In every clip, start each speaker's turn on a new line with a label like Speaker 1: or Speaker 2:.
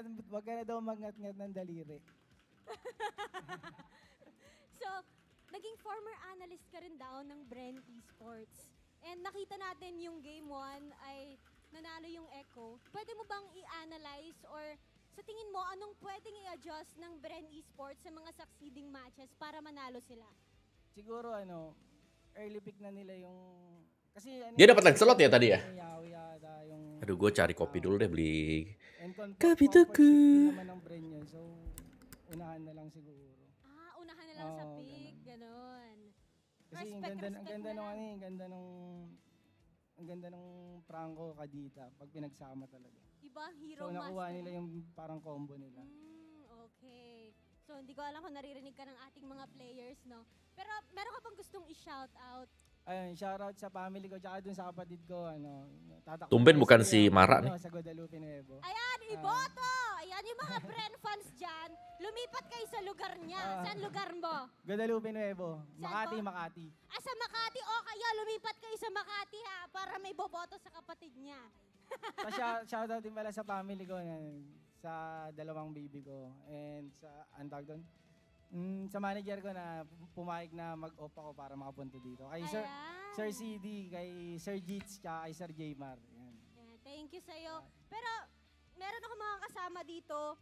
Speaker 1: wag ka na daw magngat-ngat ng daliri.
Speaker 2: So, naging former analyst ka rin daw ng BREN Esports. And nakita natin yung game 1 ay nanalo yung Echo. Pwede mo bang i-analyze or sa tingin mo, anong pwedeng i-adjust ng BREN Esports sa mga succeeding matches para manalo sila?
Speaker 1: Siguro early pick na nila yung... Kasi
Speaker 3: Dia dapat Lancelot ya tadi ya?
Speaker 1: Yung,
Speaker 3: Aduh, gue cari kopi dulu deh, beli
Speaker 1: kopi tuku. Naman ng BREN yun, so unahan na lang siguro.
Speaker 2: Unahan na lang sa pick, ganon.
Speaker 1: Kasi ang ganda nung Franco Kadita pag pinagsama talaga.
Speaker 2: Diba, hero
Speaker 1: so nakuha
Speaker 2: master.
Speaker 1: nila yung parang combo nila.
Speaker 2: Okay. So hindi ko alam kung naririnig ka ng ating mga players, no? Pero meron ka bang gustong i-shout out?
Speaker 1: Ayun, shoutout sa family ko tsaka dun sa kapatid ko, tatakbo.
Speaker 3: Tumben bukan si Mara nih.
Speaker 1: Sa Guadalupe Nuevo.
Speaker 2: Ayan, iboto! Ayan yung mga BREN fans dyan. Lumipat kayo sa lugar niya. Saan lugar mo?
Speaker 1: Guadalupe Nuevo.
Speaker 2: Saan
Speaker 1: Makati.
Speaker 2: Sa Makati. O kaya lumipat kayo sa Makati ha, para may boboto sa kapatid niya.
Speaker 1: Shoutout din pala sa family ko, sa dalawang baby ko. And sa, antag doon? Sa manager ko na pumayag na mag-off ako para makapunta dito. Kay Sir CD, kay Sir Jeets, tsaka kay Sir Jmar. Yan.
Speaker 2: Yeah, thank you sa'yo. Pero meron ako mga kasama dito.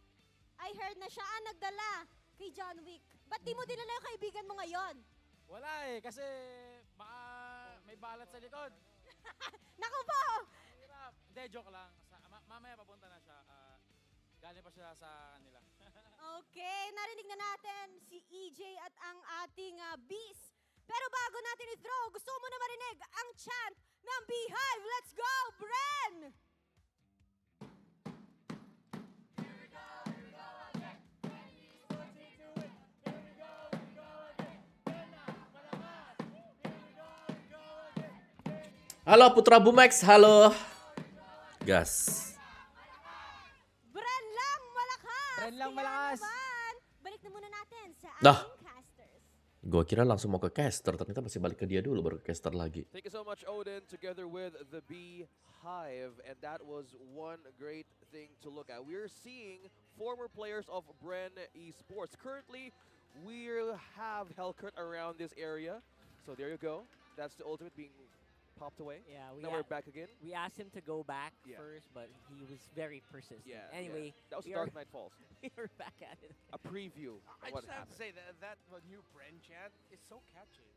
Speaker 2: I heard na siya ang nagdala kay John Wick. Ba't di mo dinala yung kaibigan mo ngayon?
Speaker 4: Wala kasi baka may balat sa likod.
Speaker 2: Naku po!
Speaker 4: Hindi, joke lang. Mamaya papunta na siya. Galing pa siya sa kanila.
Speaker 2: Okay, narinig na natin si EJ at ang ating Beast. Pero bago natin i-throw, gusto mo na marinig ang chant ng Beehive. Let's go, BREN!
Speaker 3: Halo Putra Bumex, halo. Gas.
Speaker 2: BREN lang malakas!
Speaker 1: BREN lang
Speaker 2: Kaya
Speaker 1: malakas!
Speaker 2: naman, balik na muna natin sa
Speaker 3: Dah.
Speaker 2: ating casters.
Speaker 3: Gue kira langsung mau ke caster, ternyata masih balik ke dia dulu baru ke caster lagi.
Speaker 5: Thank you so much, Odin, together with the Beehive, and that was one great thing to look at. We're seeing former players of BREN Esports. Currently, we have Hellcurt around this area, so there you go. That's the ultimate being popped away.
Speaker 6: Yeah,
Speaker 5: Now we're back again.
Speaker 6: We asked him to go back
Speaker 5: Yeah.
Speaker 6: first, but he was very persistent.
Speaker 5: Yeah.
Speaker 6: Anyway,
Speaker 5: that was
Speaker 6: we
Speaker 5: Dark
Speaker 6: are-
Speaker 5: Knight Falls.
Speaker 6: we're back at it.
Speaker 5: A preview
Speaker 4: I
Speaker 5: of what
Speaker 4: just have to
Speaker 5: happened.
Speaker 4: say that new BREN chant is so catchy.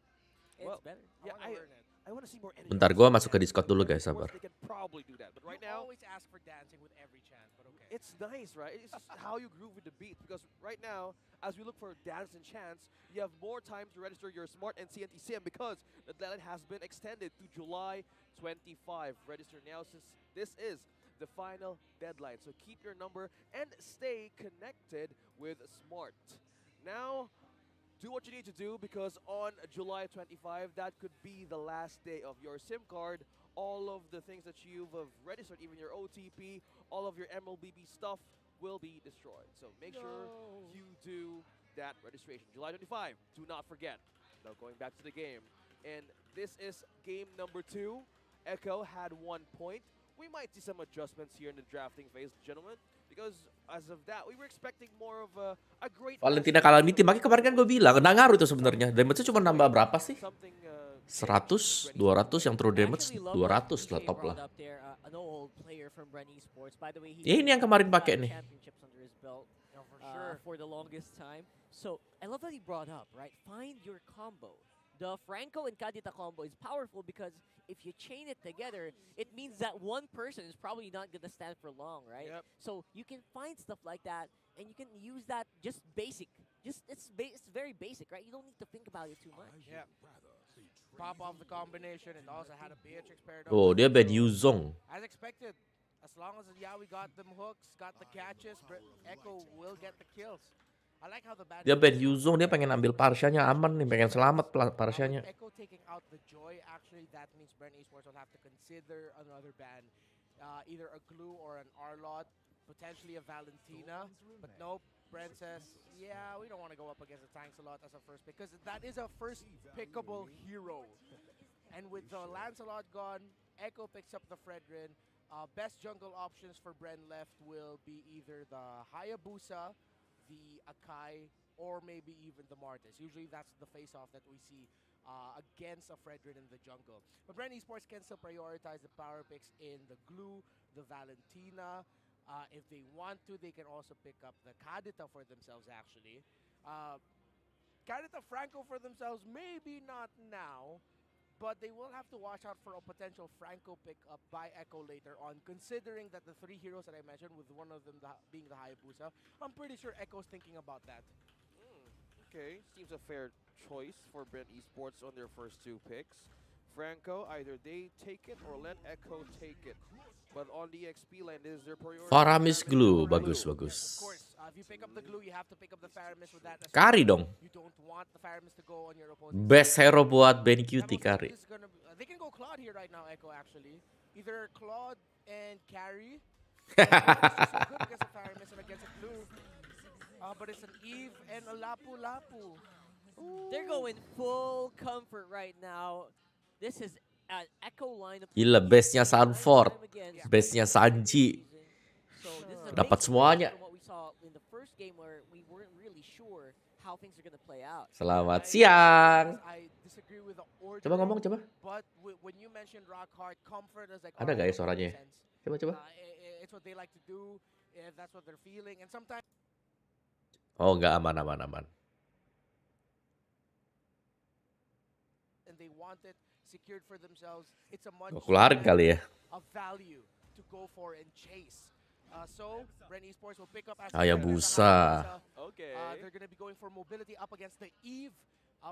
Speaker 6: It's
Speaker 5: Well,
Speaker 6: better.
Speaker 5: Yeah,
Speaker 4: I wanna learn it.
Speaker 5: I want to see more energy.
Speaker 3: Bentar, gue masuk ke Discord dulu guys,
Speaker 5: Of
Speaker 3: sabar.
Speaker 5: course, they can probably do that, but right
Speaker 4: You
Speaker 5: now,
Speaker 4: always ask for dancing with every chant, but okay.
Speaker 5: it's nice, right? It's just how you groove with the beats. Because right now, as we look for dance and chants, you have more time to register your Smart and CNT SIM because the deadline has been extended to July 25. Register now since this is the final deadline. So keep your number and stay connected with Smart. Now, do what you need to do because on July 25, that could be the last day of your SIM card. All of the things that you've registered, even your OTP, all of your MLBB stuff will be destroyed. So make sure you do that registration. July 25, do not forget. Now going back to the game. And this is game number 2. Echo had 1 point. We might see some adjustments here in the drafting phase, gentlemen. Because as of that, we were expecting more of a great...
Speaker 3: Valentina Calamity, makanya kemarin kan gue bilang, nggak ngaruh itu sebenarnya. Damage-nya cuma nambah berapa sih?
Speaker 5: Something
Speaker 3: 100, 200 yang true damage,
Speaker 6: Actually, love
Speaker 3: 200
Speaker 6: what
Speaker 3: lah
Speaker 6: EJ
Speaker 3: top
Speaker 6: brought
Speaker 3: lah.
Speaker 6: up there, an old player from BREN Esports. By the way, he
Speaker 3: Ya, ini yang kemarin pakai nih.
Speaker 6: championships under his belt
Speaker 4: For sure.
Speaker 6: for the longest time. So I love that he brought up, right? Find your combo. The Franco and Kadita combo is powerful because if you chain it together, it means that one person is probably not going to stand for long, right?
Speaker 4: Yep.
Speaker 6: So you can find stuff like that, and you can use that just basic. It's very basic, right? You don't need to think about it too much.
Speaker 4: Yeah. Pop off the combination. It also had a Beatrix paired up.
Speaker 3: Oh, dia
Speaker 4: with
Speaker 3: bad
Speaker 4: Echo.
Speaker 3: Yuzong.
Speaker 4: As expected. As long as we got them hooks, got the catches, Echo will get the kills. I like how the bad
Speaker 3: Dia bad Yuzong, dia pengen ambil Parsyanya aman nih, pengen selamat Parsyanya.
Speaker 4: Echo taking out the Joy, actually that means BREN Esports will have to consider another ban. Either a Glue or an Arlot, potentially a Valentina. But nope, BREN says, yeah, we don't want to go up against a Tanks-a-Lot as a first pick because that is a first pickable hero. And with the Lancelot gone, Echo picks up the Fredrin. Best jungle options for BREN left will be either the Hayabusa, the Akai, or maybe even the Martis. Usually that's the face-off that we see against a Fredrin in the jungle. But BREN Esports can still prioritize the power picks in the Glue, the Valentina. If they want to, they can also pick up the Kadita for themselves, actually. Kadita Franco for themselves, maybe not now, but they will have to watch out for a potential Franco pickup by Echo later on, considering that the 3 heroes that I mentioned, with one of them being the Hayabusa, I'm pretty sure Echo's thinking about that.
Speaker 5: Okay, seems a fair choice for BREN Esports on their first 2 picks. Franco, either they take it or let Echo take it. But on the XP line, this is their priority.
Speaker 3: Faramis Glue, bagus
Speaker 4: Of
Speaker 3: bagus.
Speaker 4: course, if you pick up the Glue, you have to pick up the Faramis with that as
Speaker 3: Kari
Speaker 4: well.
Speaker 3: dong.
Speaker 4: You don't want the Faramis to go on your opponent's
Speaker 3: Best
Speaker 4: side.
Speaker 3: hero buat Benny
Speaker 4: I'm
Speaker 3: Cutie
Speaker 4: also
Speaker 3: Kari.
Speaker 4: this is gonna they can go Claude here right now, Echo, actually. Either Claude and Carry. Claude is just so good against a Faramis and against a Glue. But it's an Eve and a Lapu Lapu.
Speaker 6: They're going full comfort right now. This is an Echo lineup.
Speaker 3: Gila, bestnya Sanford,
Speaker 6: Against
Speaker 3: bestnya Sanji.
Speaker 6: So this is a
Speaker 3: Dapat
Speaker 6: big
Speaker 3: semuanya.
Speaker 6: difference from what we saw in the first game where we weren't really sure how things are gonna play out.
Speaker 3: Selamat siang.
Speaker 4: I disagree with the order.
Speaker 3: Coba ngomong coba.
Speaker 4: But when you mentioned Rock Hard, Comfort is like,
Speaker 3: Ada nggak ya
Speaker 4: that makes
Speaker 3: suaranya?
Speaker 4: sense.
Speaker 3: Coba coba.
Speaker 4: It's what they like to do. That's what they're feeling. And sometimes
Speaker 3: Oh, nggak aman aman aman.
Speaker 4: and they want it secured for themselves. It's a much
Speaker 3: Kularin kali ya.
Speaker 4: of value to go for and chase. So BREN Esports will pick up as
Speaker 3: Hayabusa.
Speaker 5: Okay.
Speaker 4: they're going to be going for mobility up against the Eve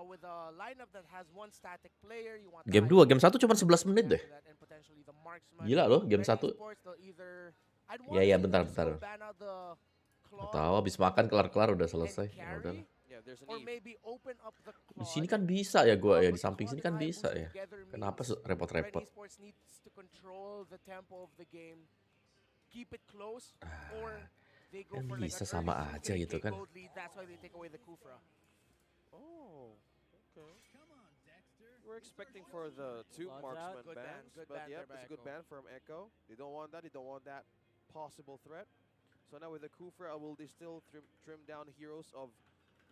Speaker 4: with a lineup that has one static player. You want the
Speaker 3: Game 2, game 1
Speaker 4: Hayabusa
Speaker 3: cuma 11 menit deh.
Speaker 4: and potentially the Marksman.
Speaker 3: Gila loh, game
Speaker 4: BREN
Speaker 3: 1.
Speaker 4: Esports, they'll either I'd want
Speaker 3: Iya,
Speaker 4: to
Speaker 3: iya,
Speaker 4: see them
Speaker 3: bentar,
Speaker 4: just
Speaker 3: bentar.
Speaker 4: go ban out the
Speaker 3: Nggak
Speaker 4: Claw
Speaker 3: tahu, habis makan kelar-kelar udah
Speaker 4: and
Speaker 3: selesai. Ya
Speaker 4: carry,
Speaker 3: udah.
Speaker 5: Yeah, there's an
Speaker 4: or
Speaker 5: Eve.
Speaker 4: maybe open up the
Speaker 3: Di
Speaker 4: Claw.
Speaker 3: sini kan bisa ya gua ya, di samping sini kan bisa ya. Kenapa
Speaker 4: BREN
Speaker 3: repot-repot?
Speaker 4: Esports needs to control the tempo of the game, keep it close, or they go
Speaker 3: Kan
Speaker 4: for like
Speaker 3: bisa
Speaker 4: an
Speaker 3: sama
Speaker 4: early
Speaker 3: aja
Speaker 4: 2K
Speaker 3: gitu kan.
Speaker 4: gold lead. That's why they take away the Kufra.
Speaker 5: Oh, okay. We're expecting for the 2
Speaker 6: Lots
Speaker 5: marksman
Speaker 6: out.
Speaker 4: Good ban,
Speaker 5: bans,
Speaker 4: good
Speaker 5: but
Speaker 4: ban
Speaker 5: yeah,
Speaker 4: there by
Speaker 5: it's a good
Speaker 4: Echo.
Speaker 5: ban from Echo. They don't want that. They don't want that possible threat. So now with the Kufra, will they still trim down heroes of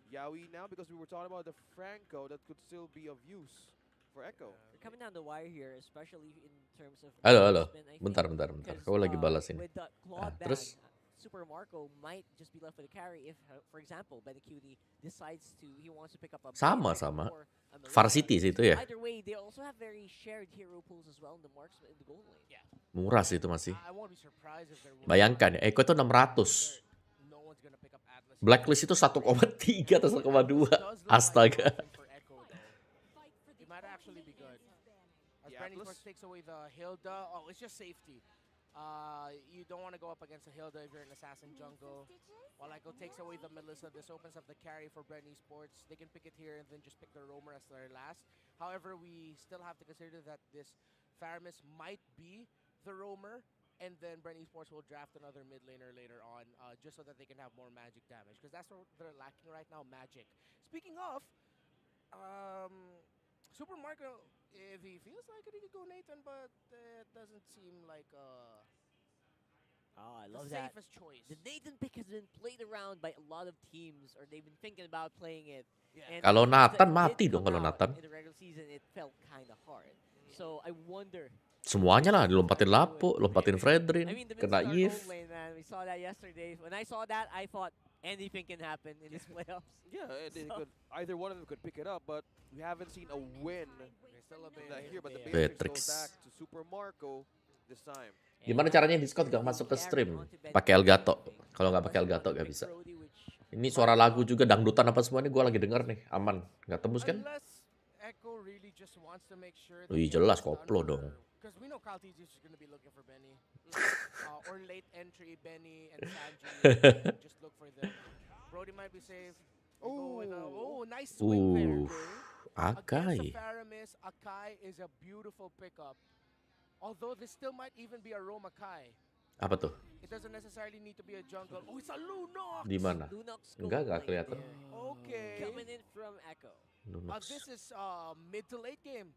Speaker 5: Yaoi now? Because we were talking about the Franco that could still be of use for Echo.
Speaker 6: We're coming down the wire here, especially in terms of
Speaker 3: Halo, halo.
Speaker 6: marksman, I
Speaker 3: Bentar,
Speaker 6: think,
Speaker 3: bentar, bentar.
Speaker 6: 'cause,
Speaker 3: Kau lagi balas ini.
Speaker 6: With the Claude ban,
Speaker 3: terus?
Speaker 6: Super Marco might just be left with a carry if, for example, Benecuti decides he wants to pick up a
Speaker 3: Sama,
Speaker 6: Bane
Speaker 3: sama.
Speaker 6: or a Melissa.
Speaker 3: Varsity sih itu ya.
Speaker 6: Either way, they also have very shared hero pools as well in the marksman in the gold lane.
Speaker 3: Murah sih itu masih.
Speaker 4: I won't be surprised if there will
Speaker 3: Bayangkan ya, Eko itu 600.
Speaker 4: no one's gonna pick up Atlas.
Speaker 3: Blacklist itu 1,3 atau 1,2. Astaga.
Speaker 4: It might actually be good. As
Speaker 5: The
Speaker 4: BREN
Speaker 5: Atlas?
Speaker 4: Esports takes away the Hilda, it's just safety. You don't want to go up against a Hilda if you're an assassin jungle. While Echo takes away the Melissa, this opens up the carry for BREN Esports. They can pick it here and then just pick the Roamer as their last. However, we still have to consider that this Faramis might be the Roamer, and then BREN Esports will draft another mid laner later on, just so that they can have more magic damage, because that's what they're lacking right now, magic. Speaking of, Super Marco, if he feels like it, he could go Nathan, but it doesn't seem like
Speaker 6: Oh, I
Speaker 4: the
Speaker 6: love that.
Speaker 4: safest choice.
Speaker 6: The Nathan pick has been played around by a lot of teams, or they've been thinking about playing it.
Speaker 4: Yeah.
Speaker 6: And
Speaker 3: Kalau
Speaker 6: since it
Speaker 3: Nathan
Speaker 6: did
Speaker 3: mati dong
Speaker 6: come
Speaker 3: kalau
Speaker 6: out
Speaker 3: Nathan.
Speaker 6: In the regular season, it felt kind of hard. So I wonder.
Speaker 3: Semuanya lah, dilompatin Lapu, lompatin Fredrin,
Speaker 6: I mean, the
Speaker 3: kena
Speaker 6: Midstar
Speaker 3: Yves.
Speaker 6: gold lane, man. We saw that yesterday. When I saw that, I thought anything can happen in this playoffs.
Speaker 5: Yeah, they
Speaker 6: So-
Speaker 5: could, either one of them could pick it up, but we haven't seen a win
Speaker 4: There's still a bit
Speaker 5: here. But the
Speaker 6: there.
Speaker 5: Matrix
Speaker 3: Matrix.
Speaker 5: goes back to Super Marco this time.
Speaker 3: Gimana caranya Discord gak masuk ke stream? Pakai Elgato. Kalau nggak pakai Elgato nggak bisa. Ini suara lagu juga dangdutan apa semua ini gue lagi denger nih, aman. Nggak tembus kan?
Speaker 4: Unless Echo really just wants to make sure.
Speaker 3: Wih, jelas koplo dong.
Speaker 4: Because we know Kyle TG is going to be looking for Benny. Or late entry Benny and Sanji. Just look for them. Brody might be safe. They go with nice swing there.
Speaker 3: Again. Akai.
Speaker 4: Against the Faramis, Akai is a beautiful pickup. Although this still might even be a Rome Akai.
Speaker 3: Apa tuh?
Speaker 4: It doesn't necessarily need to be a jungle. Oh, it's a Lunox!
Speaker 3: Di mana?
Speaker 6: Lunox
Speaker 3: Enggak,
Speaker 6: gold
Speaker 3: nggak
Speaker 6: lane
Speaker 3: kelihatan.
Speaker 6: there.
Speaker 4: Okay.
Speaker 6: Coming in from Echo.
Speaker 3: Lunox.
Speaker 4: This is mid to late game.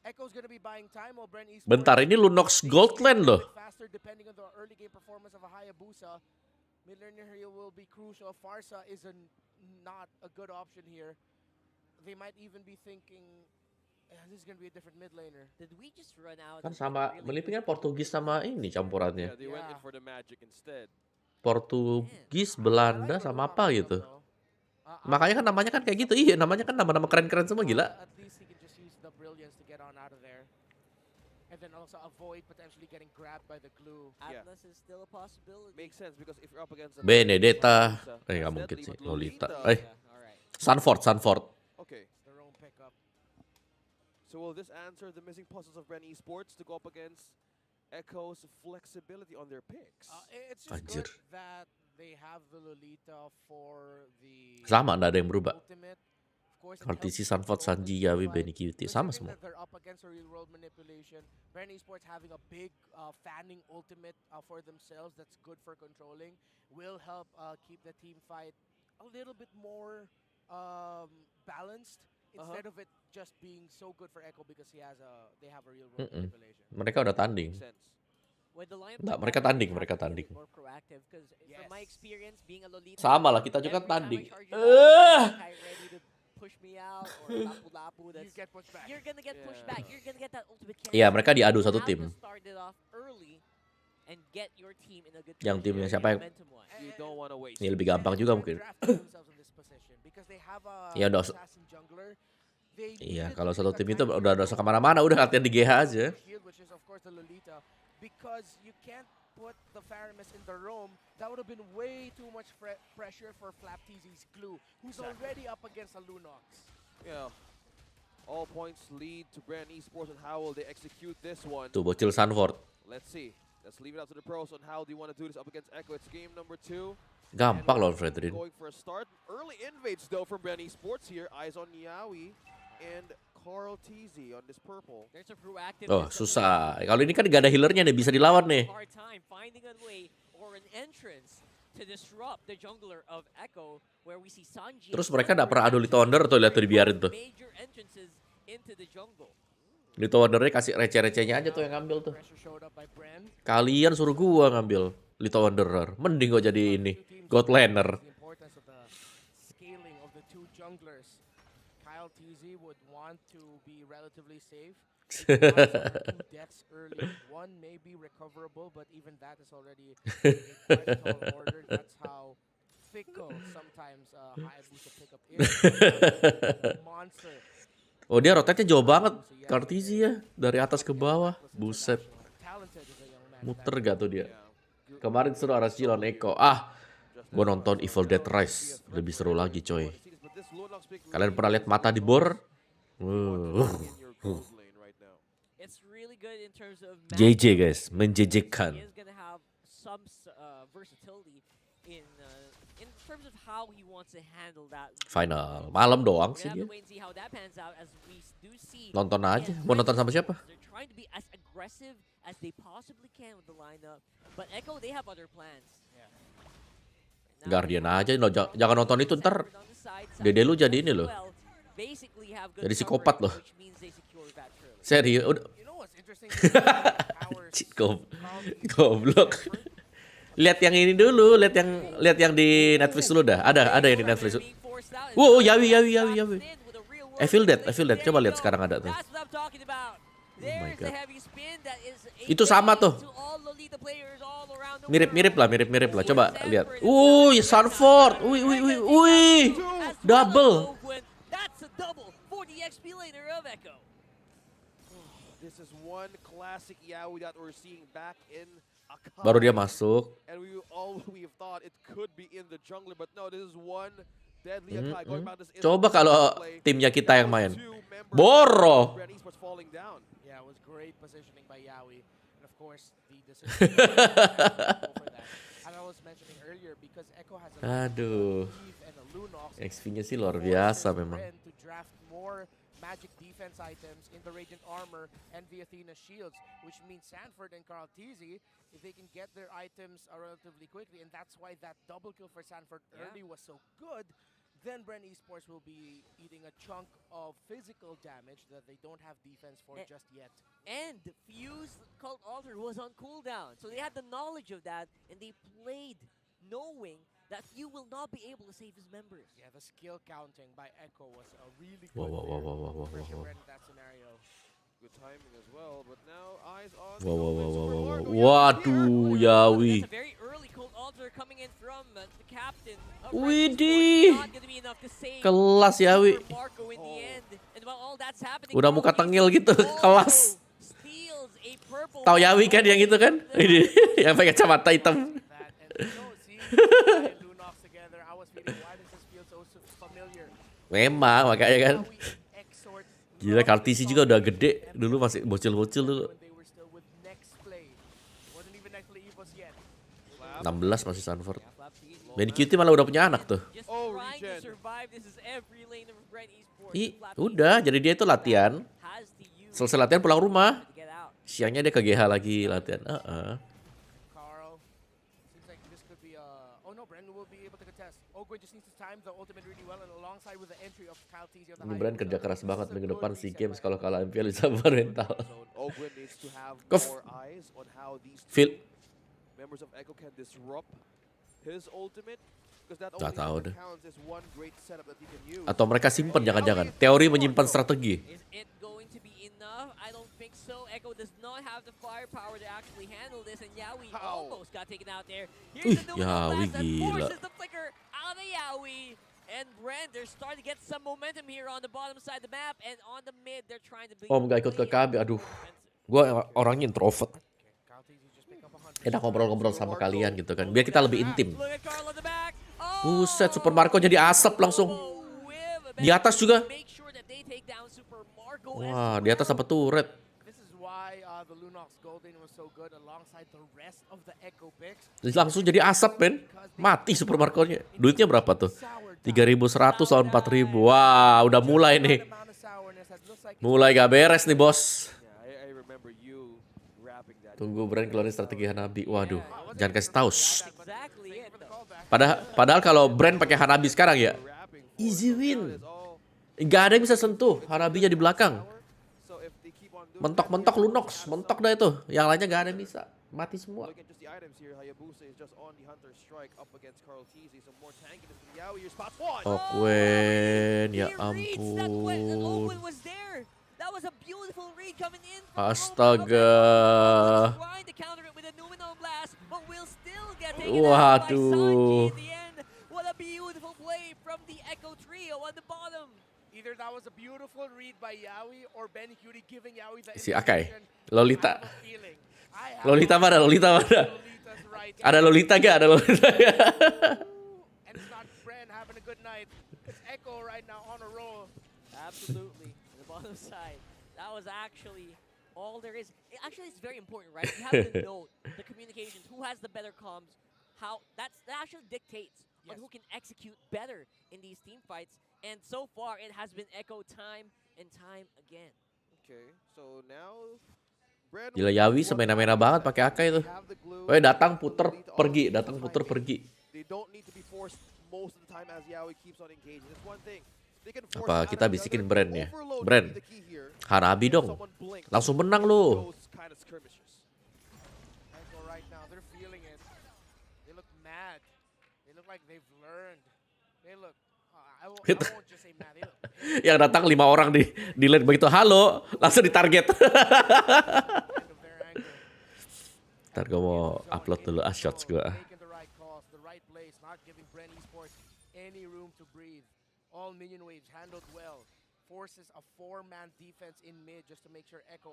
Speaker 4: Echo's gonna be buying time while BREN Esports.
Speaker 3: Bentar, ini Lunox Goldland loh.
Speaker 4: Faster depending on the early game performance of a Hayabusa. Mid laner here will be crucial. Farsa is not a good option here. They might even be thinking this is gonna be a different mid laner.
Speaker 6: Did we just run out?
Speaker 3: Kan sama, Meliping kan Portugis sama ini campurannya.
Speaker 5: Yeah, they went in for the magic instead.
Speaker 3: Portugis, Belanda, sama apa gitu. Makanya kan namanya kan kayak gitu. Iya, namanya kan nama-nama keren-keren semua, gila.
Speaker 4: At least he can just use the brilliance to get on out of there. And then also avoid potentially getting grabbed by the glue.
Speaker 6: Atlas is still a possibility.
Speaker 5: Makes sense because if you're up against
Speaker 3: Benedetta. Nggak mungkin sih, Lolita.
Speaker 6: Yeah, all right.
Speaker 3: Sanford.
Speaker 5: Okay.
Speaker 4: Their own pickup.
Speaker 5: So will this answer the missing puzzles of BREN Esports to go up against Echo's flexibility on their picks?
Speaker 4: It's just
Speaker 3: Anjir.
Speaker 4: good that they have the Lolita for the
Speaker 3: Sama, nggak ada yang berubah.
Speaker 4: ultimate. Of course, it
Speaker 3: Kalau
Speaker 4: helps
Speaker 3: TC,
Speaker 4: to
Speaker 3: Sanford,
Speaker 4: control
Speaker 3: Sanji,
Speaker 4: the
Speaker 3: Yawi,
Speaker 4: fight.
Speaker 3: Benny, QT, sama
Speaker 4: Considering
Speaker 3: semua.
Speaker 4: that they're up against a real world manipulation. BREN Esports having a big fanning ultimate for themselves that's good for controlling will help keep the team fight a little bit more balanced instead of it just being so good for Echo because they have a real world manipulation.
Speaker 3: Mereka udah tanding.
Speaker 5: Makes sense.
Speaker 6: When the lineup
Speaker 3: Nggak,
Speaker 6: comes
Speaker 3: mereka
Speaker 6: out,
Speaker 3: tanding,
Speaker 6: you have
Speaker 3: mereka
Speaker 6: to be a
Speaker 3: tanding.
Speaker 6: bit more proactive, 'cause from my
Speaker 4: Yes.
Speaker 6: experience being a Lolita,
Speaker 3: Sama lah, kita juga
Speaker 6: every time I
Speaker 3: tanding.
Speaker 6: charge you down, you're ready to push me out or lapu-lapu.
Speaker 4: You
Speaker 6: That's
Speaker 4: get pushed back.
Speaker 6: You're gonna get pushed
Speaker 5: Yeah.
Speaker 6: back. You're gonna get that ultimate cancel.
Speaker 3: Iya, mereka diadu satu
Speaker 6: You have
Speaker 3: tim.
Speaker 6: to start it off early and get your team in a good
Speaker 3: Yang
Speaker 6: position
Speaker 3: timnya
Speaker 6: to
Speaker 3: siapa
Speaker 6: get
Speaker 3: yang-
Speaker 6: momentum-wise.
Speaker 5: You don't want to waste.
Speaker 3: Ini lebih gampang juga mungkin. Iya, udah. Iya, kalau satu tim itu udah usah kemana-mana, udah latihan di GH aja.
Speaker 4: Because you can't put the Faramis in the roam, that would have been way too much pressure for Flapteezy's Glue, who's already up against a Lunox.
Speaker 5: Yeah. All points lead to BREN Esports and how will they execute this one?
Speaker 3: Tuh, bocil Sanford.
Speaker 5: Let's see. Let's leave it up to the pros on how do you want to do this up against Echo. It's game number 2.
Speaker 3: Gampang lawan Fredrin.
Speaker 5: Going for a start. Early invades though from BREN Esports here. Eyes on Yawi and Carl TZ on this purple.
Speaker 6: There's a proactive
Speaker 3: Oh, susah. Kalau ini kan gak ada healernya nih, bisa dilawan nih.
Speaker 6: hard time finding a way or an entrance to disrupt the jungler of Echo, where we see Sanji.
Speaker 3: Terus mereka gak pernah adu Lito Wonder tuh, lihat tuh dibiarin tuh.
Speaker 6: Major entrances into the jungle.
Speaker 3: Lito Wondernya kasih receh-recehnya aja tuh yang ngambil tuh.
Speaker 4: Pressure showed up by BREN.
Speaker 3: Kalian suruh gua ngambil Lito Wanderer. Mending gua jadi ini, God Laner.
Speaker 4: The importance of the scaling of the two junglers. Kyle TZ would want to be relatively safe. Two deaths early. One may be recoverable, but even that is already a quite tall order. That's how fickle sometimes Hayabusa pickup is. Monster.
Speaker 3: Oh, dia rotetnya jauh banget. Kartizi ya, dari atas ke bawah. Buset.
Speaker 4: Talented is a young man.
Speaker 3: Muter gak tuh dia. Kemarin seru RSG lawan Echo. Gua nonton Evil Dead Rise. Lebih seru lagi coy. Kalian pernah lihat mata di bor?
Speaker 6: It's really good in terms of
Speaker 3: JJ guys, menjejekkan.
Speaker 6: He is gonna have some versatility in terms of how he wants to handle that.
Speaker 3: Final malam doang
Speaker 6: We're
Speaker 3: sih
Speaker 6: gonna have
Speaker 3: dia.
Speaker 6: to wait and see how that pans out as we do see.
Speaker 3: Nonton aja. Mau nonton sama siapa?
Speaker 6: They're trying to be as aggressive as they possibly can with the lineup, but Echo they have other plans. Now,
Speaker 3: Guardian aja, no, jangan nonton itu ntar.
Speaker 6: Sanford on the side,
Speaker 3: Dede lu
Speaker 6: Sanford
Speaker 3: jadi ini
Speaker 6: as
Speaker 3: loh.
Speaker 6: well, basically have good
Speaker 3: Jadi psikopat
Speaker 6: coverage,
Speaker 3: loh.
Speaker 6: which means they secure that early.
Speaker 3: Serius, udah.
Speaker 4: You know what's interesting? Powers.
Speaker 3: Cik, goblok. Lihat yang ini dulu, lihat yang di Netflix dulu dah. Ada yang di Netflix.
Speaker 6: Being forced out, and
Speaker 3: Wow,
Speaker 6: now
Speaker 3: Yawi.
Speaker 6: tapped in with a real world
Speaker 3: Evil Dead.
Speaker 6: manipulation.
Speaker 3: Coba
Speaker 6: There
Speaker 3: lihat
Speaker 6: you
Speaker 3: sekarang
Speaker 6: go.
Speaker 3: ada tuh.
Speaker 6: That's what I'm talking about.
Speaker 3: my
Speaker 6: There's the
Speaker 3: God.
Speaker 6: heavy spin that is
Speaker 3: Itu sama tuh.
Speaker 6: to all Lolita players all around the
Speaker 3: Mirip-mirip
Speaker 6: world.
Speaker 3: lah. Coba lihat. Sanford. Wih.
Speaker 6: As
Speaker 3: Double.
Speaker 6: well, when that's a double for the XP laner of Echo.
Speaker 5: This is one classic Yawi that we're seeing back in Akai.
Speaker 3: Baru dia masuk.
Speaker 5: And we have thought it could be in the jungler, but no, this is one deadly Akai. Going back this
Speaker 3: Coba
Speaker 5: instant
Speaker 3: kalau
Speaker 5: play.
Speaker 3: timnya kita yang main.
Speaker 5: Two members
Speaker 3: Boro.
Speaker 5: of BREN Esports falling down.
Speaker 4: Yeah, it was great positioning by Yawi. And of course, the decision for that. And I was mentioning earlier, because Echo has a
Speaker 3: Aduh.
Speaker 4: Eve and a Lunox,
Speaker 3: XP-nya sih luar biasa
Speaker 4: forces
Speaker 3: memang.
Speaker 4: BREN to draft more magic defense items in the Radiant Armor and the Athena shields, which means Sanford and Carl TZ, if they can get their items relatively quickly, and that's why that double kill for Sanford early was so good, then BREN Esports will be eating a chunk of physical damage that they don't have defense for just yet.
Speaker 6: And Fuse Cult Alter was on cooldown, so they had the knowledge of that, and they played knowing that Few will not be able to save his members.
Speaker 4: Yeah, the skill counting by Echo was a really good
Speaker 3: Whoa.
Speaker 4: in that scenario.
Speaker 5: Good timing as well, but now eyes on.
Speaker 3: Wow. Waduh, Yawi.
Speaker 6: That's a very early Cold Alter coming in from the captain.
Speaker 3: Widih.
Speaker 6: Not gonna be enough to save
Speaker 3: Kelas Yawi.
Speaker 6: Marco in the end. And while all that's happening,
Speaker 3: Udah muka tengil gitu, kelas.
Speaker 6: steals a purple.
Speaker 3: Tahu Yawi kan yang itu kan? Ini yang pakai kacamata hitam.
Speaker 4: That and no, see, and Lunox together. I was feeling, why does this feel so familiar?
Speaker 3: Memang makanya kan.
Speaker 4: Now we exhort
Speaker 3: Gila, Kaltisi juga udah gede. Dulu masih bocil-bocil dulu.
Speaker 4: when they were still with next play. Wasn't even next play Evos yet.
Speaker 3: 16 masih Sanford. BenQT malah udah punya anak tuh.
Speaker 6: Just
Speaker 5: Oh,
Speaker 6: trying to
Speaker 5: regen.
Speaker 6: survive. This is every lane of BREN Esports.
Speaker 3: Udah, jadi dia itu latihan.
Speaker 6: Has to use
Speaker 3: Selesai latihan pulang rumah.
Speaker 6: to get out.
Speaker 3: Siangnya dia ke GH lagi latihan.
Speaker 4: Carl, seems like this could be oh no, BREN will be able to contest. Ogwen just needs to time the ultimate really well, and alongside with the entry of Kyle TZ on the
Speaker 3: Ini
Speaker 4: high
Speaker 3: BREN
Speaker 4: ground,
Speaker 3: kerja keras
Speaker 4: this
Speaker 3: banget
Speaker 4: is a
Speaker 3: minggu
Speaker 4: good
Speaker 3: depan SEA
Speaker 4: reset
Speaker 3: Games
Speaker 4: by
Speaker 3: kalau
Speaker 4: them.
Speaker 3: kalah MPL bisa mental.
Speaker 5: Ogwen needs to have
Speaker 3: Kof.
Speaker 5: more eyes on how these
Speaker 3: Phil.
Speaker 5: members of Echo can disrupt his ultimate. Because that
Speaker 3: Nggak
Speaker 5: only
Speaker 3: tahu
Speaker 5: ever
Speaker 3: deh.
Speaker 5: counts as one great setup that he can use.
Speaker 3: Atau mereka simpen jangan-jangan. Teori menyimpan strategi.
Speaker 6: Is it going to be enough? I don't think so. Echo does not have the firepower to actually handle this, and Yawi
Speaker 5: How?
Speaker 6: almost got taken out there.
Speaker 3: Ih,
Speaker 6: Here's the
Speaker 3: Yawi
Speaker 6: blast that
Speaker 3: gila.
Speaker 6: forces the flicker out of Yawi. And BREN, they're starting to get some momentum here on the bottom side of the map, and on the mid, they're trying to be.
Speaker 3: Om gak ikut ke KB, aduh. Gua orangnya introvert.
Speaker 4: Kyle TZ just pick up 100.
Speaker 3: Enak ngobrol-ngobrol sama kalian gitu kan. Biar kita lebih intim.
Speaker 6: Look at Carl on the back.
Speaker 3: Buset, Super Marco jadi asap langsung. Di atas juga.
Speaker 6: Make sure that they take down Super Marco
Speaker 3: Wah,
Speaker 6: as
Speaker 3: di atas apa turret?
Speaker 4: This is why the Lunox Golden was so good alongside the rest of the Echo picks.
Speaker 3: Langsung jadi asap, men. Mati Super Marco-nya. Duitnya berapa tuh? 3.100 lawan 4.000. Wah, udah mulai nih. Mulai gak beres nih, bos.
Speaker 5: Yeah, I remember you rapping that.
Speaker 3: Tunggu BREN keluarin strategi Hanabi. Waduh, jangan kasih tahu. Shh.
Speaker 6: exactly it.
Speaker 3: Padahal kalau BREN pakai Hanabi sekarang ya,
Speaker 5: Rapping
Speaker 3: easy win.
Speaker 5: is all
Speaker 3: Gak ada yang bisa sentuh Hanabinya di belakang.
Speaker 5: so if they keep on doing
Speaker 3: Mentok-mentok Lunox, mentok dah itu. Yang lainnya gak ada yang bisa. Mati semua.
Speaker 5: look at just the items here. Hayabusa is just on the Hunter strike up against Carl TZ. Some more tankiness from Yawi. Your spot one.
Speaker 3: Okwen, ya
Speaker 6: He reads that
Speaker 3: ampun.
Speaker 6: Owen was there. That was a beautiful read coming in.
Speaker 3: Astaga.
Speaker 6: Trying to counter it with a Numenon blast, but will still get taken
Speaker 3: Waduh.
Speaker 6: out by Sanji in the end. What a beautiful play from the Echo trio on the bottom.
Speaker 4: Either that was a beautiful read by Yawi or Ben Cutie giving Yawi the
Speaker 3: Si Akai.
Speaker 4: information.
Speaker 3: Lolita.
Speaker 4: I have a feeling. I have
Speaker 3: Lolita
Speaker 4: a
Speaker 3: mana? Lolita mana?
Speaker 4: Lolita's right.
Speaker 3: Ada Lolita gak? Ada Lolita gak?
Speaker 4: And it's not BREN having a good night. It's Echo right now on a roll.
Speaker 6: Absolutely. On the bottom side. That was actually all there is. Actually, it's very important, right? You have to note the communications. Who has the better comms? That actually dictates on
Speaker 4: Yes.
Speaker 6: who can execute better in these team fights. And so far, it has been Echo time and time again.
Speaker 5: Okay, so now Brad
Speaker 3: Gila, Yawi semena-mena banget pakai Akai itu.
Speaker 5: have the glue.
Speaker 3: Weh, datang puter pergi, datang puter pergi.
Speaker 5: They don't need to be forced most of the time as Yawi keeps on engaging. That's one thing. They can force
Speaker 3: Apa
Speaker 5: it
Speaker 3: kita
Speaker 5: out of the
Speaker 3: bisikin
Speaker 5: other.
Speaker 3: BREN ya?
Speaker 5: Overload
Speaker 3: BREN,
Speaker 5: will be the key here.
Speaker 3: Hanabi dong.
Speaker 5: Someone blinks.
Speaker 3: Langsung menang lu.
Speaker 5: Those kind of skirmishes.
Speaker 4: Echo right now, they're feeling it. They look mad. They look like they've learned. They look. I won't just say mad. They look.
Speaker 3: Yang datang 5 orang di lane begitu, halo, langsung ditarget.
Speaker 4: End of their anger.
Speaker 3: Ntar gue mau upload dulu shots gue.
Speaker 4: Making the right calls, the right place, not giving BREN Esports any room to breathe. All minion waves handled well. Forces a 4-man defense in mid just to make sure Echo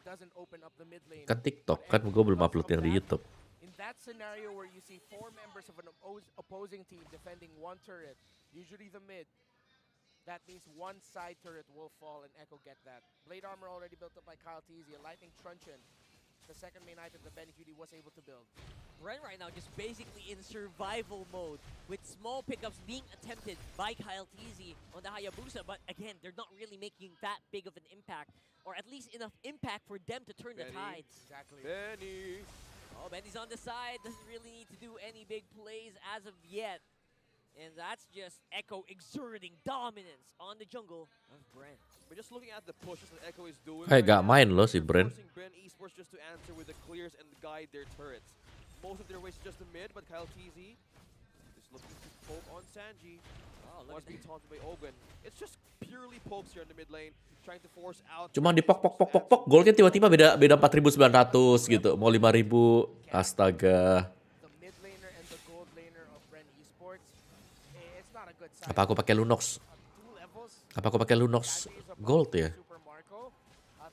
Speaker 4: doesn't open up the mid lane.
Speaker 3: Kan TikTok, kan gue belum upload yang di YouTube.
Speaker 4: In that scenario where you see 4 members of an opposing team defending one turret, usually the mid, that means one side turret will fall and Echo get that. Blade armor already built up by Kyle TZ, a lightning truncheon. The second main item that Ben QD was able to build.
Speaker 6: BREN right now just basically in survival mode with small pickups being attempted by Kyle TZ on the Hayabusa, but again, they're not really making that big of an impact, or at least enough impact for them to turn the
Speaker 5: Benny.
Speaker 6: tides.
Speaker 4: Exactly.
Speaker 5: Benny.
Speaker 6: Oh, Benny's on the side, doesn't really need to do any big plays as of yet. And that's just Echo exerting dominance on the jungle of BREN.
Speaker 5: But just looking at the pushes that Echo is doing
Speaker 3: Gak main loh si
Speaker 5: they're
Speaker 3: BREN.
Speaker 5: forcing BREN Esports just to answer with the clears and guide their turrets. Most of their ways is just the mid, but Kyle TZ is looking to poke on Sanji.
Speaker 6: Oh, look
Speaker 5: Once
Speaker 6: at
Speaker 5: being
Speaker 6: this.
Speaker 5: taunted by Ogun. It's just purely pokes here in the mid lane, trying to force out.
Speaker 3: Cuma di pok pok pok pok pok, golnya tiba-tiba beda 4.900 gitu. Mau 5.000. Astaga.
Speaker 4: The mid laner and the gold laner of BREN Esports, it's not a good sign.
Speaker 3: Apa aku pakai Lunox?
Speaker 4: Two levels.
Speaker 3: Apa aku pakai Lunox Gold ya?
Speaker 4: Super Marco.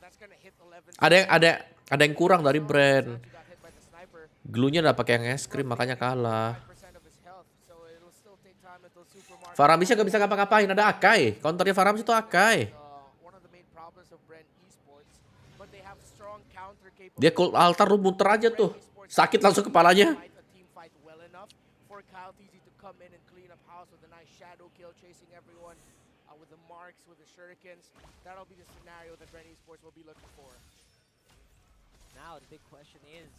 Speaker 4: That's gonna hit 11.
Speaker 3: Ada yang kurang dari BREN.
Speaker 4: Sanji got hit by the sniper.
Speaker 3: Glue-nya udah pakai yang es krim makanya kalah.
Speaker 4: 5% of his health, so it'll still take time until Super Marco.
Speaker 3: Faramisnya gak bisa ngapa-ngapain, ada Akai. Counternya Faramis itu Akai.
Speaker 4: One of the main problems of BREN Esports, but they have strong counter
Speaker 3: Dia cold altar lu muter aja tuh. Sakit langsung kepalanya.
Speaker 4: Fight a team fight well enough for Kyle TZ to come in and clean up house with a nice shadow kill, chasing everyone with the marks, with the shurikens. That'll be the scenario that BREN Esports will be looking for.
Speaker 6: Now the big question is,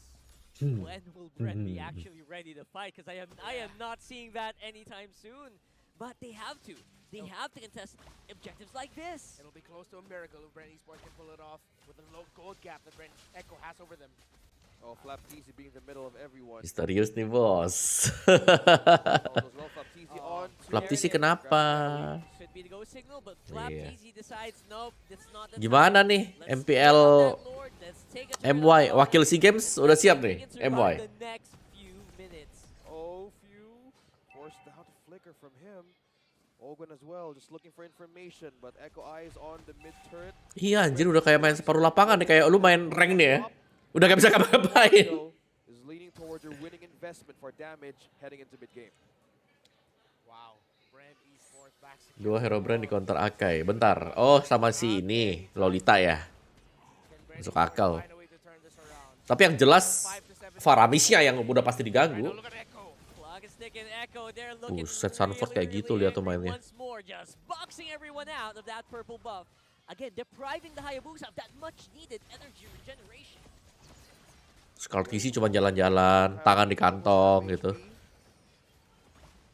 Speaker 6: when will BREN be actually ready to fight? Because I am not seeing that anytime soon. But they have to. They have to contest objectives like this.
Speaker 4: It'll be close to a miracle if BREN Esports can pull it off with the low gold gap that BREN Echo has over them.
Speaker 5: Oh, Flap TZ being in the middle of everyone.
Speaker 3: Misterius nih bos. Flap TZ kenapa?
Speaker 6: Should be the go signal, but Flap
Speaker 3: Iya.
Speaker 6: TZ decides nope, that's not the
Speaker 3: Gimana
Speaker 6: time.
Speaker 3: nih
Speaker 6: Let's
Speaker 3: MPL
Speaker 6: take on that Lord. Let's take it to
Speaker 3: MY
Speaker 6: the
Speaker 3: wakil SEA Games udah siap nih
Speaker 6: It's around
Speaker 3: MY.
Speaker 6: the next few minutes.
Speaker 5: Oh, few forced out to flicker from him. Ogun as well, just looking for information, but Echo eyes on the mid turret.
Speaker 3: Iya anjir udah kayak main separuh lapangan nih, kayak lu main rank nih ya. Udah gak bisa ngapa-ngapain.
Speaker 5: Is leaning towards their winning investment for damage heading into mid game.
Speaker 4: Wow, BREN Esports back.
Speaker 3: Dua hero brand di counter Akai. Bentar. Oh sama si ini Lolita ya. Masuk akal. Tapi yang jelas Faramisnya yang udah pasti diganggu.
Speaker 4: Look at Echo.
Speaker 6: Clock is ticking. Echo, they're looking
Speaker 3: Buset, Sanford kayak gitu
Speaker 6: really
Speaker 3: lihat tuh mainnya.
Speaker 6: once more, just boxing everyone out of that purple buff. Again, depriving the Hayabusa of that much needed energy regeneration.
Speaker 3: Scar TC cuma jalan-jalan, tangan di kantong gitu.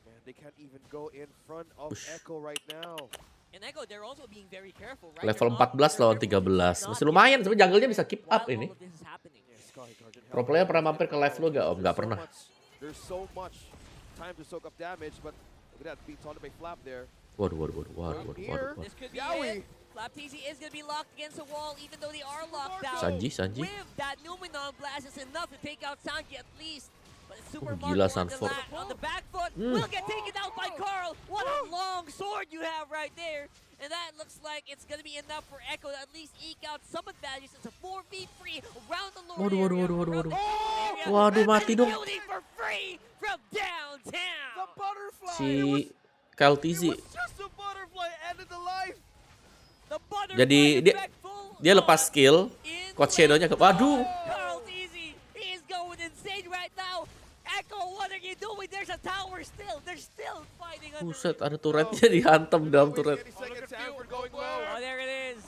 Speaker 5: Man, they can't even go in front of Echo right now.
Speaker 6: And Echo, they're also being very careful, right?
Speaker 3: Level
Speaker 6: They're not
Speaker 3: 14 lawan
Speaker 6: careful to
Speaker 3: 13.
Speaker 6: not
Speaker 3: Masih lumayan,
Speaker 6: get
Speaker 3: sebenarnya jungle-nya bisa keep
Speaker 6: while
Speaker 3: up
Speaker 6: all
Speaker 3: ini.
Speaker 6: of this is happening.
Speaker 5: Sky Guardian
Speaker 3: Pro player pernah mampir ke live lu gak om? Gak pernah.
Speaker 5: There's so much time to soak up damage, but look at that, being taunted by Flap there.
Speaker 3: Waduh.
Speaker 6: This could be
Speaker 5: Yowie.
Speaker 6: it. Flap TZ is going to be locked against the wall, even though they are locked down.
Speaker 3: Sanji.
Speaker 6: With that Numenon blast is enough to take out Sanji at least. But Super
Speaker 3: Gila,
Speaker 6: Marco
Speaker 3: Sanford.
Speaker 6: on the back foot will get taken out by Carl. What a long sword you have right there. And that looks like it's going to be enough for Echo to at least eke out some advantages. It's a 4v3 around the Lord
Speaker 3: Waduh.
Speaker 6: area.
Speaker 3: Waduh, mati dong.
Speaker 6: Building for free from downtown.
Speaker 5: The butterfly!
Speaker 3: Si Kyle TZ.
Speaker 5: It was just a butterfly ended the life!
Speaker 6: The butterfly
Speaker 3: Jadi
Speaker 6: effect full
Speaker 3: dia lepas
Speaker 6: on
Speaker 3: skill,
Speaker 6: in
Speaker 3: Coach
Speaker 6: the
Speaker 3: Shadow-nya ke... Waduh.
Speaker 6: Carl Easy, he is going insane right now. Echo, what are you doing? There's a tower still. They're still fighting under
Speaker 3: Buset,
Speaker 6: it.
Speaker 3: ada turretnya dihantam dalam turret.
Speaker 6: Oh, there it is.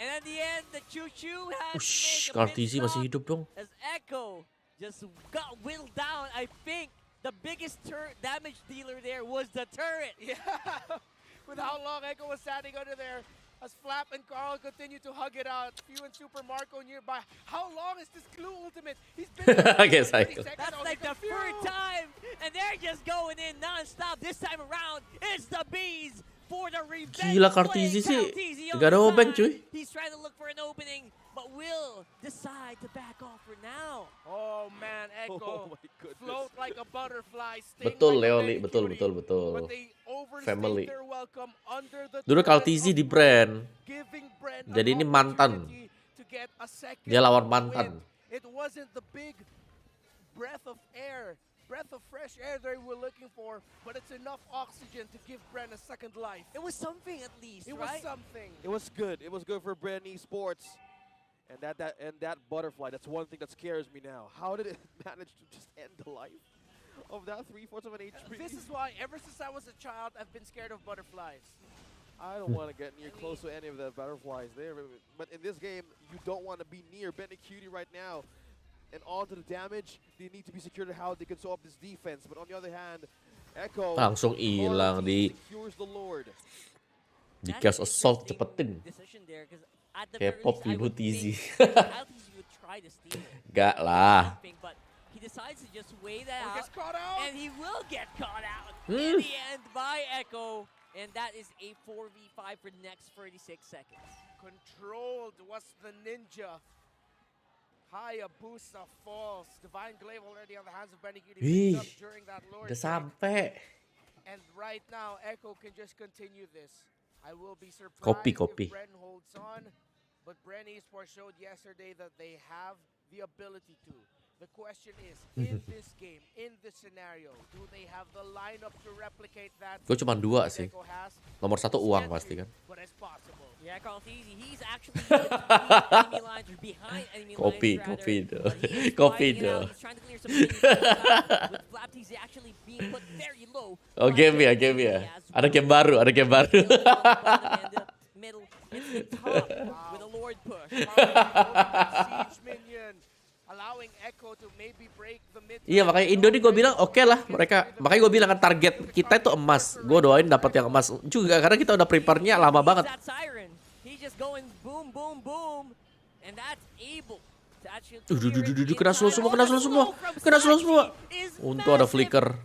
Speaker 6: And at the end, the choo-choo has
Speaker 3: Ush,
Speaker 6: to make a
Speaker 3: Kartizi
Speaker 6: pit
Speaker 3: masih
Speaker 6: stop
Speaker 3: hidup dong.
Speaker 6: as Echo just got whittled down. I think the biggest damage dealer there was the turret.
Speaker 4: Yeah, with how long Echo was standing under there, as Flap and Carl continue to hug it out. Few and Super Marco nearby. How long is this glue ultimate? He's been there for
Speaker 3: Guess
Speaker 4: 20
Speaker 3: I-
Speaker 4: seconds
Speaker 6: That's
Speaker 4: now.
Speaker 6: like the
Speaker 4: Few.
Speaker 6: third time, and they're just going in non-stop. This time around, it's the bees for the revenge.
Speaker 3: Gila,
Speaker 6: play.
Speaker 3: Kartizi sih
Speaker 6: Kartizi on
Speaker 3: gak ada
Speaker 6: the
Speaker 3: obeng,
Speaker 6: side.
Speaker 3: cuy.
Speaker 6: He's trying to look for an opening, but will decide to back off for now.
Speaker 4: Oh man,
Speaker 5: Oh
Speaker 4: Echo.
Speaker 5: my goodness.
Speaker 4: Float like a butterfly, sting
Speaker 3: Betul,
Speaker 4: like a
Speaker 3: Leoli.
Speaker 4: baby
Speaker 3: Betul.
Speaker 4: cutie. But they overstayed
Speaker 3: Family.
Speaker 4: their welcome under the
Speaker 3: Dulu Kyle
Speaker 4: turret
Speaker 3: TZ
Speaker 4: of
Speaker 3: di BREN.
Speaker 4: giving BREN an
Speaker 3: Jadi ini mantan.
Speaker 4: opportunity to get a second
Speaker 3: Dia lawan
Speaker 4: win.
Speaker 3: mantan.
Speaker 4: It wasn't the big breath of fresh air they were looking for, but it's enough oxygen to give BREN a second life.
Speaker 6: It was something at least,
Speaker 4: It was
Speaker 6: right?
Speaker 4: something.
Speaker 5: It was good. It was good for BREN Esports. And that butterfly, that's one thing that scares me now. How did it manage to just end the life of that 3/4 of an HP?
Speaker 4: This is why ever since I was a child, I've been scared of butterflies.
Speaker 5: I don't want to get near close to any of the butterflies there. But in this game, you don't want to be near Benny Cutie right now. And on to the damage, they need to be secured to how they can solve this defense. But on the other hand, Echo
Speaker 3: Langsung hilang di
Speaker 5: secures the Lord.
Speaker 3: Chaos Assault cepetin. K-pop ribut easy. Gak lah.
Speaker 6: He decides to just wait that
Speaker 4: He
Speaker 6: out,
Speaker 4: gets caught out.
Speaker 6: and he will get caught out in the end by Echo, and that is a 4v5 for the next 36 seconds.
Speaker 4: Controlled was the ninja. Hayabusa falls. Divine Glaive already on the hands of Benny Cutie.
Speaker 3: Ih,
Speaker 4: Picked up during that Lord
Speaker 3: udah
Speaker 4: break.
Speaker 3: sampai.
Speaker 4: And right now, Echo can just continue this. I will be surprised
Speaker 3: Copy.
Speaker 4: if BREN holds on. But BREN Esports showed yesterday that they have the ability to. The question is, in this game, in this scenario, do they have the lineup to replicate that?
Speaker 3: Gue cuma 2 sih.
Speaker 4: Echo has?
Speaker 3: Nomor 1 uang pasti kan.
Speaker 4: But it's possible.
Speaker 6: Yeah, Carl Easy, he's actually enemy lines or behind enemy
Speaker 3: Kopi,
Speaker 6: lines.
Speaker 3: kopi
Speaker 6: rather,
Speaker 3: tuh.
Speaker 6: but he is
Speaker 3: Kopi
Speaker 6: fighting it
Speaker 3: tuh.
Speaker 6: out. He's trying to clear some minions with Flap Easy actually being put very low.
Speaker 3: Oh, game ya. Ada game baru.
Speaker 6: Middle, it's the top with a Lord push.
Speaker 4: Siege minion, allowing Echo to maybe break the mid.
Speaker 3: Iya, makanya Indo nih gue bilang oke lah mereka. Makanya gue bilang kan target kita itu emas. Gue doain dapat yang emas juga karena kita udah prepare-nya lama banget.
Speaker 6: That siren, he's just going boom, boom, boom, and that's able to actually.
Speaker 3: Kena slow semua. Untung ada flicker.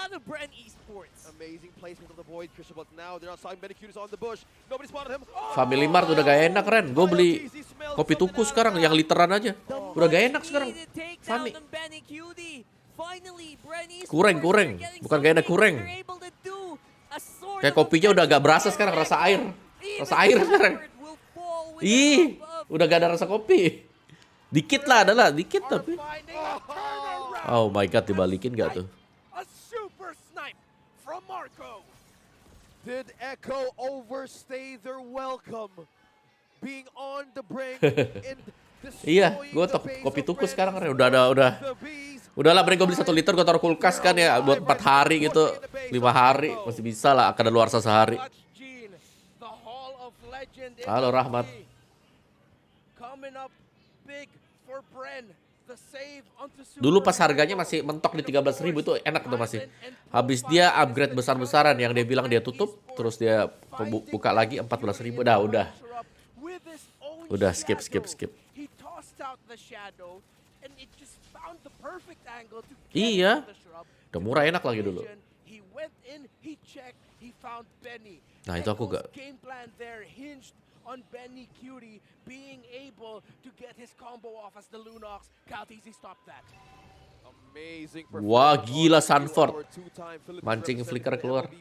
Speaker 6: Out of BREN Esports.
Speaker 5: Amazing placement of the Void Crystal, but now they're outside. Benny Cutie is on the bush. Nobody spotted him. Oh!
Speaker 3: Family Mart udah gak enak, Ren. Gue beli kopi tuku sekarang yang literan aja. Udah gak enak sekarang. Fami. Kureng. Bukan gak enak, kureng. Kayak kopinya udah gak berasa sekarang, rasa air. Rasa air sekarang. Ih, udah gak ada rasa kopi. Dikit lah, dikit tapi. Oh my god, dibalikin gak tuh?
Speaker 4: A super snipe from Marco.
Speaker 5: Did Echo overstay their welcome? Being on the brink in
Speaker 3: Iya, gue kopi tuku sekarang Ren. Udahlah, gue beli 1 liter, gue taruh kulkas kan ya buat 4 hari gitu, 5 hari masih bisa lah, akan ada luar sehari. Halo Rahmat. Dulu pas harganya masih mentok di 13.000 itu enak tuh masih. Habis dia upgrade besar-besaran yang dia bilang dia tutup, terus dia buka lagi 14.000. Udah skip. Iya. Udah murah enak lagi dulu. Nah, itu aku gak.
Speaker 4: On Benny Cutie being able to get his combo off as the Lunox. Calteasy stopped that.
Speaker 5: amazing
Speaker 3: Wah, gila Sanford. Mancing flicker keluar.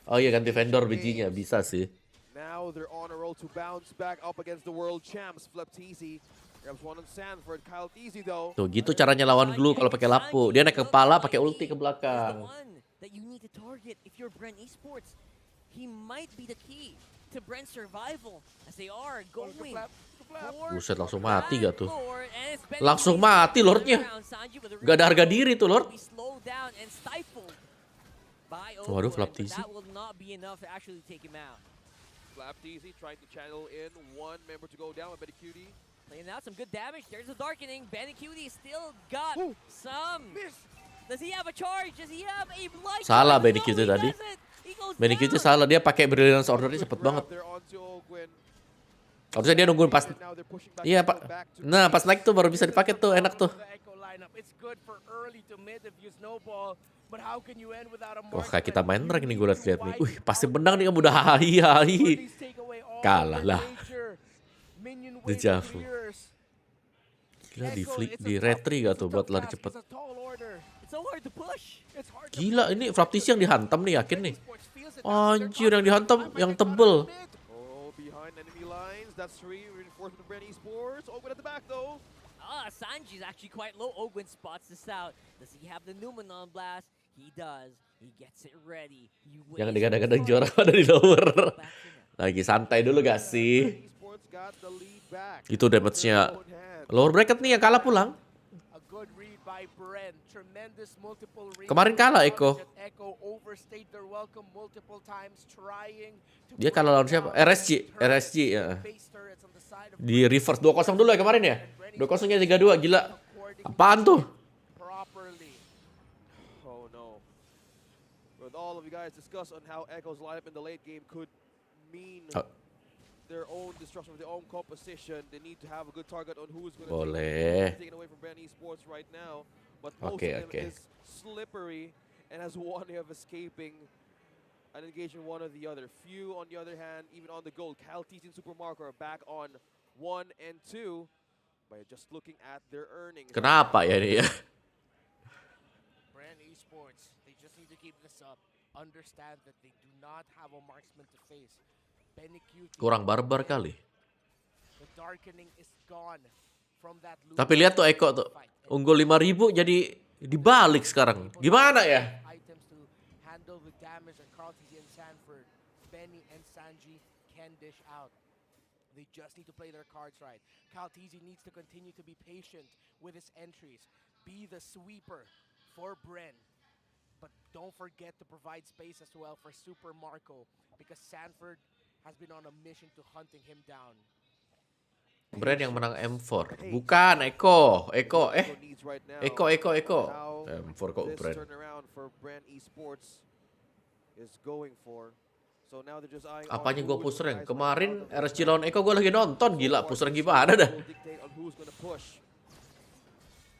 Speaker 3: Oh iya, ganti vendor bijinya, bisa sih.
Speaker 5: Now they're on a roll to bounce back up against the world champs. Flapteasy grabs one on Sanford. Calteasy though.
Speaker 3: Tuh gitu caranya lawan Glue kalau pakai lapu. Dia naik ke kepala, pakai ulti ke belakang.
Speaker 6: That you need to target if you're BREN Esports. He might be the key to BREN's survival as they are going.
Speaker 3: Buset, langsung mati gak tuh? Langsung mati Lordnya. Gak ada harga diri tuh Lord. Waduh, Flapteasy.
Speaker 5: Flapteasy trying to channel in one member to go down. Benny Cutie
Speaker 6: playing out some good damage. There's a darkening. Benny Cutie still got some. Does he have a charge? Does he have a light?
Speaker 3: Salah Benny Cutie tadi. Benny Cutie salah, dia pakai brilliance ordernya cepet banget. Harusnya dia nungguin pas. Iya Pak. Nah pas naik tuh baru bisa dipakai tuh, enak tuh. Wah kayak kita main rank nih gue liat nih. Wih pasti menang nih kamu udah hahi. Kalah lah. Dejavu. Gila di retry gak tuh buat lari cepet. Gila ini Flapteasy yang dihantam nih, yakin nih. Anjir yang dihantam yang tebel.
Speaker 6: Sanji's actually quite low. Ogwin spots this out. Does he have the Numen on blast? He does. He gets it ready.
Speaker 3: Jangan digadang-gadang juara pada di lower. Lagi santai dulu gak sih? Itu damage-nya. Lower bracket nih yang kalah pulang. Kemarin kalah Echo. Dia kalah lawan siapa? RSG ya. Di reverse 2-0 dulu ya kemarin ya. 2-0-nya 3-2, gila. Apaan tuh?
Speaker 4: properly.
Speaker 5: Oh no. With all of you guys discuss on how Echo's lineup in the late game could mean their own destruction of their own composition, they need to have a good target on who's going to take it away from BREN Esports right now. But most of them is slippery and has one way of escaping and engaging one or the other. Few, on the other hand, even on the gold. Caltees and Super Marco are back on 1 and 2 by just looking at their earnings.
Speaker 3: Kenapa ya ini ya?
Speaker 4: BREN Esports, they just need to keep this up. Understand that they do not have a marksman to face.
Speaker 3: Kurang barbar kali.
Speaker 4: The darkening is gone from that.
Speaker 3: Tapi lihat tuh Eko tuh. Unggul 5.000 jadi dibalik sekarang. Gimana ya?
Speaker 4: Items to handle the damage that Carltese and Sanford, Benny and Sanji can dish out. They just need to play their cards right. Carltese needs to continue to be patient with his entries. Be the sweeper for BREN. But don't forget to provide space as well for Super Marco, because Sanford has been on a mission to hunting him down.
Speaker 3: BREN yang menang M4. Bukan Eko. Eko. M4 kok BREN. Apanya gue push rank? Kemarin RSG lawan Eko gue lagi nonton. Gila, push rank gimana dah?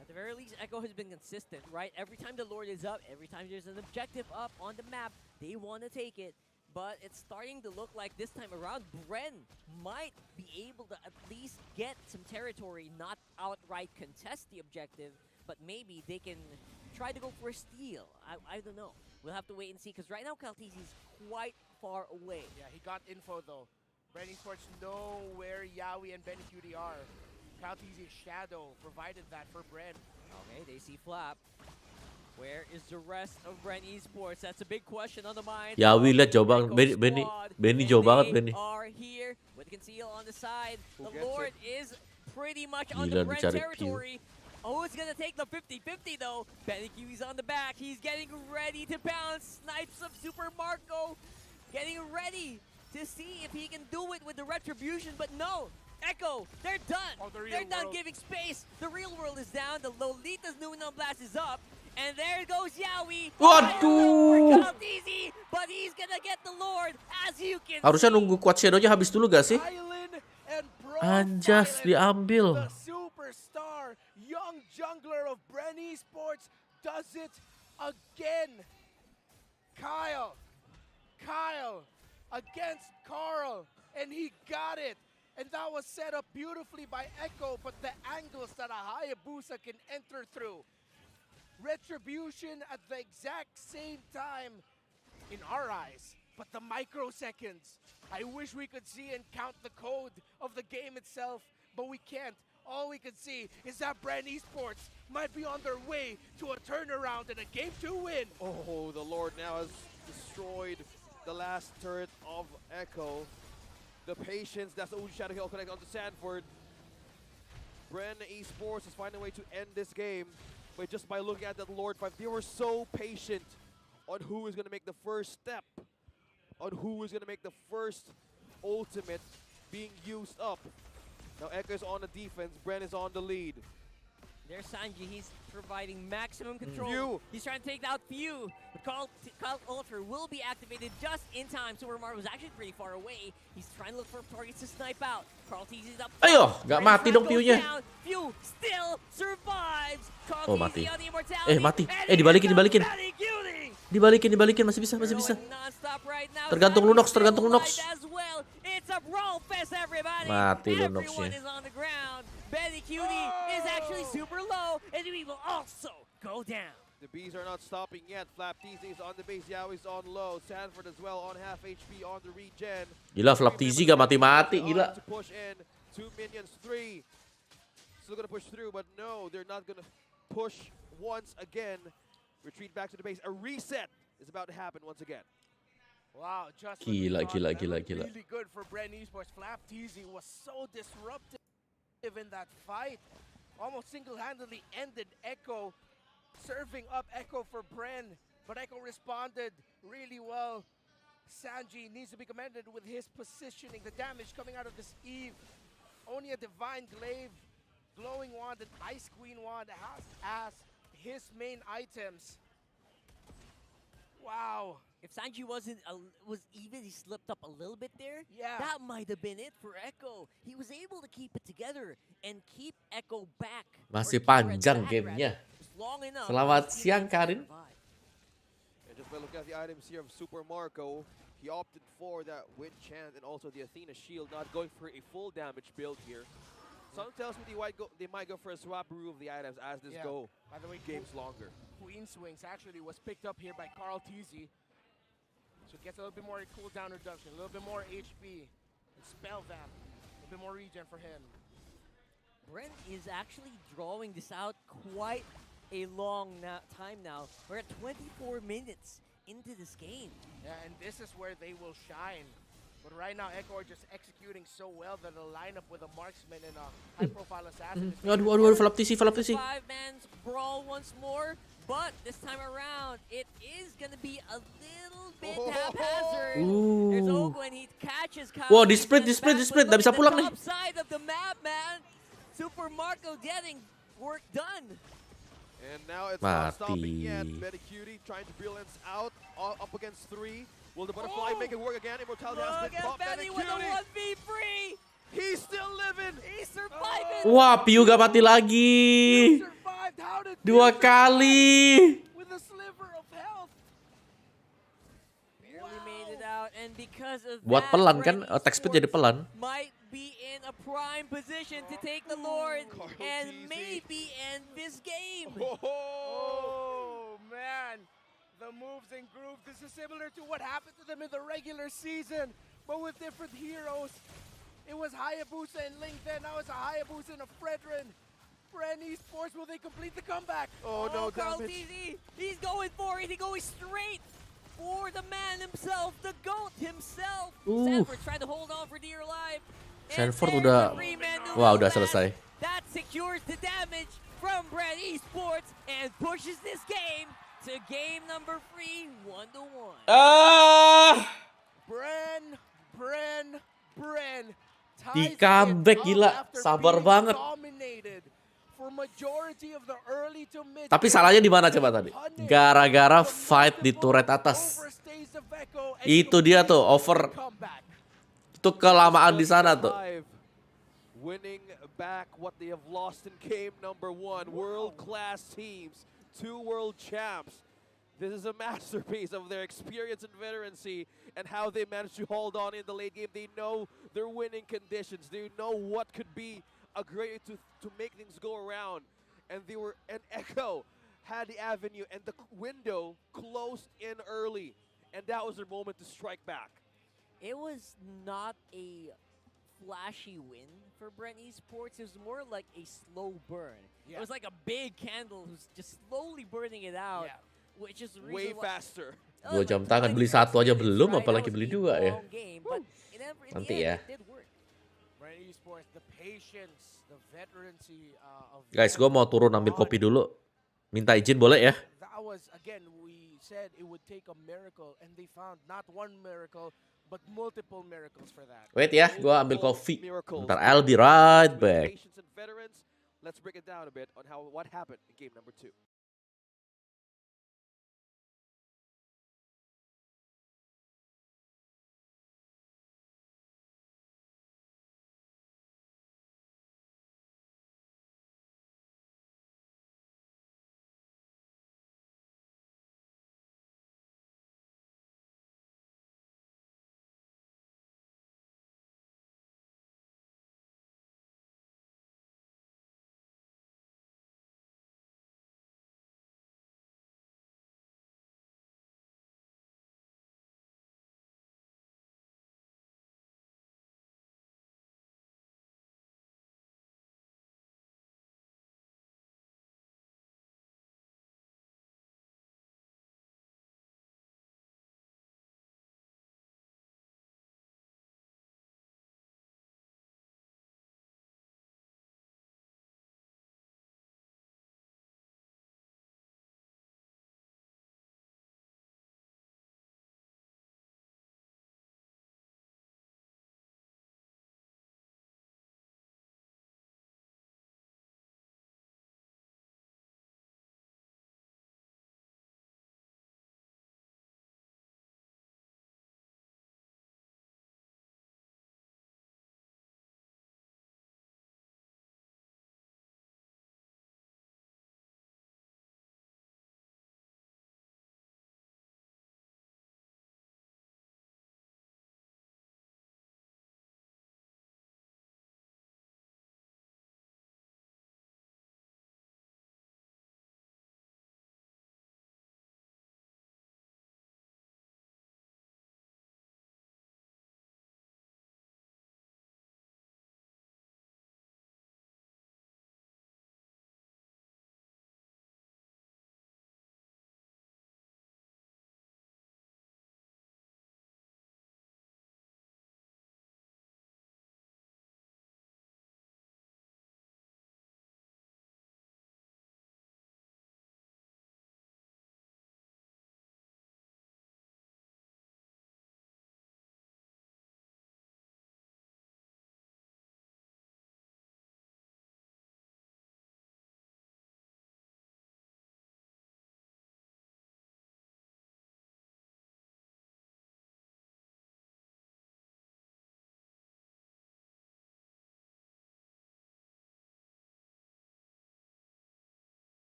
Speaker 6: At the very least, Echo has been consistent, right? Every time the Lord is up, every time there's an objective up on the map, they want to take it. But it's starting to look like this time around, BREN might be able to at least get some territory, not outright contest the objective, but maybe they can try to go for a steal. I don't know. We'll have to wait and see, because right now Caltees is quite far away.
Speaker 4: Yeah, he got info though. BREN Esports know where Yawi and Benny Cutie are. Caltese's shadow provided that for BREN.
Speaker 6: Okay, they see Flap. Where is the rest of BREN Esports? That's a big question on the mind.
Speaker 3: Yawi lihat jauh banget. Benny jauh banget Benny.
Speaker 6: Are here with conceal on the side. The Lord is pretty much on
Speaker 3: Gila,
Speaker 6: the BREN territory. Oh, it's gonna take the 50-50 though. Benny Q's on the back. He's getting ready to bounce. Snipes of Super Marco. Getting ready to see if he can do it with the retribution, but no. Echo, they're done. They're done giving space. The real world is down. The Lolita's Numenon Blast is up. And there goes Yawi.
Speaker 3: Waduh.
Speaker 6: But he's gonna get the Lord, as you can
Speaker 3: Harusnya
Speaker 6: see.
Speaker 3: nunggu quad shadow-nya habis dulu gak sih? Anjas diambil.
Speaker 4: The superstar, young jungler of BREN Esports does it again. Kyle against Carl, and he got it. And that was set up beautifully by Echo, but the angles that a Hayabusa can enter through. Retribution at the exact same time in our eyes, but the microseconds. I wish we could see and count the code of the game itself, but we can't. All we can see is that BREN Esports might be on their way to a turnaround and a Game 2 win.
Speaker 5: Oh, the Lord now has destroyed the last turret of Echo. The patience, that's the Uji Shadow Hill connect onto Sanford. BREN Esports is finding a way to end this game. But just by looking at that Lord 5, they were so patient on who is going to make the first step, on who is going to make the first ultimate being used up. Now Echo is on the defense, BREN is on the lead.
Speaker 6: There's Sanji, he's providing maximum control.
Speaker 5: Few.
Speaker 6: He's trying to take out Few. But Carl Ultra will be activated just in time. Super Mario was actually pretty far away. He's trying to look for targets to snipe out. Carl teases up.
Speaker 3: Ayo, gak mati dong Few-nya.
Speaker 6: Few still survives.
Speaker 3: Oh, mati. Mati. Dibalikin. Dibalikin, masih bisa. Tergantung Lunox. Mati Lunox-nya.
Speaker 6: Benny Cutie is actually super low, and he will also go down.
Speaker 5: The Bees are not stopping yet. Flapteezy is on the base, Yawi's on low. Sanford as well on half HP on the regen.
Speaker 3: Gila, Flapteezy gak mati-mati, gila.
Speaker 5: To push in, 2 minions, 3. Still gonna push through, but no, they're not gonna push once again. Retreat back to the base. A reset is about to happen once again.
Speaker 4: Wow, just
Speaker 3: Gila.
Speaker 4: really good for BREN Esports. Flapteezy was so disruptive in that fight. Almost single-handedly ended Echo, serving up Echo for BREN, but Echo responded really well. Sanji needs to be commended with his positioning, the damage coming out of this Eve. Only a Divine Glaive, Glowing Wand, and Ice Queen Wand has his main items. Wow.
Speaker 6: If Sanji was even, he slipped up a little bit there.
Speaker 4: Yeah.
Speaker 6: That might have been it for Echo. He was able to keep it together and keep Echo back.
Speaker 3: Masih
Speaker 6: or keep Red
Speaker 3: panjang
Speaker 6: back,
Speaker 3: gamenya.
Speaker 6: rather, just long enough
Speaker 3: Selamat
Speaker 6: for his
Speaker 3: siang,
Speaker 6: teammates to
Speaker 3: Karin.
Speaker 6: survive.
Speaker 5: And just by looking at the items here of Super Marco, he opted for that Wind Chant and also the Athena Shield, not going for a full damage build here. Something tells me they might go for a swap brew of the items as this go.
Speaker 4: By the way,
Speaker 5: Games longer.
Speaker 4: Queen Swings actually was picked up here by Carl TZ. So it gets a little bit more cooldown reduction, a little bit more HP, and spell vamp, a little bit more regen for him.
Speaker 6: BREN is actually drawing this out quite a long time now. We're at 24 minutes into this game.
Speaker 4: Yeah, and this is where they will shine. But right now, Echo are just executing so well that a lineup with a marksman and a high-profile assassin.
Speaker 3: Aduh, flap TC.
Speaker 6: 5-man's brawl once more, but this time around, it is gonna be a little bit haphazard. There's Ogo and he catches Kyle.
Speaker 3: Wow, di split, nggak bisa pulang nih.
Speaker 6: Top side of the map, man. Super Marco getting work done.
Speaker 5: And now it's not stopping yet. Betty Cutie trying to balance out up against 3. Will the butterfly make it work again? Immortality has been popped.
Speaker 6: Betty with a 1v3.
Speaker 5: He's still living.
Speaker 6: He's surviving.
Speaker 3: Wah, Piu gak mati lagi.
Speaker 4: Survived. How did
Speaker 3: 2 kali.
Speaker 4: with a sliver of health?
Speaker 6: Barely made it out, and because of
Speaker 3: Buat
Speaker 6: that,
Speaker 3: pelan kan,
Speaker 6: BREN
Speaker 3: attack speed jadi pelan.
Speaker 6: might be in a prime position to take the Lord
Speaker 5: Carl
Speaker 6: and
Speaker 5: TZ.
Speaker 6: maybe end this game.
Speaker 4: Oh, man. The moves and groove. This is similar to what happened to them in the regular season, but with different heroes. It was Hayabusa and Link then. Now it's a Hayabusa and a Fredrin. BREN Esports, will they complete the comeback?
Speaker 5: Oh, no
Speaker 6: Carl
Speaker 5: damage.
Speaker 6: TZ, he's going for it. He's going straight for the man himself, the GOAT himself. Sanford trying to hold on for dear life. And
Speaker 3: Sanford
Speaker 6: there's
Speaker 3: udah,
Speaker 6: a three-man
Speaker 3: wah
Speaker 6: duel
Speaker 3: udah
Speaker 6: left.
Speaker 3: selesai.
Speaker 6: That secures the damage from BREN Esports and pushes this game to game number 3, 1-1.
Speaker 4: BREN.
Speaker 3: Di comeback gila, sabar banget. Tapi salahnya di mana coba tadi? Gara-gara fight di turret atas. Itu dia tuh over. Itu kelamaan di sana tuh.
Speaker 5: Winning back what they have lost in game number 1. World-class teams. 2 world champs. This is a masterpiece of their experience and veterancy and how they managed to hold on in the late game. They know their winning conditions. They know what could be a great way to make things go around. And Echo had the avenue and the window closed in early. And that was their moment to strike back.
Speaker 6: It was not a flashy win for BREN Esports. It was more like a slow burn. It was like a big candle who's just slowly burning it out.
Speaker 4: Yeah.
Speaker 6: Which is the
Speaker 5: Way
Speaker 6: reason
Speaker 5: faster.
Speaker 3: 2 jam tangan, beli 1 aja belum, apalagi beli 2 ya. Nanti ya.
Speaker 4: BREN Esports, the patience, the veterancy of
Speaker 3: Guys, gue mau turun ambil kopi dulu. Minta izin boleh ya?
Speaker 4: That was, again, we said it would take a miracle, and they found not one miracle, but multiple miracles for that.
Speaker 3: Wait ya, gue ambil kopi. Bentar, I'll be right back.
Speaker 5: Patience and veterans. Let's break it down a bit on what happened in game number 2.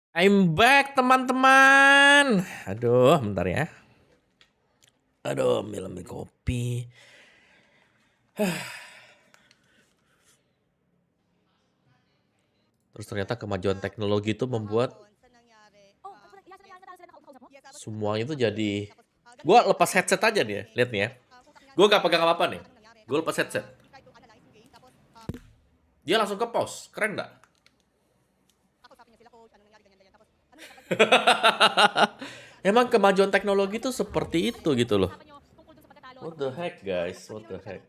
Speaker 3: I'm back teman-teman. Aduh, bentar ya. Aduh, ambil kopi. Terus ternyata kemajuan teknologi itu membuat semuanya itu jadi... Gua lepas headset aja nih ya, lihat nih ya. Gua gak pegang apa-apa nih. Gua lepas headset. Dia langsung ke pause, keren gak? Emang kemajuan teknologi itu seperti itu gitu loh. What the heck guys, what the heck.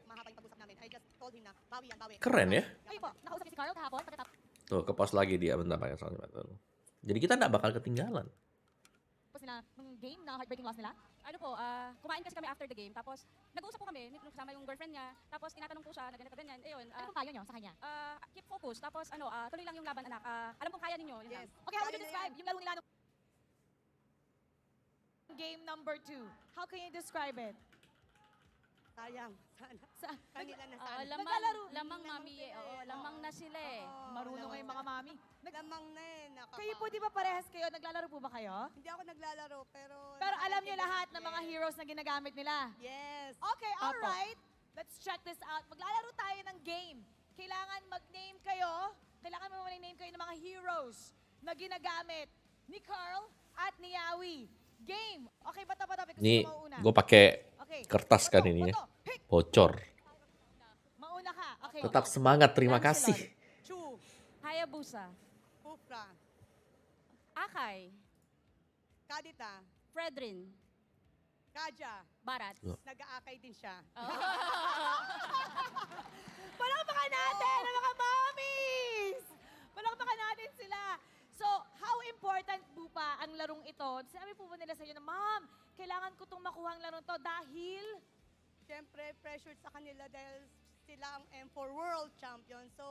Speaker 3: Keren ya. Tuh, ke pause lagi dia, bentar pakai sound. Jadi kita nggak bakal ketinggalan.
Speaker 7: Tapos nila, nung game na heartbreaking loss nila, ano po, kumain kasi kami after the game, tapos nag-uusap po kami, kasama yung girlfriend niya, tapos tinatanong po siya na ganito ganyan, ayun.
Speaker 2: Ano pong payo nyo sa kanya?
Speaker 7: Keep focus, tapos tuloy lang yung laban anak, alam kong kaya ninyo, yun lang.
Speaker 8: Okay, how would you describe yung laro nila nung game number 2? How can you describe it?
Speaker 9: Sayang. Sana. Kanila na sana.
Speaker 7: Lamang mami, lamang na sila eh.
Speaker 8: Marunong nga yung mga mami.
Speaker 9: Lamang na eh.
Speaker 8: Kayo po, di ba parehas kayo? Naglalaro po ba kayo?
Speaker 9: Hindi ako naglalaro, pero...
Speaker 8: Pero alam niyo lahat ng mga heroes na ginagamit nila?
Speaker 9: Yes.
Speaker 8: Okay, alright. Let's check this out. Maglalaro tayo ng game. Kailangan mag-name kayo. Kailangan mo mag-name kayo ng mga heroes na ginagamit ni Carl at ni Yawi. Game. Okay, bata-bata.
Speaker 3: Nih, gue pakai kertas kan ini ya. Bocor.
Speaker 8: Mauna ka. Okay.
Speaker 3: Tetap semangat, terima kasih.
Speaker 9: Chu.
Speaker 7: Hayabusa,
Speaker 9: Kufra.
Speaker 7: Akay,
Speaker 9: Kadita.
Speaker 7: Fredrin,
Speaker 9: Kaja.
Speaker 7: Barat.
Speaker 9: Nag-aakay din siya.
Speaker 8: Palakpakan natin ang mga mommies! Palakpakan natin sila. So, how important po pa ang larong ito? Sabi po ba nila sa inyo na, Ma'am, kailangan ko itong makuha ang larong to dahil?
Speaker 9: Siyempre, pressured sa kanila dahil sila ang M4 World Champion. So,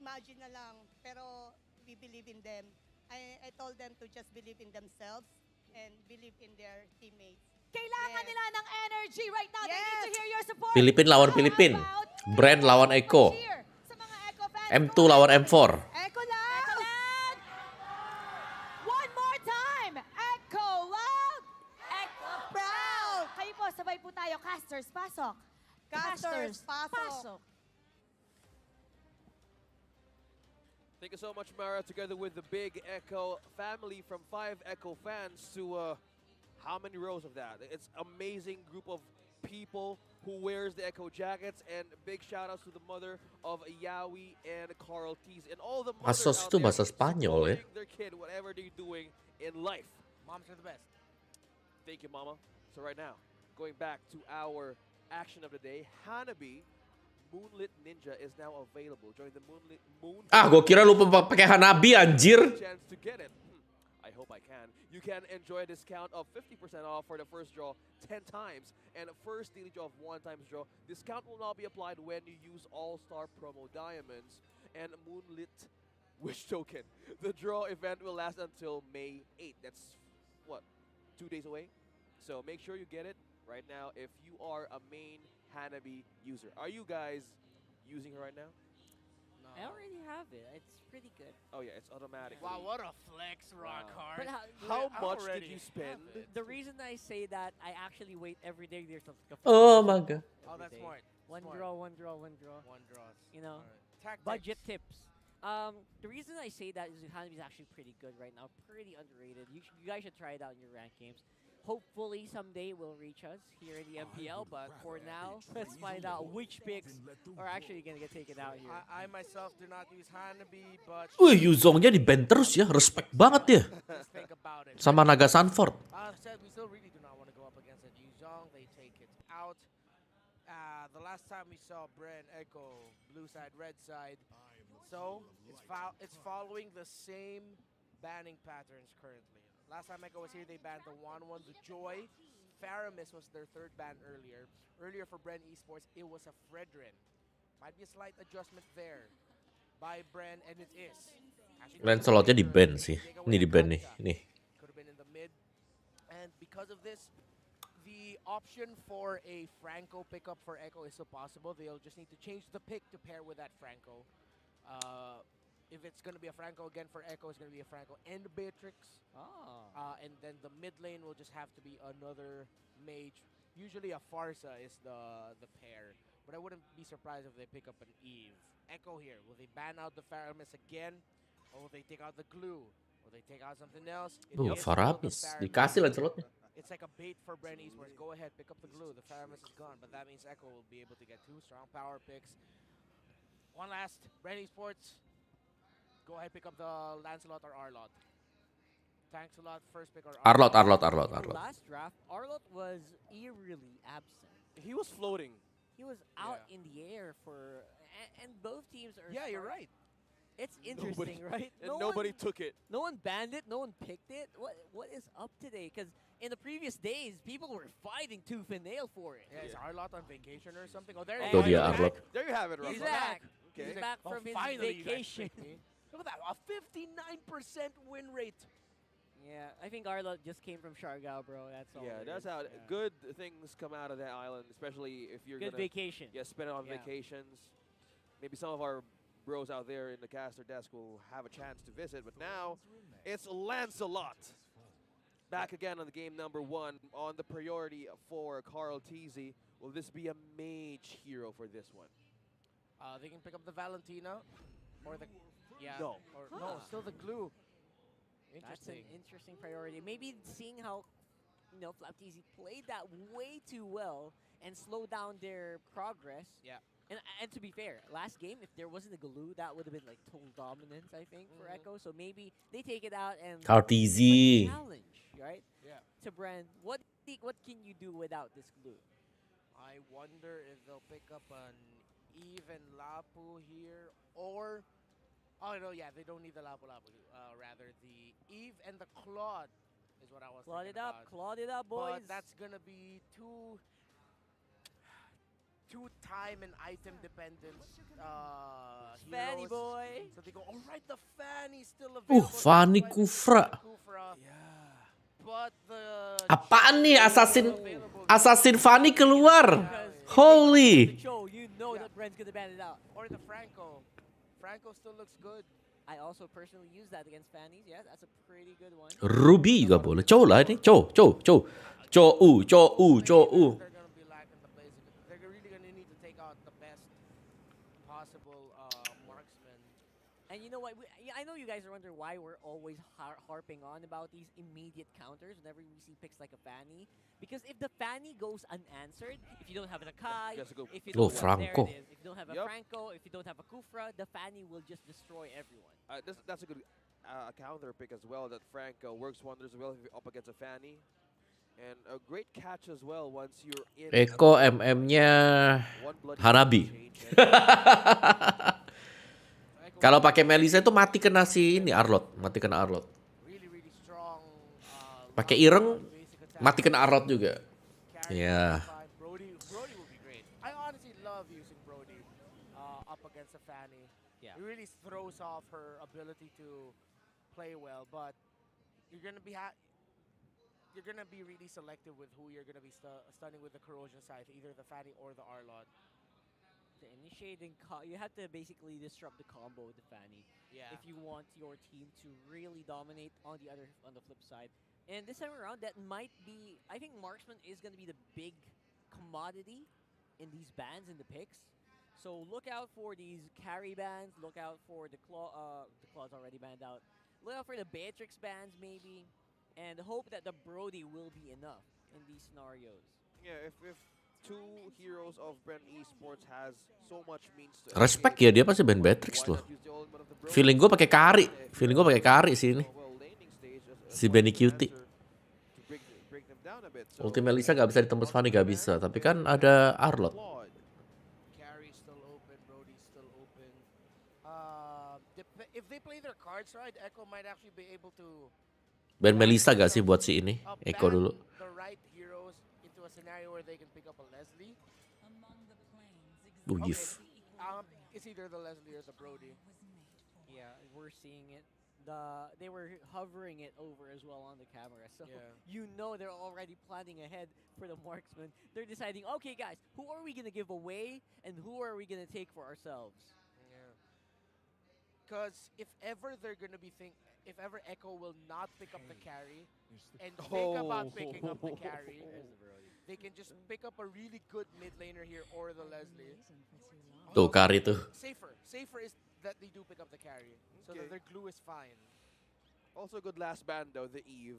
Speaker 9: imagine na lang. Pero, we believe in them. I told them to just believe in themselves and believe in their teammates.
Speaker 8: Kailangan
Speaker 9: Yes.
Speaker 8: nila ng energy right now. They need to
Speaker 9: Yes.
Speaker 8: hear your support.
Speaker 3: Filipin lawan
Speaker 8: How
Speaker 3: Filipin.
Speaker 8: about
Speaker 3: BREN lawan ECHO.
Speaker 8: cheer sa mga Echo fans?
Speaker 3: M2 lawan M4.
Speaker 8: Echo lang! One more time! Echo loud! Echo proud! Kayo po, sabay po tayo. Casters, pasok.
Speaker 9: Casters, pasok.
Speaker 5: Thank you so much, Mara, together with the big Echo family from 5 Echo fans to how many rows of that? It's amazing group of people who wears the Echo jackets, and big shout outs to the mother of Yawi and Carl Tees and all the mothers
Speaker 3: Pasos
Speaker 5: out
Speaker 3: itu
Speaker 5: there
Speaker 3: bahasa Spanyol ya.
Speaker 5: supporting their kid, whatever they're doing in life.
Speaker 4: Moms are the best.
Speaker 5: Thank you, Mama. So right now, going back to our action of the day, Hanabi Moonlit Ninja is now available. Join the Moonlit
Speaker 3: Gue kira lu pakai Hanabi anjir.
Speaker 5: chance to get it. I hope I can. You can enjoy a discount of 50% off for the first draw 10 times and a first daily draw of 1 times draw. Discount will not be applied when you use All-Star Promo Diamonds and Moonlit Wish Token. The draw event will last until May 8th. That's, what, 2 days away? So make sure you get it right now if you are a main Hanabi user. Are you guys using her right now?
Speaker 4: No.
Speaker 6: I already have it. It's pretty good.
Speaker 5: Oh yeah, it's automatic.
Speaker 4: Wow, what a flex, Rock
Speaker 5: Wow.
Speaker 4: Hard.
Speaker 6: But
Speaker 5: How
Speaker 4: I
Speaker 5: much did
Speaker 4: already
Speaker 5: you spend?
Speaker 4: have it.
Speaker 6: The reason I say that, I actually wait every day. There's a
Speaker 3: Oh my god.
Speaker 4: Oh, that's
Speaker 6: every day.
Speaker 4: smart.
Speaker 6: One
Speaker 4: Smart.
Speaker 6: draw, one draw, one draw.
Speaker 4: One draws.
Speaker 6: You know,
Speaker 4: Alright. Tactics.
Speaker 6: budget tips. The reason I say that is Hanabi is actually pretty good right now. Pretty underrated. You guys should try it out in your rank games. Hopefully someday it will reach us here in the MPL, but for now, let's find out which picks are actually going to get taken out here.
Speaker 4: I myself do not use Hanabi, but
Speaker 3: Wih, Yuzongnya di ban terus ya. Respect banget ya.
Speaker 4: just think about it.
Speaker 3: Sama Naga Sanford.
Speaker 4: Said we still really do not want to go up against that Yuzhong. They take it out. The last time we saw BREN Echo, blue side, red side. So it's following the same banning patterns currently. Last time Echo was here, they banned the 1-1, the Joy. Faramis was their third ban earlier. Earlier for BREN Esports, it was a Fredrin. Might be a slight adjustment there by BREN, and it is. Actually,
Speaker 3: Lancelotnya di ban sih. Ini di ban nih. Nih.
Speaker 4: could have been in the mid. And because of this, the option for a Franco pickup for Echo is still possible. They'll just need to change the pick to pair with that Franco. If it's going to be a Franco again for Echo, it's going to be a Franco and Beatrix.
Speaker 6: Oh.
Speaker 4: And then the mid lane will just have to be another mage. Usually a Farsa is the pair. But I wouldn't be surprised if they pick up an Eve. Echo here. Will they ban out the Faramis again? Or will they take out the glue? Will they take out something else? It is still the
Speaker 3: Faramis.
Speaker 4: Faramis.
Speaker 3: Dikasih Lancelotnya.
Speaker 4: It's like a bait for BREN Esports. Go ahead, pick up the glue. The Faramis is gone, but that means Echo will be able to get 2 strong power picks. One last, BREN Esports. Go ahead, pick up the Lancelot or Arlot. Thanks a lot. First pick or
Speaker 3: Arlot.
Speaker 6: Last draft, Arlot was eerily absent.
Speaker 5: He was floating.
Speaker 6: He was out in the air for, and both teams are.
Speaker 4: Yeah, you're right.
Speaker 6: It's interesting, right?
Speaker 5: And nobody took it.
Speaker 6: No one banned it. No one picked it. What is up today? Because in the previous days, people were fighting tooth and nail for it.
Speaker 4: Yeah, is Arlot on vacation or something? Oh, there
Speaker 3: Tuh
Speaker 4: you
Speaker 3: dia
Speaker 4: go.
Speaker 3: Arlot.
Speaker 5: There you have it,
Speaker 6: He's
Speaker 5: Russell.
Speaker 6: back.
Speaker 5: Okay.
Speaker 6: He's back from his
Speaker 4: Finally, you guys
Speaker 6: vacation.
Speaker 4: picked me. Look at that, a 59% win rate.
Speaker 6: Yeah, I think Arlot just came from Siargao, bro. That's all.
Speaker 5: Yeah,
Speaker 6: it
Speaker 5: that's
Speaker 6: is.
Speaker 5: how
Speaker 6: Yeah.
Speaker 5: good things come out of that island, especially if you're
Speaker 6: Good
Speaker 5: gonna
Speaker 6: vacation.
Speaker 5: spend it on
Speaker 6: Yeah.
Speaker 5: vacations. Maybe some of our bros out there in the caster desk will have a chance to visit, but now it's Lancelot. Back again on the game number 1 on the priority for Carl Teasy. Will this be a mage hero for this one?
Speaker 4: They can pick up the Valentina or the
Speaker 5: No.
Speaker 4: or no, still the glue.
Speaker 6: That's an
Speaker 4: Interesting.
Speaker 6: interesting priority. Maybe seeing how, Flapteasy played that way too well and slow down their progress.
Speaker 4: Yeah.
Speaker 6: And to be fair, last game, if there wasn't a glue, that would have been like total dominance, I think, for Echo. So maybe they take it out and
Speaker 3: Carteasy.
Speaker 6: challenge, right?
Speaker 4: Yeah.
Speaker 6: To BREN, what can you do without this glue?
Speaker 4: I wonder if they'll pick up an Eve and Lapu here, or no, yeah, they don't need the Lapu. Rather the Eve and the Claude is what I was
Speaker 6: Clawed
Speaker 4: thinking
Speaker 6: it up,
Speaker 4: about.
Speaker 6: clawed it up, boys.
Speaker 4: But that's gonna be too time and item dependent.
Speaker 6: Fanny
Speaker 4: heroes.
Speaker 6: boy.
Speaker 4: So they go, all right, the Fanny's still available.
Speaker 3: Fanny
Speaker 4: Right,
Speaker 3: Kufra.
Speaker 4: Kufra. But the
Speaker 3: Apaan nih
Speaker 4: available.
Speaker 3: Assassin Fanny keluar?
Speaker 6: Because
Speaker 3: Holy.
Speaker 6: Joe, you know that BREN's gonna ban it out.
Speaker 4: Or the Franco. Franco still looks good.
Speaker 6: I also personally use that against Fannies. Yeah, that's a pretty good one.
Speaker 3: Ruby juga boleh. Cow lah ini. Cow. Cow.
Speaker 4: They're gonna be lacking the basic. They're really gonna need to take out the best possible marksman.
Speaker 6: And you know what? I know you guys are wondering why we're always harping on about these immediate counters whenever we see picks like a Fanny. Because if the Fanny goes unanswered, if you don't have an Akai,
Speaker 5: Just go-
Speaker 6: if you
Speaker 3: Oh,
Speaker 6: don't
Speaker 3: Franco.
Speaker 6: There it is. If you don't have a
Speaker 5: Yup.
Speaker 6: Franco, if you don't have a Kufra, the Fanny will just destroy everyone.
Speaker 5: That's a good counter pick as well. That Franco works wonders well if you're up against a Fanny. And a great catch as well once you're in.
Speaker 3: Eko MM-nya
Speaker 5: One bloody
Speaker 3: Hanabi.
Speaker 5: change.
Speaker 3: Kalau pakai Melisa itu mati kena si ini Arlot, mati kena Arlot.
Speaker 4: Really strong.
Speaker 3: Pakai Ireng
Speaker 4: basic attack.
Speaker 3: mati kena Arlot juga.
Speaker 4: Carry
Speaker 3: Yeah.
Speaker 4: fine. Brody will be great. I honestly love using Brody up against a Fanny.
Speaker 6: Yeah.
Speaker 4: It really throws off her ability to play well, but you're gonna be really selective with who you're gonna be stunning with the corrosion scythe, either the Fanny or the Arlot.
Speaker 6: The initiating, you have to basically disrupt the combo with the Fanny
Speaker 4: Yeah.
Speaker 6: if you want your team to really dominate on the flip side. And this time around, that might be, I think Marksman is going to be the big commodity in these bans in the picks. So look out for these carry bans. Look out for the Claw's already banned out. Look out for the Beatrix bans maybe, and hope that the Brody will be enough in these scenarios.
Speaker 5: Yeah, if two heroes of BREN Esports has so much means to
Speaker 3: Respect ya, dia pasti band Beatrix loh. Feeling gue pakai Kari sih ini. Si Benny Cutie. Ultimate Lisa gak bisa ditembus Fanny, gak bisa. Tapi kan ada Arlot.
Speaker 4: Carry still open, Brody still open. If they play their cards right, Echo might actually be able to
Speaker 3: Band Melisa gak sih buat si ini? Eko
Speaker 4: ban
Speaker 3: dulu.
Speaker 4: the right heroes into a scenario where they can pick up a Leslie.
Speaker 3: Gif.
Speaker 4: It's either the Leslie or the Brody.
Speaker 6: Yeah, we're seeing it. They were hovering it over as well on the camera, so
Speaker 4: Yeah.
Speaker 6: you know they're already planning ahead for the marksman. They're deciding, okay, guys, who are we gonna give away and who are we gonna take for ourselves?
Speaker 4: Yeah. Because if ever Echo will not pick up the carry and think about picking up the carry, they can just pick up a really good mid laner here or the Leslie.
Speaker 3: Tuh, carry tuh.
Speaker 4: Safer is that they do pick up the carry, so that their glue is fine.
Speaker 5: Also a good last band though, the Eve.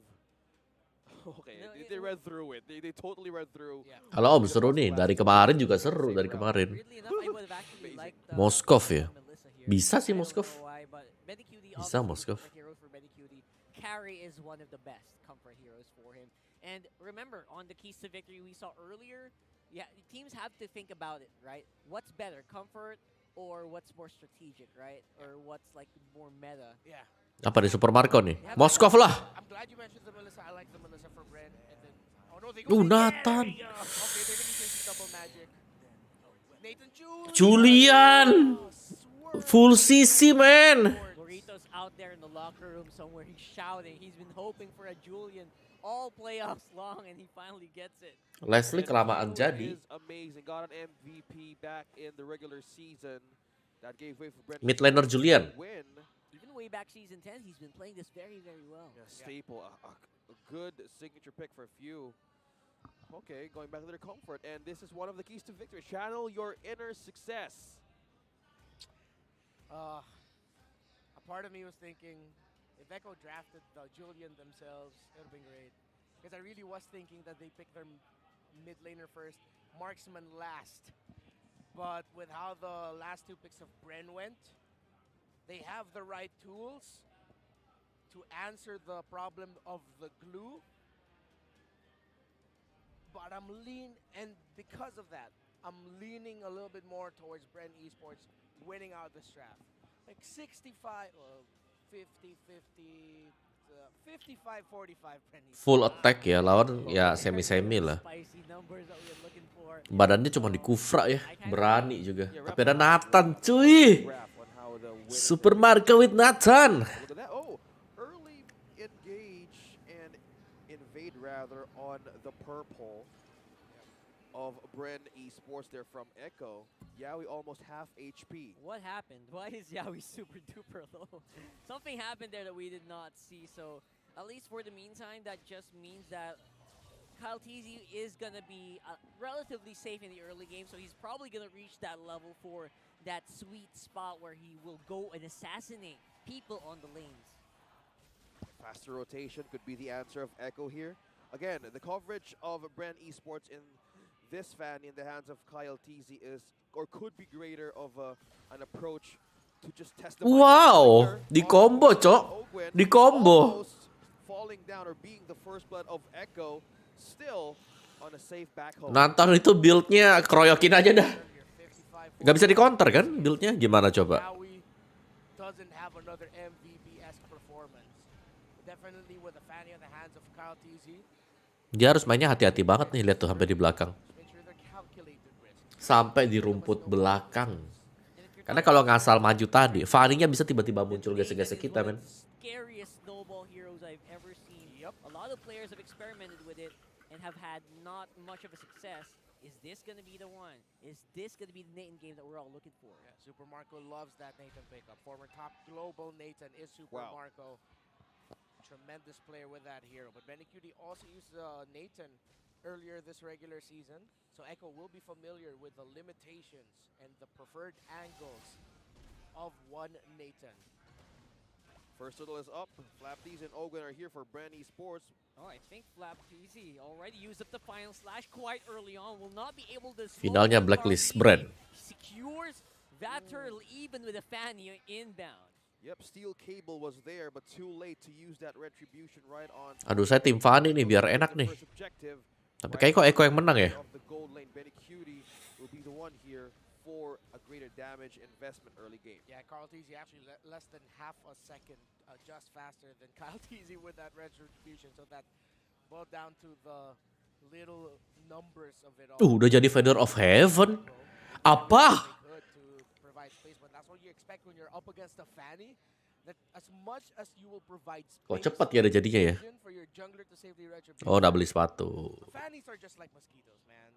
Speaker 5: Okay,
Speaker 6: No,
Speaker 5: they read through it. They totally read through.
Speaker 4: Yeah.
Speaker 3: Kalau Om seru nih, dari kemarin juga seru dari kemarin.
Speaker 6: Weirdly enough, I would have actually liked
Speaker 3: Moskov ya?
Speaker 6: Melissa here.
Speaker 3: Bisa sih
Speaker 6: I don't
Speaker 3: Moskov.
Speaker 6: know why, but Medicutie
Speaker 3: Bisa
Speaker 6: obviously
Speaker 3: Moskov.
Speaker 6: comfort hero for Medicutie. Carry is one of the best comfort heroes for him. And remember, on the keys to victory we saw earlier, yeah, teams have to think about it, right? What's better, comfort or what's more strategic, right? Or what's like more meta?
Speaker 4: Yeah.
Speaker 3: Apa nih Super Marco nih? Moskov lah.
Speaker 4: I'm glad you mentioned the Melissa. I like the Melissa for BREN. And then, oh no, they
Speaker 3: Nathan.
Speaker 4: Okay, they're gonna be chasing double magic. Nathan
Speaker 3: Julian. Full CC, man.
Speaker 6: Burrito's out there in the locker room somewhere. He's shouting. He's been hoping for a Julian all playoffs long, and he finally gets it.
Speaker 3: Leslie kelamaan jadi.
Speaker 5: Is amazing. Got an MVP back in the regular season. That gave way for BREN
Speaker 3: Mid laner Julian.
Speaker 5: win.
Speaker 6: Even way back season 10, he's been playing this very, very well.
Speaker 5: Yeah, staple, a good signature pick for a few. Okay, going back to their comfort, and this is one of the keys to victory. Channel your inner success.
Speaker 4: A part of me was thinking, if Echo drafted the Julian themselves, it would have been great. Because I really was thinking that they picked their mid laner first, marksman last. But with how the last two picks of BREN went, they have the right tools to answer the problem of the glue. But and because of that, I'm leaning a little bit more towards BREN Esports winning out this draft. Like 65, 50, 50, 55, 45 BREN Esports.
Speaker 3: Full attack ya, lawan ya semi-semi lah.
Speaker 6: Spicy numbers that we are looking for.
Speaker 3: Badannya cuma dikufra ya, berani juga. Tapi ada Nathan cuy. Super Marco with Nathan.
Speaker 5: Look at that. Oh, early engage and invade rather on the purple of BREN Esports. They're from Echo. Yawi almost half HP.
Speaker 6: What happened? Why is Yawi super duper low? Something happened there that we did not see. So at least for the meantime, that just means that Kyle TZ is going to be relatively safe in the early game. So he's probably going to reach that level for that sweet spot where he will go and assassinate people on the lanes.
Speaker 5: Faster rotation could be the answer of Echo here. Again, the coverage of BREN Esports in this fan in the hands of Kyle TZ is, or could be greater of an approach to just test the
Speaker 3: Wow, di combo cok, di combo.
Speaker 5: Falling down or being the first blood of Echo, still on a safe back home.
Speaker 3: Nathan itu build-nya keroyokin aja dah. Gak bisa di counter kan build-nya, gimana coba?
Speaker 4: Yawi doesn't have another MVP-esque performance. Definitely with a fanny on the hands of Kyle TZ.
Speaker 3: Dia harus mainnya hati-hati banget nih, lihat tuh sampai di belakang. Sampai di rumput belakang. Karena kalau ngasal maju tadi, Fanny-nya bisa tiba-tiba muncul gesek-gesek kita, men.
Speaker 6: Scariest snowball heroes I've ever seen. Yep. A lot of players have experimented with it and have had not much of a success. Is this going to be the one? Is this going to be the Nathan game that we're all looking for?
Speaker 4: Yeah, Super Marco loves that Nathan pickup. Former top global Nathan is Super Marco. Tremendous player with that hero. But Medicutie also used Nathan earlier this regular season. So Echo will be familiar with the limitations and the preferred angles of one Nathan.
Speaker 5: First hurdle is up. Flapdies and Ogun are here for BREN Esports.
Speaker 6: Oh, I think Flap TZ already used up the final slash quite early on. Will not be able to.
Speaker 3: Finalnya blacklist BREN.
Speaker 6: Secures that turtle even with a fanny inbound.
Speaker 5: Yep, steel cable was there, but too late to use that retribution right on.
Speaker 3: Aduh, saya tim Fanny nih biar enak nih. Tapi kayak kok Echo yang menang ya.
Speaker 5: Medicutie will be the one here for a greater damage investment early game.
Speaker 4: Yeah, Kyle TZ actually less than half a second just faster than Kyle TZ with that retribution. So that boiled down to the little numbers of it all.
Speaker 3: Udah jadi Feather of Heaven. Apa?
Speaker 4: That's what you expect when you're up against a fanny. That as much as you will provide space
Speaker 3: Kok cepat ya ada jadinya ya?
Speaker 4: for your jungler to save the retribution.
Speaker 3: Oh, udah beli sepatu.
Speaker 4: Fannies are just like mosquitoes, man.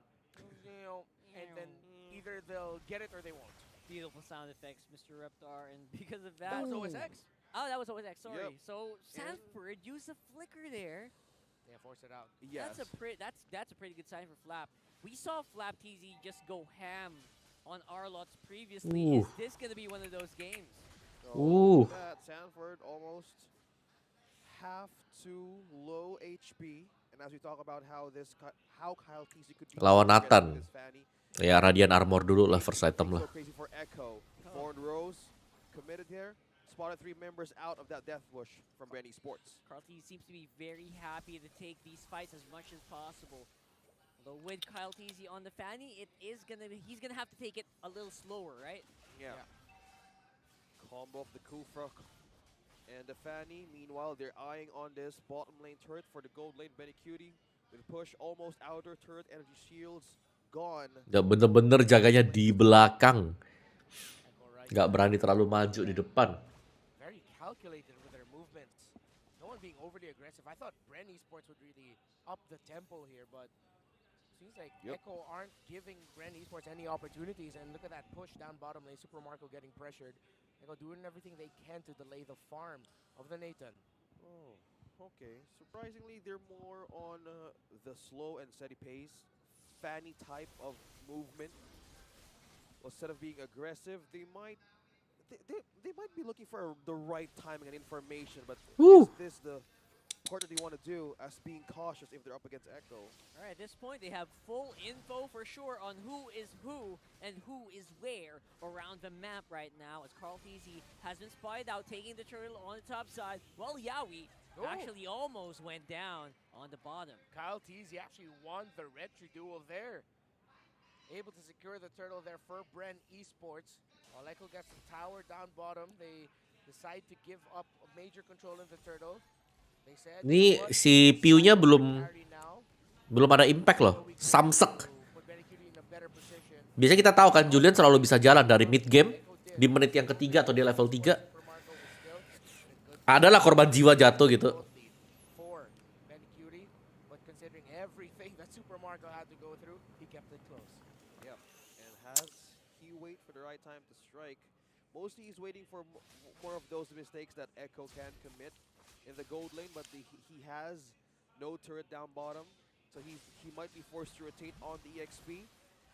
Speaker 4: You know, and then either they'll get it or they won't.
Speaker 6: Beautiful sound effects, Mr. Reptar, and because of
Speaker 5: That
Speaker 6: that...
Speaker 5: was OSX.
Speaker 6: Oh, that was OSX, sorry.
Speaker 5: Yep.
Speaker 6: So, Sanford used a flicker there.
Speaker 4: Yeah, force it out.
Speaker 5: Yes.
Speaker 6: That's a pretty good sign for Flap. We saw Flap TZ just go ham on Arlots previously.
Speaker 3: Ooh.
Speaker 6: Is this going to be one of those games?
Speaker 3: Ooh.
Speaker 5: That Sanford almost half to low HP. And as we talk about how Kyle TC could be
Speaker 3: Lawan
Speaker 5: together
Speaker 3: Nathan.
Speaker 5: with his Fanny.
Speaker 3: Ya, Radiant Armor dulu lah, first item lah.
Speaker 5: So crazy for Echo. Thorn Rose committed here. Spotted 3 members out of that death bush from BREN Esports.
Speaker 6: Carl TZ seems to be very happy to take these fights as much as possible. Although with Kyle TZ on the Fanny, he's gonna have to take it a little slower, right?
Speaker 5: Yeah. Combo of the Kufra and the Fanny. Meanwhile, they're eyeing on this bottom lane turret for the gold lane Benny Cutie. With push almost outer turret, energy shields gone.
Speaker 3: Dia bener-bener jaganya di belakang. Nggak berani terlalu maju di depan.
Speaker 4: Very calculated with their movements. No one being overly aggressive. I thought BREN Esports would really up the tempo here, but seems like Echo aren't giving BREN Esports any opportunities. And look at that push down bottom lane. Super Marco getting pressured. Echo doing everything they can to delay the farm of the Nathan.
Speaker 5: Oh, okay. Surprisingly, they're more on the slow and steady pace, Fanny type of movement. Instead of being aggressive, they might be looking for the right timing and information. But is this the part that they want to do as being cautious if they're up against Echo?
Speaker 6: All right, at this point, they have full info for sure on who is who and who is where around the map right now, as Carl TZ has been spied out, taking the turtle on the top side, while Yawi actually almost went down on the bottom.
Speaker 4: Kyle TZ actually won the retry duel there. Able to secure the turtle there for BREN Esports. While Echo gets the tower down bottom, they decide to give up a major control in the turtle. They said,
Speaker 3: Ini si Piu-nya belum ada impact loh. Samsek. Biasanya kita tahu kan Julian selalu bisa jalan dari mid game di menit yang ketiga atau di level 3. Adalah korban jiwa jatuh gitu.
Speaker 4: But considering everything that Super Marco had to go through, he kept it close.
Speaker 5: Yep. And has he wait for the right time to strike? Mostly he's waiting for more of those mistakes that Echo can commit in the gold lane, but he has no turret down bottom, so he might be forced to rotate on the EXP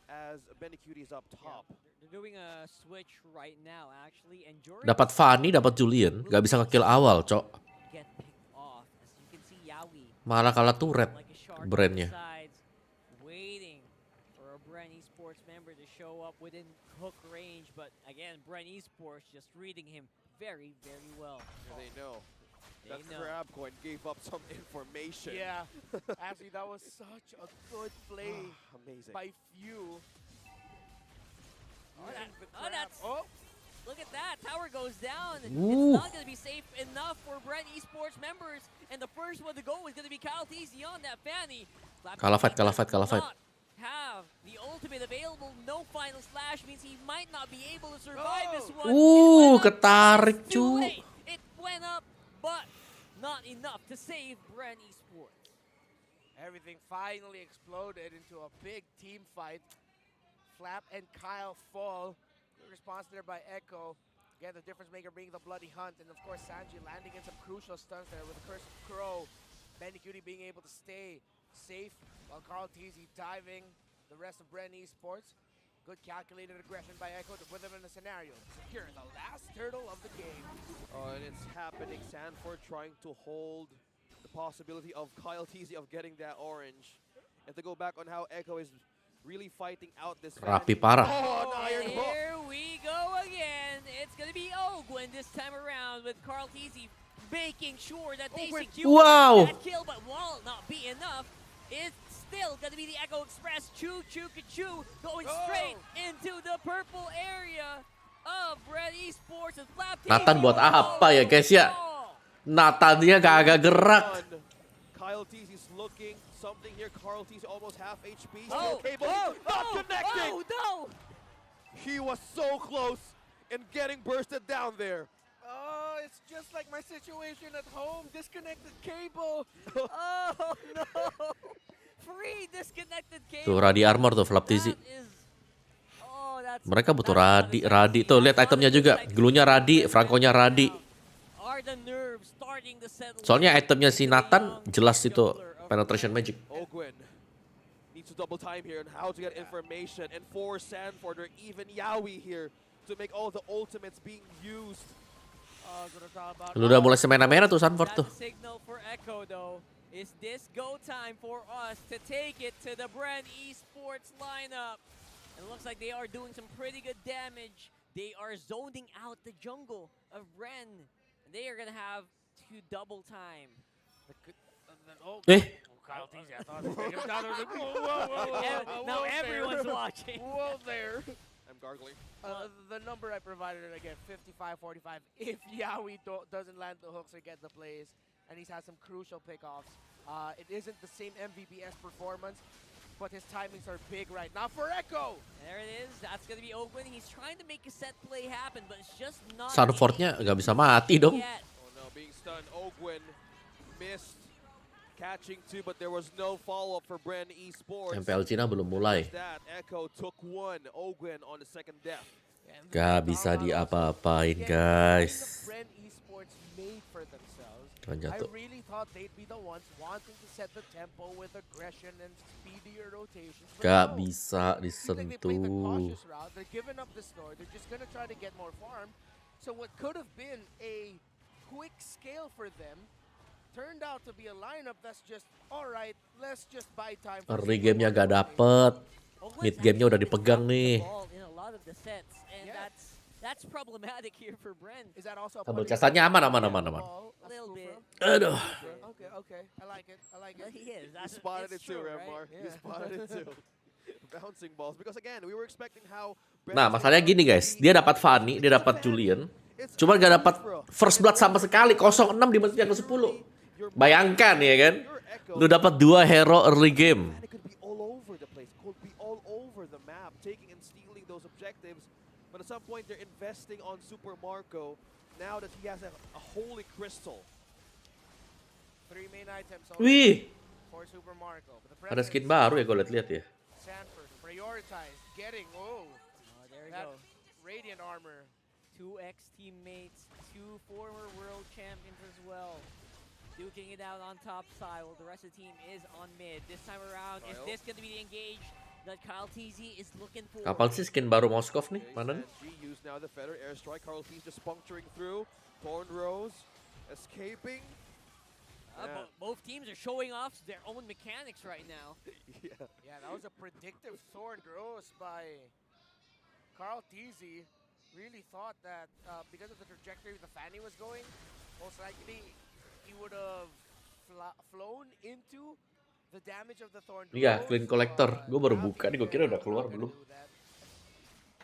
Speaker 5: as Benny Cutie is up top.
Speaker 6: Yeah, they're doing a switch right now actually, and
Speaker 3: Dapat Fanny, dapat Julian, nggak bisa nge-kill awal, cok.
Speaker 6: get picked off. As you can see, Yawi
Speaker 3: Malah kalah turret
Speaker 6: like a shark
Speaker 3: brandnya.
Speaker 6: sides, waiting for a BREN Esports member to show up within hook range, but again, BREN Esports just reading him very, very well.
Speaker 5: They know.
Speaker 6: They
Speaker 5: That
Speaker 6: know.
Speaker 5: crab coin gave up some information.
Speaker 4: Yeah, actually that was such a good play
Speaker 5: Amazing.
Speaker 4: by Few.
Speaker 6: Look at that, tower goes down.
Speaker 3: Ooh.
Speaker 6: It's not going to be safe enough for BREN Esports members, and the first one to go is going to be Kyle TZ on that Fanny.
Speaker 3: Kalah fight.
Speaker 6: Not have the ultimate available, no final slash means he might not be able to survive this one.
Speaker 3: Ketarik cu.
Speaker 6: It went up, but not enough to save BREN Esports.
Speaker 4: Everything finally exploded into a big team fight. Flap and Kyle fall. Good response there by Echo. Again, the difference maker being the bloody hunt, and of course Sanji landing in some crucial stunts there with the Curse of Crow. Benny Cutie being able to stay safe while Carl TZ diving the rest of BREN Esports. Good calculated aggression by Echo to put them in the scenario. Secure the last turtle of the game.
Speaker 5: Oh, and it's happening. Sanford trying to hold the possibility of Kyle TZ of getting that orange. And to go back on how Echo is really fighting out this
Speaker 3: Rapi
Speaker 5: Fanny.
Speaker 3: parah.
Speaker 5: Oh, an iron hook.
Speaker 6: Here we go again. It's going to be Ogwin this time around with Carl TZ making sure that they secure that kill, but while not be enough, it's still going to be the Echo Express. Choo Choo Ka-Choo going straight into the purple area of BREN Esports and Flap TZ.
Speaker 3: Nathan buat apa ya guys ya? Nathannya kagak gerak.
Speaker 5: Kyle TZ is looking something here. Carl TZ almost half HP.
Speaker 6: Oh,
Speaker 5: Not connecting.
Speaker 6: Oh, no.
Speaker 5: He was so close in getting bursted down there.
Speaker 4: Oh, it's just like my situation at home. Disconnected cable.
Speaker 6: Oh, no. Free disconnected cable.
Speaker 3: Tuh Radi Armor tuh Flap TZ.
Speaker 6: Oh, that's
Speaker 3: Mereka butuh
Speaker 6: that's
Speaker 3: Radi.
Speaker 6: not
Speaker 3: Radi
Speaker 6: exactly
Speaker 3: tuh
Speaker 6: easy.
Speaker 3: lihat itemnya juga. Glunya Radi, Franco-nya Radi.
Speaker 6: Are the nerves starting to settle
Speaker 3: Soalnya
Speaker 6: in
Speaker 3: itemnya si
Speaker 6: into the
Speaker 3: Nathan
Speaker 6: young
Speaker 3: jelas itu
Speaker 6: jungler of
Speaker 3: penetration
Speaker 6: Brand?
Speaker 3: magic.
Speaker 5: Ogwin needs to double time here on how to get information and force Sanford or even Yawi here to make all the ultimates being used.
Speaker 4: Gonna talk about
Speaker 3: Lu udah mulai semena-mena tuh Sanford tuh.
Speaker 6: That's a signal for Echo though. Is this go time for us to take it to the BREN Esports lineup? It looks like they are doing some pretty good damage. They are zoning out the jungle of BREN. They are gonna have to double time.
Speaker 4: Kyle Teasy, I thought he was taking him down. I was like, whoa,
Speaker 6: Now
Speaker 4: there.
Speaker 6: everyone's watching.
Speaker 4: Whoa there.
Speaker 5: I'm gargling.
Speaker 4: The number I provided, again, 55-45. If Yawi doesn't land the hooks or get the plays, and he's had some crucial pickoffs, it isn't the same MVPS performance, but his timings are big right now for Echo.
Speaker 6: There it is. That's gonna be Ogwin. He's trying to make a set play happen, but it's just not.
Speaker 3: Sanfordnya nggak bisa mati dong.
Speaker 6: yet.
Speaker 5: Oh no, being stunned. Ogwin missed catching two, but there was no follow-up for BREN Esports.
Speaker 3: MPL Cina belum mulai.
Speaker 5: That Echo took one. Ogwin on the second death.
Speaker 3: Gak bisa diapa-apain guys.
Speaker 4: BREN Esports made for themselves.
Speaker 3: Keren
Speaker 4: I
Speaker 3: jatuh.
Speaker 4: really thought they'd be the ones wanting to set the tempo with aggression and speedier rotations. But
Speaker 3: Gak
Speaker 4: no.
Speaker 3: bisa
Speaker 4: Seems like they played the
Speaker 3: disentuh.
Speaker 4: cautious route. They're giving up the store. They're just going to try to get more farm. So what could have been a quick scale for them turned out to be a lineup that's just, all right, let's just buy time. for
Speaker 3: Early
Speaker 4: Super
Speaker 3: gamenya gak
Speaker 4: Mario.
Speaker 3: dapet.
Speaker 6: Ogwin's
Speaker 3: Mid gamenya udah
Speaker 6: actually
Speaker 3: dipegang
Speaker 6: been
Speaker 3: nih.
Speaker 6: the ball in a lot of the sets, and
Speaker 4: Yeah.
Speaker 6: that's problematic here for BREN.
Speaker 4: Is that also a
Speaker 3: Tabel
Speaker 4: part of
Speaker 3: casannya
Speaker 4: the-
Speaker 3: aman.
Speaker 4: ball,
Speaker 6: A little bit.
Speaker 3: Aduh.
Speaker 4: Okay. I like it.
Speaker 6: He is.
Speaker 5: You
Speaker 6: That's
Speaker 5: spotted it
Speaker 6: it's
Speaker 5: too,
Speaker 6: true, right?
Speaker 5: Remar. You
Speaker 4: Yeah.
Speaker 5: spotted it too. Bouncing balls. Because again, we were expecting how... BREN
Speaker 3: Nah
Speaker 5: was
Speaker 3: masalahnya
Speaker 5: gonna
Speaker 3: gini guys. Dia dapat Fanny, dia dapat Julian. Cuman gak dapat first blood sama sekali. 0-6 di menit yang ke-10. Bayangkan ya kan. Lu dapat 2 hero early game.
Speaker 5: And it could be all over the place. Could be all over the map, taking and stealing those objectives. But at some point, they're investing on Super Marco now that he has a holy crystal.
Speaker 4: 3 main items
Speaker 3: Wih.
Speaker 4: for Super Marco. But the
Speaker 3: Ada skin
Speaker 4: presence
Speaker 3: baru ya
Speaker 4: of
Speaker 3: gue liat-liat ya.
Speaker 4: Sanford prioritized getting,
Speaker 6: Oh, there we
Speaker 4: that
Speaker 6: go.
Speaker 4: radiant armor.
Speaker 6: 2 ex-teammates, 2 former world champions as well. Duking it out on top side while the rest of the team is on mid. This time around, is
Speaker 5: Kyle.
Speaker 6: this going to be the engage that Kyle TZ is looking for?
Speaker 3: Kapan sih skin baru Moskov nih?
Speaker 5: Okay,
Speaker 3: Mana nih?
Speaker 5: Sanji used now the Feather Airstrike. Carl T's just puncturing through. Torn Rose escaping. Yeah.
Speaker 6: Both teams are showing off their own mechanics right now.
Speaker 5: Yeah.
Speaker 4: Yeah, that was a predictive Thorn Gross by Carl Teasy. Really thought that because of the trajectory the Fanny was going, most likely he would have flown into the damage of the Thorn Gross.
Speaker 3: Iya, Clean Collector. Gue baru buka nih, gue kira udah keluar belum.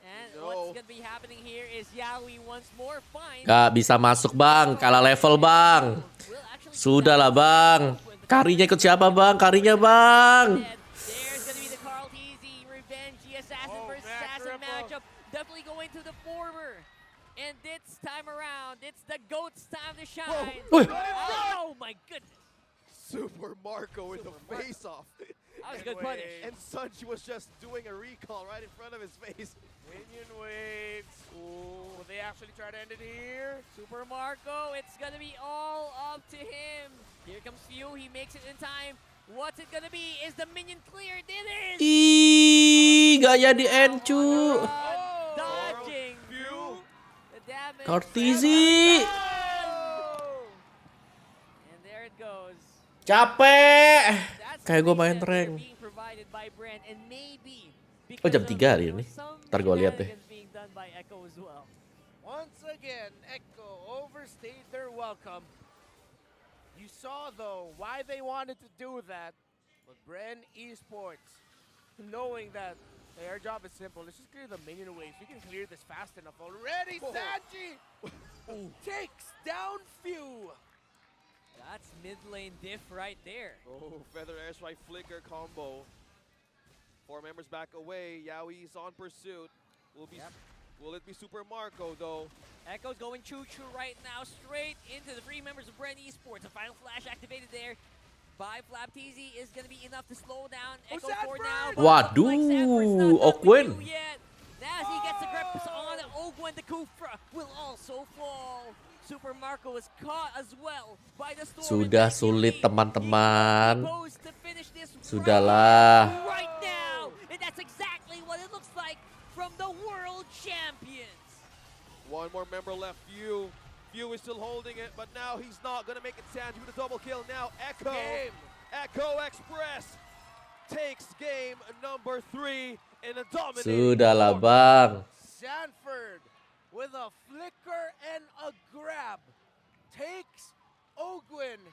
Speaker 6: And
Speaker 5: No.
Speaker 6: what's going to be happening here is Yawi once more finds...
Speaker 3: Gak bisa masuk bang, kalah level bang.
Speaker 6: Will actually
Speaker 3: Sudahlah bang. Karinya ikut siapa bang? Karinya bang.
Speaker 6: There's going to be the Carl Teasy revenge, the assassin
Speaker 4: Oh,
Speaker 6: versus
Speaker 4: back
Speaker 6: assassin
Speaker 4: ripple.
Speaker 6: matchup. Definitely going to the former. And this time around, it's the GOAT's time to shine.
Speaker 3: Wih.
Speaker 6: Oh my goodness.
Speaker 5: Super Marco with a face-off.
Speaker 6: That was a good punish.
Speaker 5: And Sunji was just doing a recall right in front of his face.
Speaker 4: Minion waves. Ooh, will they actually try to end it here?
Speaker 6: Super Marco, it's going to be all up to him. Here comes Few, he makes it in time. What's it going to be? Is the minion cleared? It is!
Speaker 3: Ih, gaya di encu.
Speaker 6: Dodging the damage.
Speaker 3: Kartizi.
Speaker 6: And there it goes.
Speaker 3: Capek.
Speaker 6: That's
Speaker 3: Kayak gue
Speaker 6: the
Speaker 3: main
Speaker 6: reset they're
Speaker 3: rank.
Speaker 6: being provided by BREN, and maybe
Speaker 3: Oh, jam
Speaker 6: because
Speaker 3: 3 hari
Speaker 6: of
Speaker 3: ini.
Speaker 6: some
Speaker 3: Ntar gue lihat deh.
Speaker 6: shenanigans being done by Echo as well.
Speaker 4: Once again, Echo overstayed their welcome. You saw, though, why they wanted to do that. But BREN Esports, knowing that their job is simple, let's just clear the minion waves. We can clear this fast enough already.
Speaker 5: Whoa.
Speaker 4: Sanji takes down Few.
Speaker 6: That's mid lane diff right there.
Speaker 5: Oh, Feather Airstrike Flicker combo. 4 members back away. Yaoi's on pursuit. Will it be Super Marco though?
Speaker 6: Echo's going choo-choo right now, straight into the 3 members of BREN Esports. A final flash activated there by Flap TZ is going to be enough to slow down Echo for now.
Speaker 4: Sanford!
Speaker 6: but it looks like Sanford's not done with
Speaker 3: Waduh, Okwin.
Speaker 6: you yet. As he gets the grip on Ogwen, the Kufra will also fall. Super Marco was caught as well by the storm.
Speaker 3: Sudah sulit teman-teman.
Speaker 6: Sudahlah.
Speaker 3: Sudahlah.
Speaker 6: Right now, and that's exactly what it looks like from the world champions.
Speaker 5: One more member left, Few. Few is still holding it, but now he's not gonna make it Sanji with a double kill. Now Echo, Echo Express takes game number 3 in a dominating
Speaker 3: Sudahlah,
Speaker 5: performance.
Speaker 3: Bang.
Speaker 4: Sanford with a flicker and a grab takes Ogwen,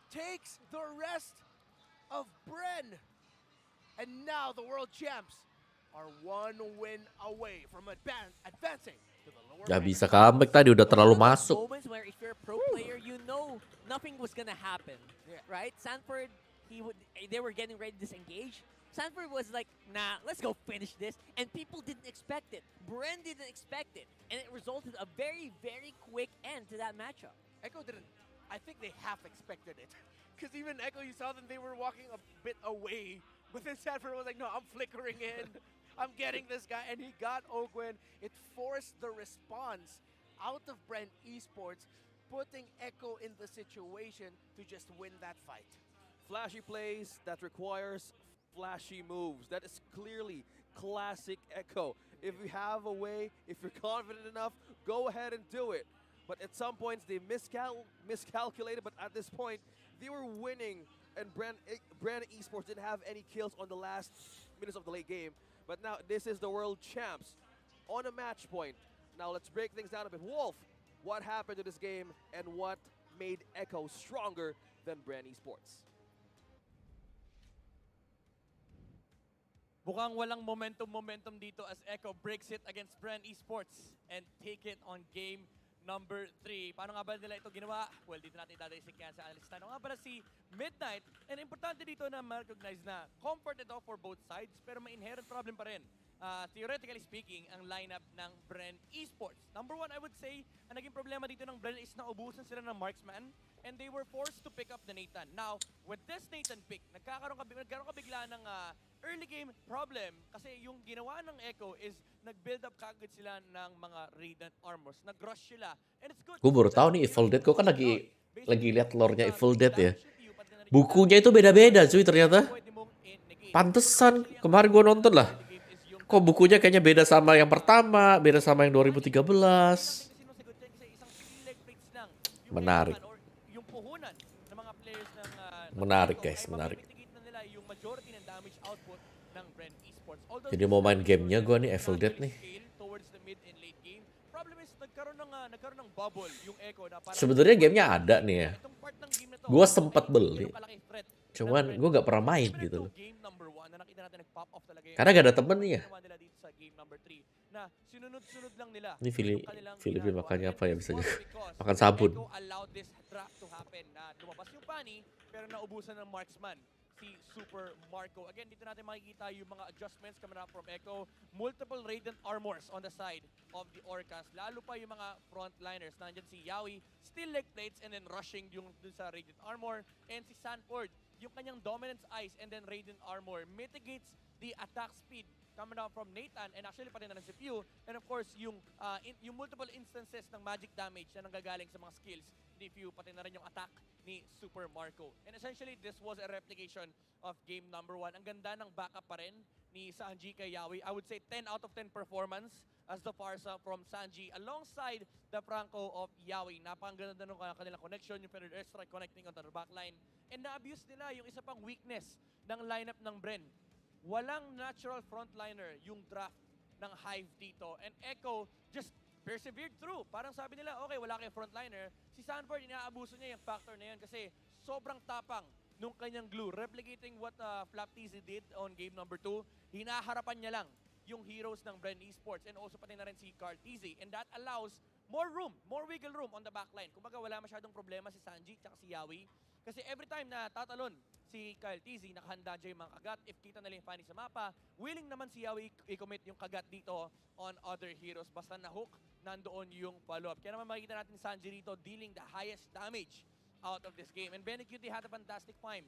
Speaker 4: takes the rest of BREN, and now the world champs are 1 win away from advancing to the lower
Speaker 3: Gak
Speaker 4: ranks.
Speaker 3: bisa comeback tadi, udah terlalu
Speaker 6: One of those
Speaker 3: masuk.
Speaker 6: moments where if you're a pro player, you know nothing was gonna happen, right? Sanford, they were getting ready to disengage. Sanford was like, nah, let's go finish this. And people didn't expect it. BREN didn't expect it. And it resulted a very, very quick end to that matchup.
Speaker 4: Echo didn't. I think they half expected it. Because even Echo, you saw them, they were walking a bit away. But then Sanford was like, no, I'm flickering in. I'm getting this guy. And he got Ogwen. It forced the response out of BREN Esports, putting Echo in the situation to just win that fight.
Speaker 5: Flashy plays that requires flashy moves. That is clearly classic Echo. If you have a way, if you're confident enough, go ahead and do it. But at some points, they miscalculated, but at this point, they were winning, and BREN Esports didn't have any kills on the last minutes of the late game. But now, this is the world champs on a match point. Now, let's break things down a bit. Wolf, what happened to this game, and what made Echo stronger than BREN Esports?
Speaker 10: Mukhang walang momentum dito as Echo breaks it against BREN Esports and take it on game number 3. Paano nga ba nila ito ginawa? Well, dito natin dadalhin si Kian sa analyst. Ano nga pala si Midnight? And importante dito na ma-recognize na comfort ito for both sides pero may inherent problem pa rin. Theoretically speaking, ang lineup ng BREN Esports. Number 1, I would say, ang naging problema dito ng BREN is na ubusan sila ng marksman and they were forced to pick up the Nathan. Now, with this Nathan pick, nagkaroon ka bigla ng early game problem kasi yung ginawa ng Echo is nag-build up kagad sila ng mga Radiant Armors. Nag-rush sila. And it's good.
Speaker 3: Gue baru tahu nih Evil Dead. Gue kan lagi lihat lore-nya Evil Dead ya. Bukunya itu beda-beda cuy ternyata. Pantesan kemarin gue nonton lah. Kok bukunya kayaknya beda sama yang pertama, beda sama yang 2013. Menarik. Menarik guys, menarik. Jadi mau main gamenya gue nih Evil Dead nih. Sebenarnya gamenya ada nih ya. Gue sempat beli. Cuman gue gak pernah main gitu loh. Karena gak ada temen nih ya. Ini Filipin makannya apa ya bisa juga. Makan sabun.
Speaker 10: Pero naubusan ng marksman si Super Marco. Again, dito natin makikita yung mga adjustments coming up from Echo. Multiple Radiant Armors on the side of the Orcas. Lalo pa yung mga frontliners. Nandyan si Yawi, still leg plates and then rushing yung dun sa Radiant Armor. And si Sanford, yung kanyang Dominance Ice and then Radiant Armor mitigates the attack speed coming out from Nathan and actually pati na rin si Pew. And of course, yung multiple instances ng magic damage na nanggagaling sa mga skills ni Pew, pati na rin yung attack ni Super Marco. And essentially, this was a replication of game number 1. Ang ganda ng backup pa rin ni Sanji kay Yawi. I would say 10 out of 10 performance as the Farsa from Sanji alongside the Franco of Yawi. Napakaganda ng kanilang connection, yung Feather Airstrike connecting on the backline. And na-abuse nila yung isa pang weakness ng lineup ng BREN. Walang natural frontliner yung draft ng Hive dito. And Echo just persevered through. Parang sabi nila, okay, wala kayong frontliner. Si Sanford, inaabuso niya yung factor na yun kasi sobrang tapang nung kanyang glue. Replicating what Flapteasy did on game number 2. Hinaharapan niya lang yung heroes ng BREN Esports and also pati na rin si Carteasy. And that allows more room, more wiggle room on the backline. Kumbaga wala masyadong problema si Sanji at si Yawi. Kasi every time na tatalon si Kyle Tizzy, nakahanda dyan yung mga kagat. If kita nila yung Fanny sa mapa, willing naman si Yawi i-commit yung kagat dito on other heroes. Basta na-hook, nandoon yung follow-up. Kaya naman makikita natin si Sanji rito dealing the highest damage out of this game. And Benecutie had a fantastic time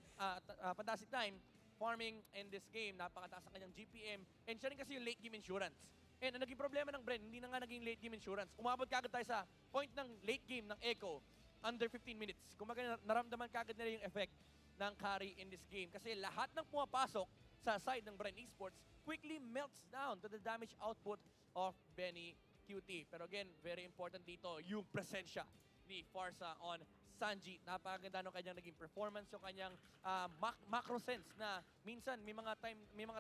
Speaker 10: farming in this game. Napakataas ang kanyang GPM. And siya rin kasi yung late game insurance. And ang naging problema ng BREN, hindi na nga naging late game insurance. Umabot kagad tayo sa point ng late game ng Echo under 15 minutes. Kumbaga naramdaman kagad nila yung effect ng carry in this game. Kasi lahat ng pumapasok sa side ng BREN Esports quickly melts down to the damage output of Benny QT. Pero again, very important dito yung presensya ni Farsa on Sanji. Napakaganda ng kanyang naging performance, yung kanyang macro sense na minsan may mga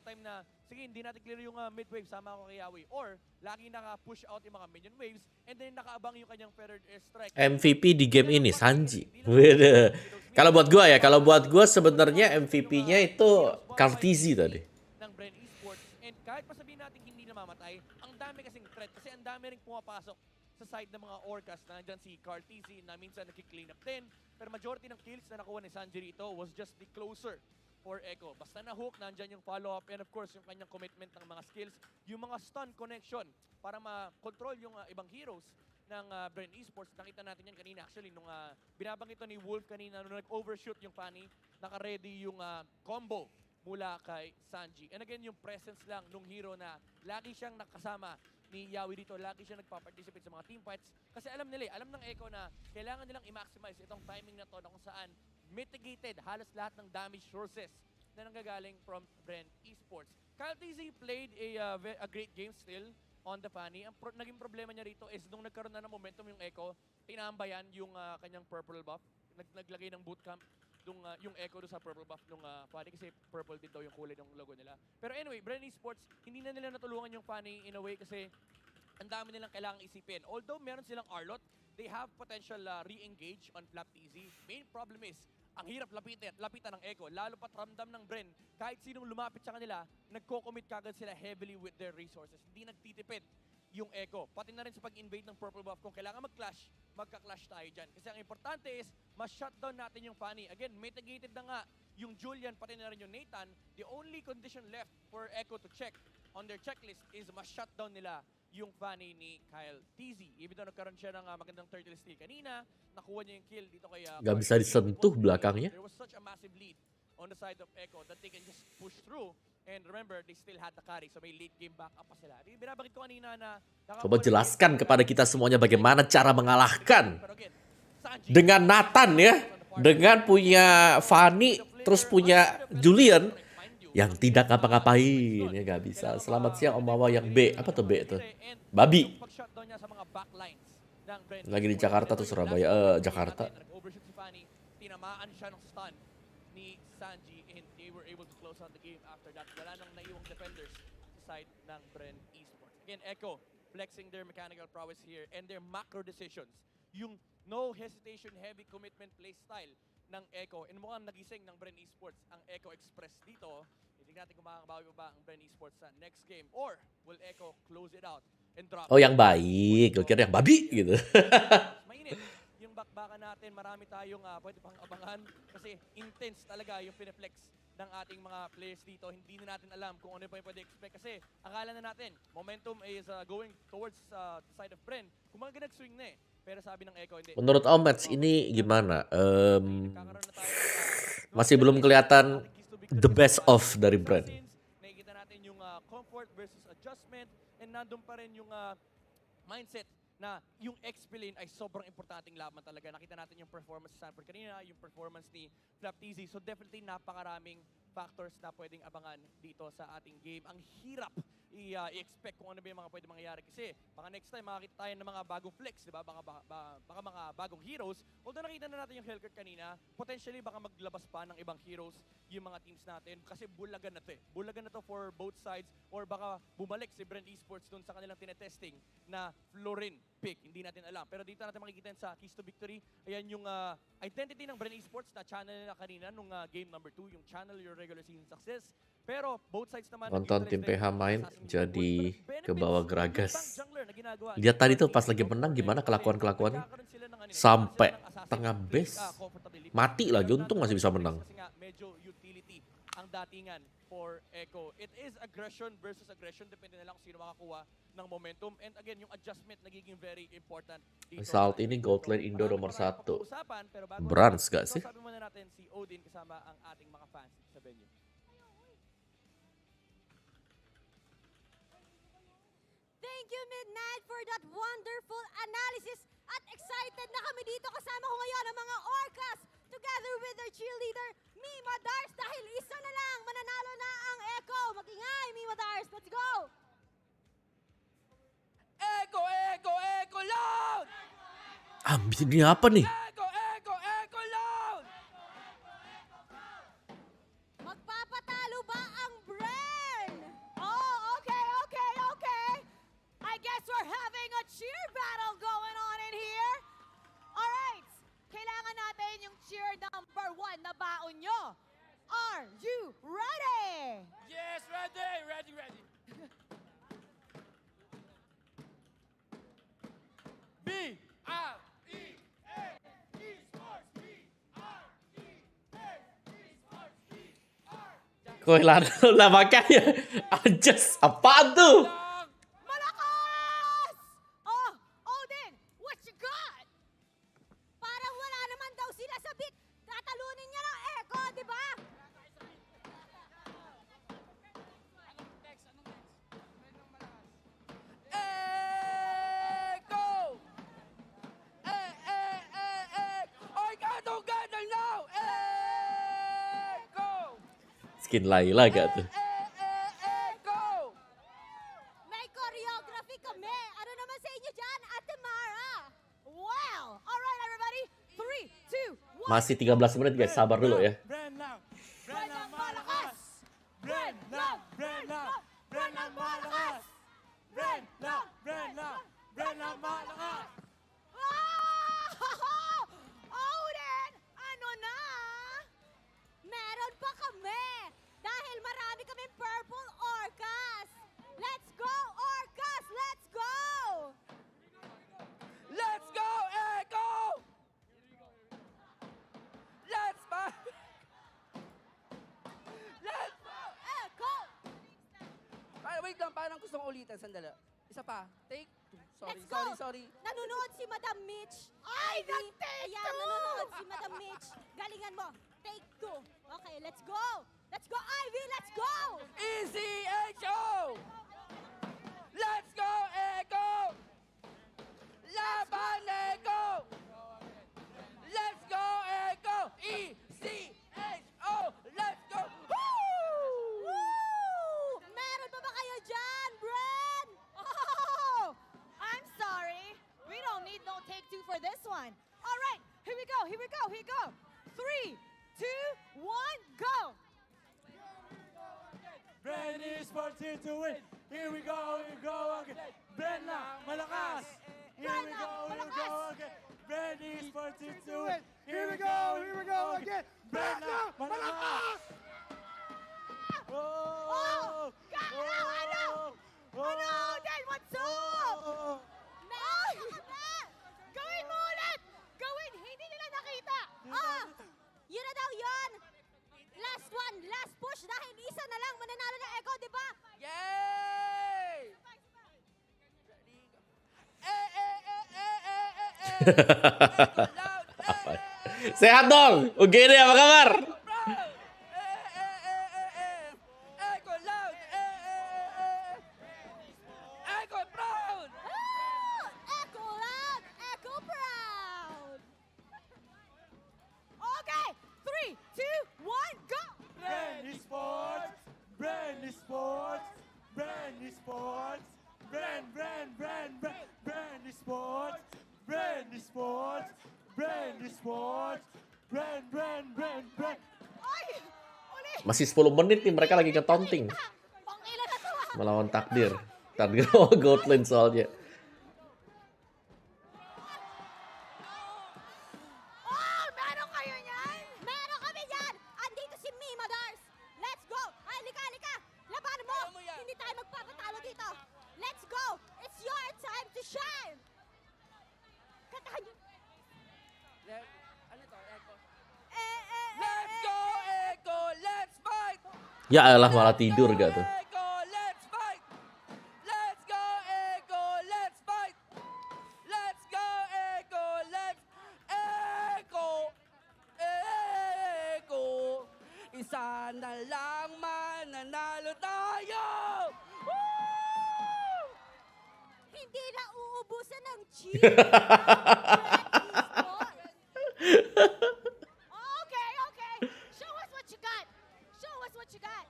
Speaker 10: time na sige, hindi natin clear yung mid wave, sama ako kay Yawi, or lagi naka-push out yung mga minion waves and then nakaabang yung kanyang feathered airstrike.
Speaker 3: MVP di game ini Sanji. Kalau buat gua sebenarnya MVP-nya itu Kartizi tadi.
Speaker 10: Ng BREN Esports, and kahit pa sabihin natin hindi namamatay, ang dami kasing threat kasi ang dami ring pumapasok sa side ng mga Orcas. Nandyan si Kartizi na minsan nag-clean up din. Pero majority ng kills na nakuha ni Sanji rito was just the closer for Echo. Basta na-hook, nandyan yung follow-up, and of course, yung kanyang commitment ng mga skills, yung mga stun connection para ma-control yung ibang heroes ng BREN Esports. Nakita natin yan kanina actually nung binabanggit ito ni Wolf kanina nung nag-overshoot yung Fanny, naka-ready yung combo mula kay Sanji. And again, yung presence lang nung hero na lagi siyang nakasama ni Yawi dito, lagi siya nagpa-participate sa mga team fights. Kasi alam nila, alam ng Echo na kailangan nilang i-maximize itong timing na to na kung saan mitigated halos lahat ng damage sources na nanggagaling from BREN Esports. Kyle TZ played a great game still on the Fanny. Ang naging problema niya rito is nung nagkaroon na ng momentum yung Echo, tinambayan yung kanyang purple buff. Naglagay ng bootcamp yung Echo doon sa purple buff nung Fanny kasi purple din daw yung kulay ng logo nila. Pero anyway, BREN Esports, hindi na nila natulungan yung Fanny in a way kasi ang dami nilang kailangang isipin. Although meron silang Arlot, they have potential re-engage on Flap TZ. Main problem is, ang hirap lapitan ng Echo, lalo pat ramdam ng BREN. Kahit sinong lumapit sa kanila, nagko-commit kagad sila heavily with their resources. Hindi nagtitipid yung Echo. Pati na rin sa pag-invade ng purple buff, kung kailangan mag-clash, magka-clash tayo dyan. Kasi ang importante is, ma-shutdown natin yung Fanny. Again, mitigated na nga yung Julian, pati na rin yung Nathan. The only condition left for Echo to check on their checklist is ma-shutdown nila yung Fanny ni Kyle TZ. Even though nagkaroon siya ng magandang turtle steal kanina, nakuha niya yung kill dito kay...
Speaker 3: Gak bisa disentuh belakangnya.
Speaker 10: There was such a massive lead on the side of Echo that they can just push through. And remember, they still had the carry, so may late game backup pa sila. Binabagit ko kanina na...
Speaker 3: Coba jelaskan kepada kita semuanya bagaimana cara mengalahkan. Dengan Nathan ya, dengan punya Fanny, terus punya Julian, yang tidak ngapa-ngapain, ya gak bisa. Selamat siang Om Mawa yang B. Apa tuh B tuh? Babi. Lagi di Jakarta tuh Surabaya. Jakarta.
Speaker 10: Tinamaan siya ng stun ni Sanji and they were able to close out the game after that. Wala nang naiwang defenders sa side ng BREN Esports. Again, Echo flexing their mechanical prowess here and their macro decisions. Yung no hesitation, heavy commitment play style ng Echo. And mukhang nagising ng BREN Esports ang Echo Express dito. Tingnan natin kung makakabawi pa ba ang BREN Esports sa next game. Or will Echo close it out and drop?
Speaker 3: Oh, yang baik. Gue kira yang babi gitu.
Speaker 10: Mainit yung bakbakan natin. Marami tayong pwede pang abangan kasi intense talaga yung pineflex ng ating mga players dito. Hindi na natin alam kung ano pa yung pwede expect kasi akala na natin momentum is going towards the side of BREN. Kumaga nag-swing na eh. Pero sabi ng Echo hindi.
Speaker 3: Menurut Om, match ini gimana? Masih belum kelihatan the best of dari BREN.
Speaker 10: Nakikita natin yung comfort versus adjustment and nandun pa rin yung mindset na yung XP lane ay sobrang importanteng laban talaga. Nakita natin yung performance sa Sanford kanina, yung performance ni Flap TZ. So definitely napakaraming factors na pwedeng abangan dito sa ating game. Ang hirap i-expect kung ano ba yung mga pwede mangyayari kasi baka next time makakita tayo ng mga bagong flex, di ba? Baka mga bagong heroes. Although nakita na natin yung Hellcat kanina, potentially baka maglabas pa ng ibang heroes yung mga teams natin kasi bulagan na to eh. Bulagan na to for both sides or baka bumalik si BREN Esports dun sa kanilang tinetesting na Florin pick. Hindi natin alam. Pero dito natin makikita sa Keys to Victory. Ayan yung identity ng BREN Esports na channel nila kanina nung game number 2, yung channel your regular season success. Pero both sides naman
Speaker 3: nonton tim PH main jadi ke bawah geragas. Lihat tadi tuh pas lagi menang gimana kelakuan-kelakuannya. Sampai tengah base mati lagi, untung masih bisa menang.
Speaker 10: Medyo utility ang datingan for Echo. It is aggression versus aggression, depende na lang sino makakuha ng momentum. And again, yung adjustment nagiging very important.
Speaker 3: Saat ini Gold Lane Indo nomor 1. Brans gak sih?
Speaker 10: Sabi muna natin si Odin kasama ang ating mga fans sa venue.
Speaker 2: Thank you, Midnight, for that wonderful analysis. At excited na kami dito. Kasama ko ngayon ang mga Orcas together with their cheerleader, Mima Dars. Dahil isa na lang, mananalo na ang Echo. Mag-ingay, Mima Dars. Let's go!
Speaker 4: Echo, echo, echo loud!
Speaker 3: Bisa apa nih?
Speaker 4: Echo, echo, echo loud!
Speaker 2: Magpapatalo ba ang BREN?
Speaker 8: Oh, okay. I guess we're having a cheer battle going on in here. Alright, kailangan natin yung cheer number 1 na baon nyo. Are you ready?
Speaker 10: Yes, ready.
Speaker 3: Lah makanya adjust apaan tuh?
Speaker 8: Malakas! Oh, Odin, what you got?
Speaker 2: Parang wala naman daw sila sa beat. Tatalunin niya ng Echo, di ba?
Speaker 4: Echo! Oy, gadong now! Echo!
Speaker 3: Skin Layla gak tuh?
Speaker 4: Echo!
Speaker 2: May choreography kami. Ano naman sa inyo dyan, Ate Mara?
Speaker 8: Wow! Alright, everybody. 3, 2, 1.
Speaker 3: Masih 13 menit guys, sabar dulu ya.
Speaker 10: Bren lang.
Speaker 8: Bren ang malakas!
Speaker 10: Bren lang. Bren ang malakas. Bren ang malakas.
Speaker 8: Odin, ano na?
Speaker 2: Meron pa kami. Dahil marami kaming purple Orcas. Let's go, Orcas! Let's go!
Speaker 4: Let's go, Echo! Let's fight! Let's
Speaker 2: Echo!
Speaker 11: Wait lang, parang gusto kong ulitin. Sandali. Isa pa. Take 2.
Speaker 2: Let's go!
Speaker 11: Sorry.
Speaker 2: Nanonood si Madam Mitch.
Speaker 8: Ay, nag-take
Speaker 2: Ayan,
Speaker 8: two!
Speaker 2: nanonood si Madam Mitch. Galingan mo. Take 2. Okay, let's go! Let's go, Ivy! Let's go!
Speaker 4: ECHO! Let's go, Echo! Laban, Echo! Let's go, Echo! ECHO! Let's go! Woo!
Speaker 2: Woo! Meron pa ba kayo dyan, Bren?
Speaker 8: Oh, I'm sorry. We don't need no take 2 for this one. All right, here we go. 3, 2, 1, go.
Speaker 10: BREN Esports here to win. Here we go again. BREN lang, malakas. Here we go again. BREN Esports here to win. Here we go again. BREN lang, malakas.
Speaker 8: Oh, ano? Odin, what's up? Ay! Gawin mo ulit! Gawin, hindi nila nakita.
Speaker 2: Yun na daw yun! Last one, last push dahil isa na lang mananalo ng Echo, di ba?
Speaker 4: Yay!
Speaker 3: Sehat dong. UGD apa kabar?
Speaker 4: Echo loud! Echo proud!
Speaker 2: Echo loud, Echo proud!
Speaker 8: Okay, 3, 2, 1, go!
Speaker 10: BREN Esports. BREN Esports. BREN Esports. BREN Esports. BREN Esports. BREN Esports. BREN.
Speaker 8: Ay! Uli!
Speaker 3: Masih 10 menit nih, mereka lagi nge-taunting
Speaker 8: Pangilan na to ah!
Speaker 3: melawan takdir. Takdir gold lane soalnya.
Speaker 8: Oh, meron kayo niyan?
Speaker 2: Meron kami dyan! Andito si Mima Dars! Let's go! Ay, lika! Labanan mo! Hindi tayo magpapatalo dito! Let's go! It's your time to shine! Kantahan niyo!
Speaker 11: Ano to? Echo.
Speaker 4: Let's go, Echo! Let's fight!
Speaker 3: Ya elah malah tidur gak tuh.
Speaker 4: Echo, let's fight! Let's go, Echo! Let's fight! Let's go, Echo! Let's... Echo! Isa na lang mananalo tayo! Woo!
Speaker 2: cheer.
Speaker 8: Okay, okay. Show us what you got. Show us what you got.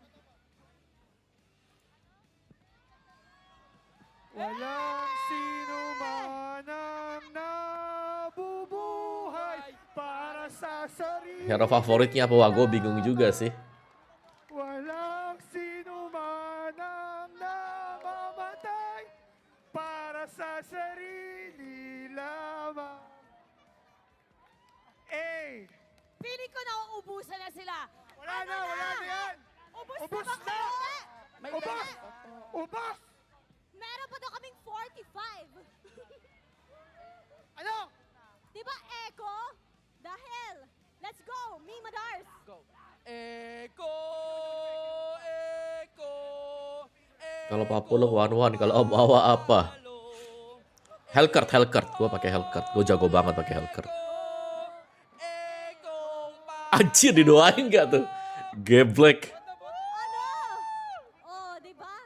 Speaker 12: Walang sino man ang nabubuhay para sa sarili.
Speaker 3: Hero favoritnya apa? Wah, gue bingung juga sih.
Speaker 12: Walang sino man ang namamatay para sa sarili lamang.
Speaker 8: Feeling ko nauubusan na sila.
Speaker 12: Wala na yan.
Speaker 8: Ubus
Speaker 12: Ubus
Speaker 8: na ba
Speaker 12: na.
Speaker 8: kayo?
Speaker 12: Ubos! Ubos!
Speaker 2: Meron pa daw kaming 45.
Speaker 12: Ano?
Speaker 2: Di ba, Echo? The hell? Let's go, me Madars.
Speaker 11: Go. Echo, Echo,
Speaker 3: Kalau Papulung 1-1, kalau Om Awa apa? Hellcurt. Gue pakai Hellcurt. Gue jago banget pakai Hellcurt. Anjir, didoain gak tuh? Geblek.
Speaker 2: Ano? Oh, di ba?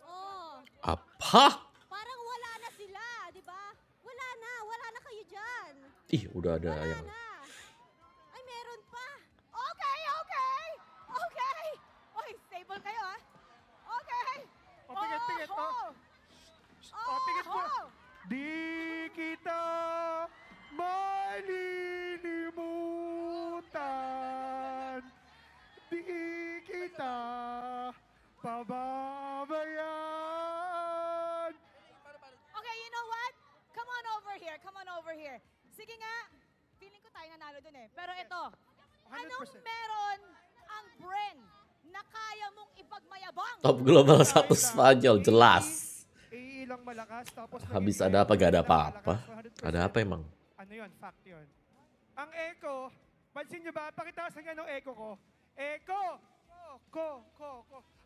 Speaker 2: Oh,
Speaker 3: Apa?
Speaker 2: parang wala na sila, di ba? Wala na kayo dyan.
Speaker 3: Ih, udah ada
Speaker 2: Wala
Speaker 3: yang...
Speaker 2: na. Ay, meron pa.
Speaker 8: Okay, okay. Okay. Oy, stable kayo ah. Okay.
Speaker 12: Pigit. Pigit mo. Di kita malilimutan. Di kita pababayaan.
Speaker 8: Okay, you know what? Come on over here. Sige nga. Feeling ko tayo nanalo dun eh. Pero ito, anong
Speaker 12: 100%.
Speaker 8: meron ang BREN na kaya mong ipagmayabang?
Speaker 3: Top global 1 Spanyol, jelas.
Speaker 12: Ilang malakas tapos
Speaker 3: Habis
Speaker 12: naging
Speaker 3: ada apa, gak ada
Speaker 12: ilang
Speaker 3: apa-apa.
Speaker 12: malakas, 100%.
Speaker 3: Ada apa emang?
Speaker 12: Ano yun? Fact yun. Ang echo, pansin nyo ba? Pakita sa ng echo ko. Echo! Ko.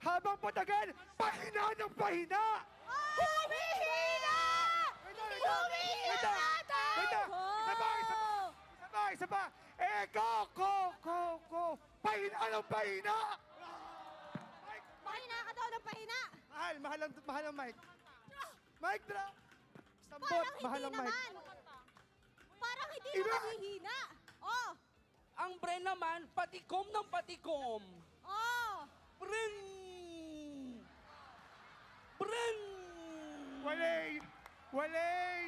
Speaker 12: Habang patagal, pahina ng pahina!
Speaker 8: Humihina! Humihina natin!
Speaker 12: Wait lang! Isa pa! Echo! Ko! Pahina ng pahina!
Speaker 2: Pahina ka daw ng pahina.
Speaker 12: Mahal ang mic. Mic drop! Sampot,
Speaker 2: Parang
Speaker 12: mahal
Speaker 2: hindi
Speaker 12: ang mic.
Speaker 2: naman. Parang hindi
Speaker 12: Iba!
Speaker 2: naman hihina. Oh,
Speaker 11: Ang BREN naman, patikom ng patikom.
Speaker 2: oh.
Speaker 11: BREN! BREN!
Speaker 12: Walay!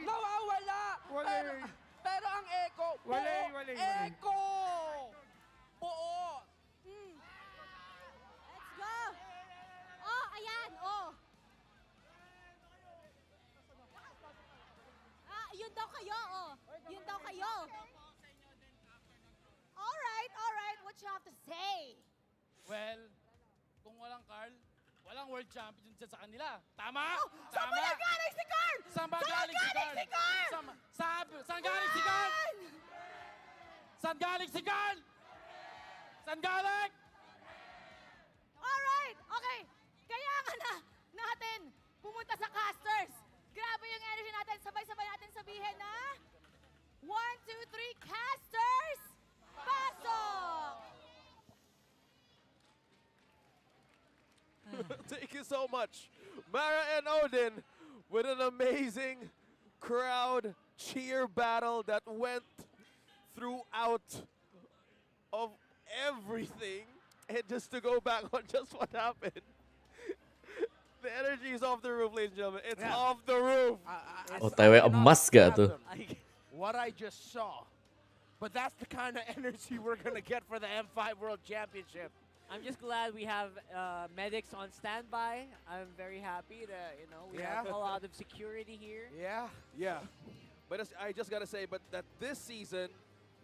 Speaker 11: Nawawala!
Speaker 12: Walay!
Speaker 11: Pero ang Echo, buo!
Speaker 12: Walay.
Speaker 11: Echo! Buo!
Speaker 2: Let's go. Oh, ayan, oh. Yun daw kayo, oh. Yun daw kayo.
Speaker 8: All right. What you have to say?
Speaker 13: Well, kung walang Carl, walang world champion dyan sa kanila. Tama?
Speaker 8: Saan ba nagaling si Carl?
Speaker 13: Saan ba galing si Carl? Saan galing si Carl? Saan galing si Carl? Saan galing?
Speaker 8: All right. Okay. Kaya nga natin pumunta sa casters. Grabe yung energy natin. Sabay-sabay natin sabihin na 1, 2, 3, casters! Pasok!
Speaker 5: Thank you so much, Mara and Odin, with an amazing crowd cheer battle that went throughout of everything. And just to go back on just what happened, the energy is off the roof, ladies and gentlemen. It's off the roof.
Speaker 3: OTW emas gak tuh?
Speaker 4: What I just saw. But that's the kind of energy we're going to get for the M5 World Championship.
Speaker 6: I'm just glad we have medics on standby. I'm very happy that, we have a lot of security here.
Speaker 5: Yeah. But I just got to say, that this season,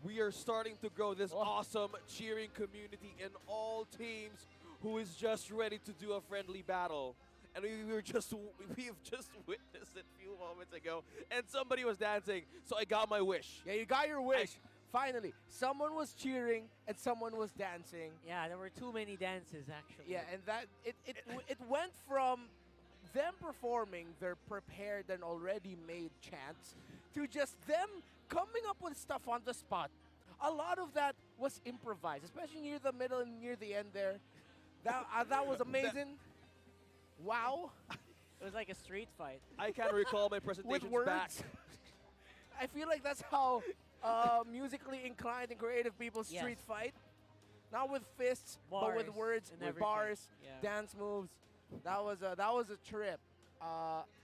Speaker 5: we are starting to grow this awesome cheering community in all teams who is just ready to do a friendly battle. And we've just witnessed it a few moments ago, and somebody was dancing, so I got my wish.
Speaker 4: Yeah, you got your wish. Finally, someone was cheering and someone was dancing.
Speaker 6: Yeah, there were too many dances, actually.
Speaker 4: Yeah, and that it went from them performing their prepared and already made chants to just them coming up with stuff on the spot. A lot of that was improvised, especially near the middle and near the end there. That was amazing. Wow.
Speaker 6: It was like a street fight.
Speaker 5: I can't recall my presentations
Speaker 4: words?
Speaker 5: back.
Speaker 4: I feel like that's how musically inclined and creative people street fight. Not with fists, but with words,
Speaker 6: and
Speaker 4: with
Speaker 6: everything.
Speaker 4: bars,
Speaker 6: Yeah.
Speaker 4: dance moves. That was a trip.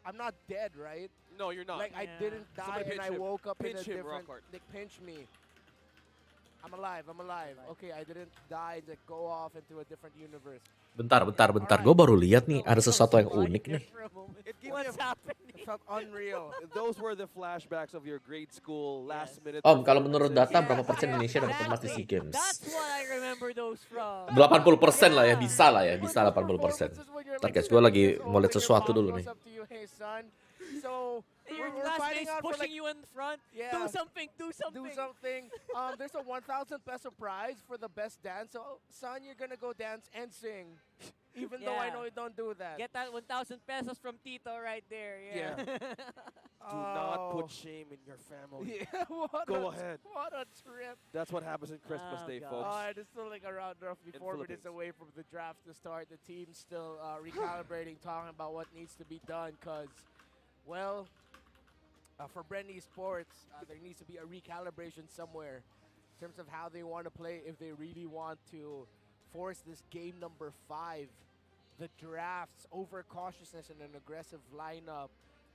Speaker 4: I'm not dead, right?
Speaker 5: No, you're not.
Speaker 4: Like I didn't die
Speaker 5: Somebody
Speaker 4: and I
Speaker 5: pinch him.
Speaker 4: woke up in a
Speaker 5: Pinch him,
Speaker 4: different.
Speaker 5: Rockhart.
Speaker 4: They pinched me. I'm alive. Okay, I didn't die to go off into a different universe.
Speaker 3: Bentar. Gue baru lihat nih ada sesuatu yang unik nih.
Speaker 4: What's happening? It felt unreal.
Speaker 5: Those were the flashbacks of your grade school last minute.
Speaker 3: Om, kalau menurut data berapa persen Indonesia dapat emas di SEA Games?
Speaker 6: That's what I remember those from.
Speaker 3: 80% lah ya, bisa 80%. Ntar guys, gue lagi mau lihat sesuatu dulu nih.
Speaker 4: So
Speaker 6: Your
Speaker 4: we're fighting
Speaker 6: classmates
Speaker 4: out for
Speaker 6: pushing
Speaker 4: like,
Speaker 6: you in front.
Speaker 4: yeah,
Speaker 6: Do something.
Speaker 4: do something. There's a 1,000 peso prize for the best dance. So son, you're gonna go dance and sing, even though I know you don't do that.
Speaker 6: Get that 1,000 pesos from Tito right there. Yeah.
Speaker 5: Do not put shame in your family.
Speaker 4: Yeah,
Speaker 5: Go ahead.
Speaker 4: What a trip.
Speaker 5: That's what happens in Christmas Day,
Speaker 6: God.
Speaker 5: folks.
Speaker 4: It's still like around roughly 4 minutes away from the draft to start. The team's still recalibrating, talking about what needs to be done. Cause, well, for BREN Esports, there needs to be a recalibration somewhere in terms of how they want to play. If they really want to force this game number 5, the drafts, overcautiousness, and an aggressive lineup,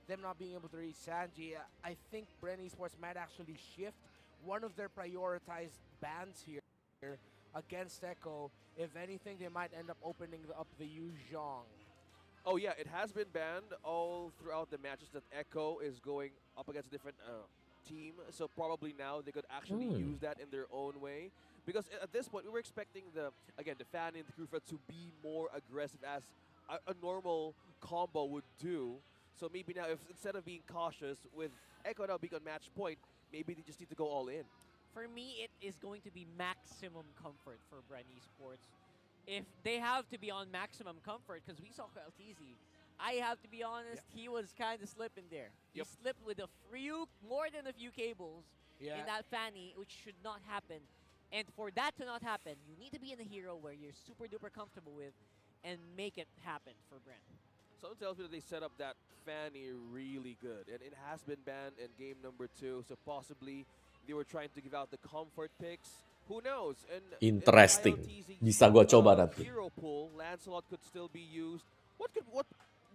Speaker 4: them not being able to reach Sanji, I think BREN Esports might actually shift one of their prioritized bans here against Echo. If anything, they might end up opening up the Yuzhong.
Speaker 5: Oh yeah, it has been banned all throughout the matches that Echo is going up against a different team. So probably now they could actually use that in their own way. Because at this point, we were expecting the Fanny and the Krufa to be more aggressive as a normal combo would do. So maybe now, if instead of being cautious with Echo now being on match point, maybe they just need to go all in.
Speaker 6: For me, it is going to be maximum comfort for BREN Esports. If they have to be on maximum comfort, because we saw Kaltizi, I have to be honest, he was kind of slipping there. He slipped with more than a few cables in that Fanny, which should not happen. And for that to not happen, you need to be in a hero where you're super duper comfortable with and make it happen for BREN.
Speaker 5: Someone tells me that they set up that Fanny really good, and it has been banned in game number 2, so possibly they were trying to give out the comfort picks. Who knows? And
Speaker 3: Interesting. Bisa gua coba nanti.
Speaker 5: Hero pool, Lancelot could still be used. What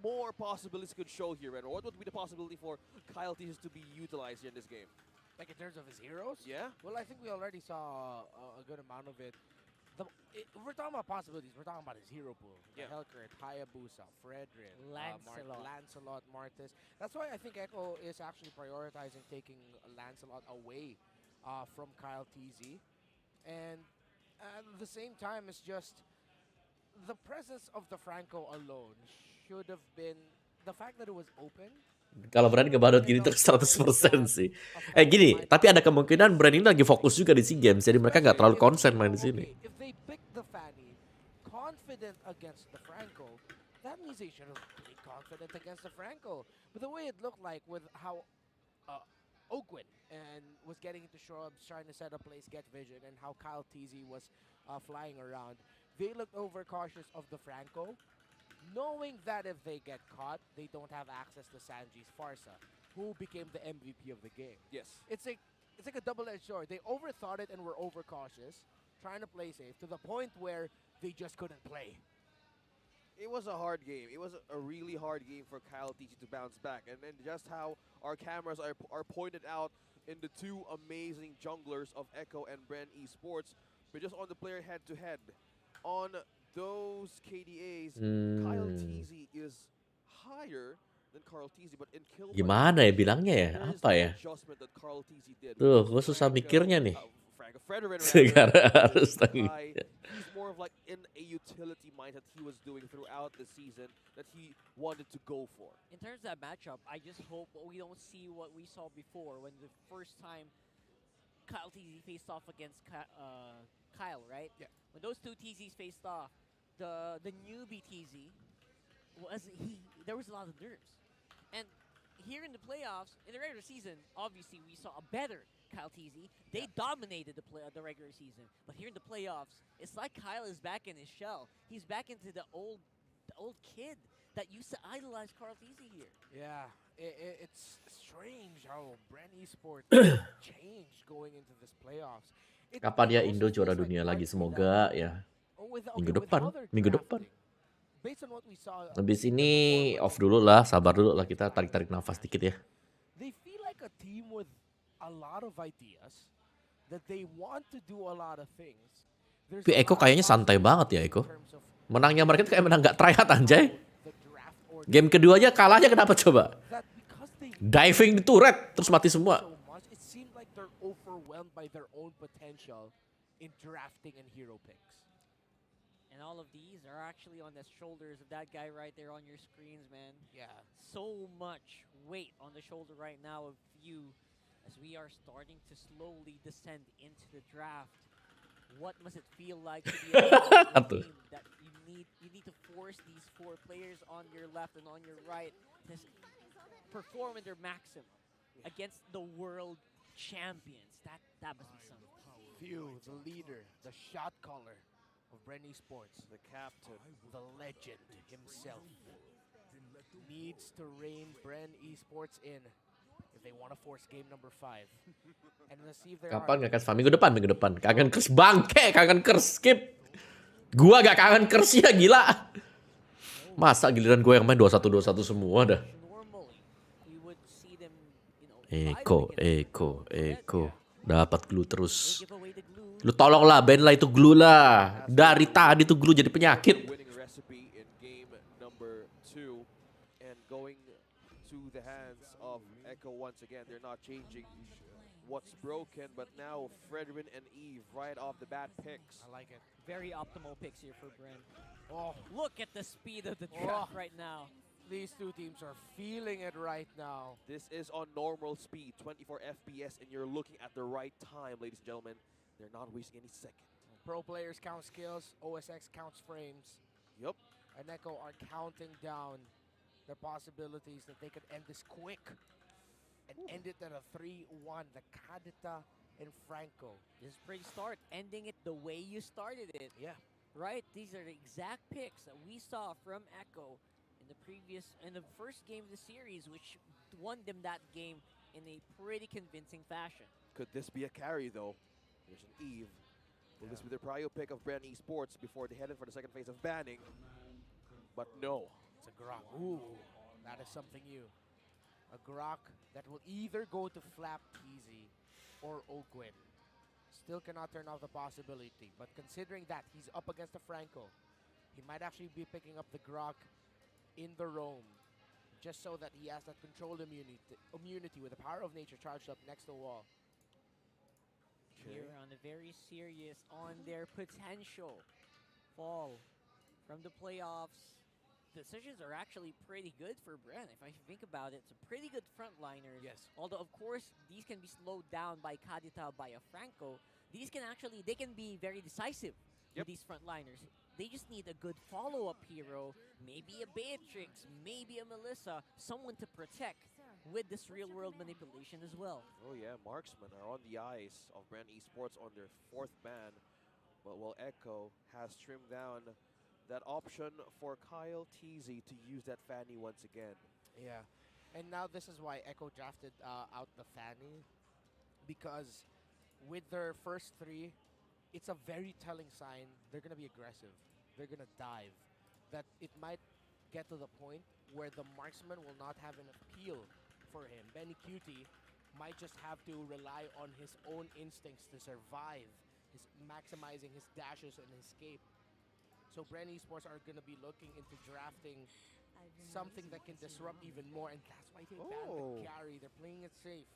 Speaker 5: more possibilities could show here, Ren? Or what would be the possibility for Kyle Thesis to be utilized here in this game?
Speaker 4: Like in terms of his heroes?
Speaker 5: Yeah.
Speaker 4: Well, I think we already saw a good amount of it. We're talking about possibilities. We're talking about his hero pool.
Speaker 5: Yeah.
Speaker 4: Helkert, Hayabusa, Fredrin,
Speaker 6: Lancelot.
Speaker 4: Martis. That's why I think Echo is actually prioritizing taking Lancelot away from Kyle TZ. And at the same time, it's just the presence of the Franco alone should have been the fact that it was open.
Speaker 3: Kalau BREN ngebadut gini terus 100% sih. Gini, tapi ada kemungkinan BREN ini lagi fokus juga di SEA Games, jadi mereka nggak terlalu konsen main di sini.
Speaker 4: If they pick the Fanny confident against the Franco, that means they should have played confident against the Franco. But the way it looked like with how Oakwin and was getting into shrubs, trying to set up place, get vision, and how Kyle TZ was flying around, they looked overcautious of the Franco, knowing that if they get caught, they don't have access to Sanji's Farsa, who became the MVP of the game.
Speaker 5: Yes.
Speaker 4: It's like a double-edged sword. They overthought it and were overcautious, trying to play safe, to the point where they just couldn't play.
Speaker 5: It was a hard game. It was a really hard game for Kyle TC to bounce back. And then just how our cameras are pointed out in the two amazing junglers of Echo and BREN Esports, but just on the player head-to-head. On those KDAs, Kyle TZ is higher than Carl TZ, but in kill
Speaker 3: Gimana ya bilangnya ya? Apa ya? Tuh, gue susah mikirnya nih. Sekarang harus
Speaker 5: He's more of like in a utility mindset he was doing throughout the season that he wanted to go for.
Speaker 6: In terms of that matchup, I just hope we don't see what we saw before when the first time Kyle TZ faced off against Kyle, right?
Speaker 4: Yeah.
Speaker 6: When those two TZs faced off, the newbie TZ there was a lot of nerves. And here in the playoffs, in the regular season, obviously we saw a better Kyle TZ. They dominated the regular season. But here in the playoffs, it's like Kyle is back in his shell. He's back into the old kid that used to idolize Carl TZ here.
Speaker 4: Yeah, it's strange how BREN Esports changed going into this playoffs.
Speaker 3: Kapan
Speaker 4: It
Speaker 3: ya
Speaker 4: also
Speaker 3: Indo juara
Speaker 4: feels like
Speaker 3: dunia lagi?
Speaker 4: partly that
Speaker 3: Semoga ya. Minggu
Speaker 4: with
Speaker 3: depan.
Speaker 4: how they're
Speaker 3: Minggu depan.
Speaker 4: drafting, based on what we saw
Speaker 3: Habis
Speaker 4: either
Speaker 3: ini
Speaker 4: before
Speaker 3: off
Speaker 4: or
Speaker 3: dulu lah, sabar dulu lah, kita tarik-tarik nafas dikit ya.
Speaker 4: they feel like a team with a lot of ideas that they want to do a lot of things. There's
Speaker 3: Tapi
Speaker 4: a
Speaker 3: Echo
Speaker 4: lot of
Speaker 3: kayaknya santai banget ya,
Speaker 4: possibilities
Speaker 3: Echo.
Speaker 4: in terms of
Speaker 3: Menangnya mereka tuh kayak menang gak try hard anjay.
Speaker 4: the draft order
Speaker 3: Game kedua aja kalahnya kenapa coba?
Speaker 4: that because they
Speaker 3: Diving di turret terus mati semua.
Speaker 4: so much, it seemed like they're overwhelmed by their own potential in drafting and hero picks.
Speaker 6: And all of these are actually on the shoulders of that guy right there on your screens, man.
Speaker 4: Yeah.
Speaker 6: So much weight on the shoulder right now of you as we are starting to slowly descend into the draft. What must it feel like to be a team that you need to force these 4 players on your left and on your right to perform in their maximum against the world champions? That must be something.
Speaker 4: Few, the leader, the shot caller of BREN Esports, the captain, the legend himself, needs to rein BREN Esports in if they want to force game number 5. And let's see if they're
Speaker 3: Kapan gak kasih minggu depan. Kangen kers bangke, kangen kers skip. Gua gak kangen kers ya gila. Masa giliran gue yang main 21-21 semua dah. Eko. Dapat glue terus. Lu tolonglah, ban lah itu glue lah. Dari tadi tuh glue jadi penyakit.
Speaker 5: Winning recipe in game number 2 and going to the hands of Echo once again. They're not changing what's broken, but now Fredrin and Eve right off the bat picks.
Speaker 4: I like it.
Speaker 6: Very optimal picks here for BREN. Oh, look at the speed of the draft right now.
Speaker 4: These two teams are feeling it right now.
Speaker 5: This is on normal speed, 24 FPS, and you're looking at the right time, ladies and gentlemen. They're not wasting any second.
Speaker 4: Pro players count skills, OSX counts frames.
Speaker 5: Yup.
Speaker 4: And Echo are counting down the possibilities that they could end this quick and end it at a 3-1. The Kadita and Franco.
Speaker 6: This is a pretty start, ending it the way you started it.
Speaker 4: Yeah.
Speaker 6: Right? These are the exact picks that we saw from Echo in the first game of the series, which won them that game in a pretty convincing fashion.
Speaker 5: Could this be a carry, though? There's an Eve. Will this be their prio pick of BREN Esports before they head in for the second phase of banning? But no.
Speaker 4: It's a Grok. Ooh, that is something new. A Grok that will either go to Flap Teasy or Ogwin. Still cannot turn off the possibility. But considering that he's up against a Franco, he might actually be picking up the Grok in the roam, just so that he has that control immunity with the power of nature charged up next to the wall.
Speaker 6: Here on the very serious on their potential fall from the playoffs. Decisions are actually pretty good for BREN. If I think about it, it's a pretty good frontliners.
Speaker 4: Yes.
Speaker 6: Although, of course, these can be slowed down by Kadita, by a Franco. They can be very decisive with these frontliners. They just need a good follow-up hero, maybe a Beatrix, maybe a Melissa, someone to protect with this real-world manipulation as well.
Speaker 5: Oh yeah, marksmen are on the ice of BREN Esports on their 4th ban. But while Echo has trimmed down that option for Kyle TZ to use that Fanny once again.
Speaker 4: Yeah, and now this is why Echo drafted out the Fanny, because with their first 3, it's a very telling sign they're going to be aggressive. They're going to dive. That it might get to the point where the marksman will not have an appeal for him. Benny Cutie might just have to rely on his own instincts to survive, maximizing his dashes and escape. So BREN Esports are going to be looking into drafting something that can disrupt even more, and that's why they banned the carry. They're playing it safe.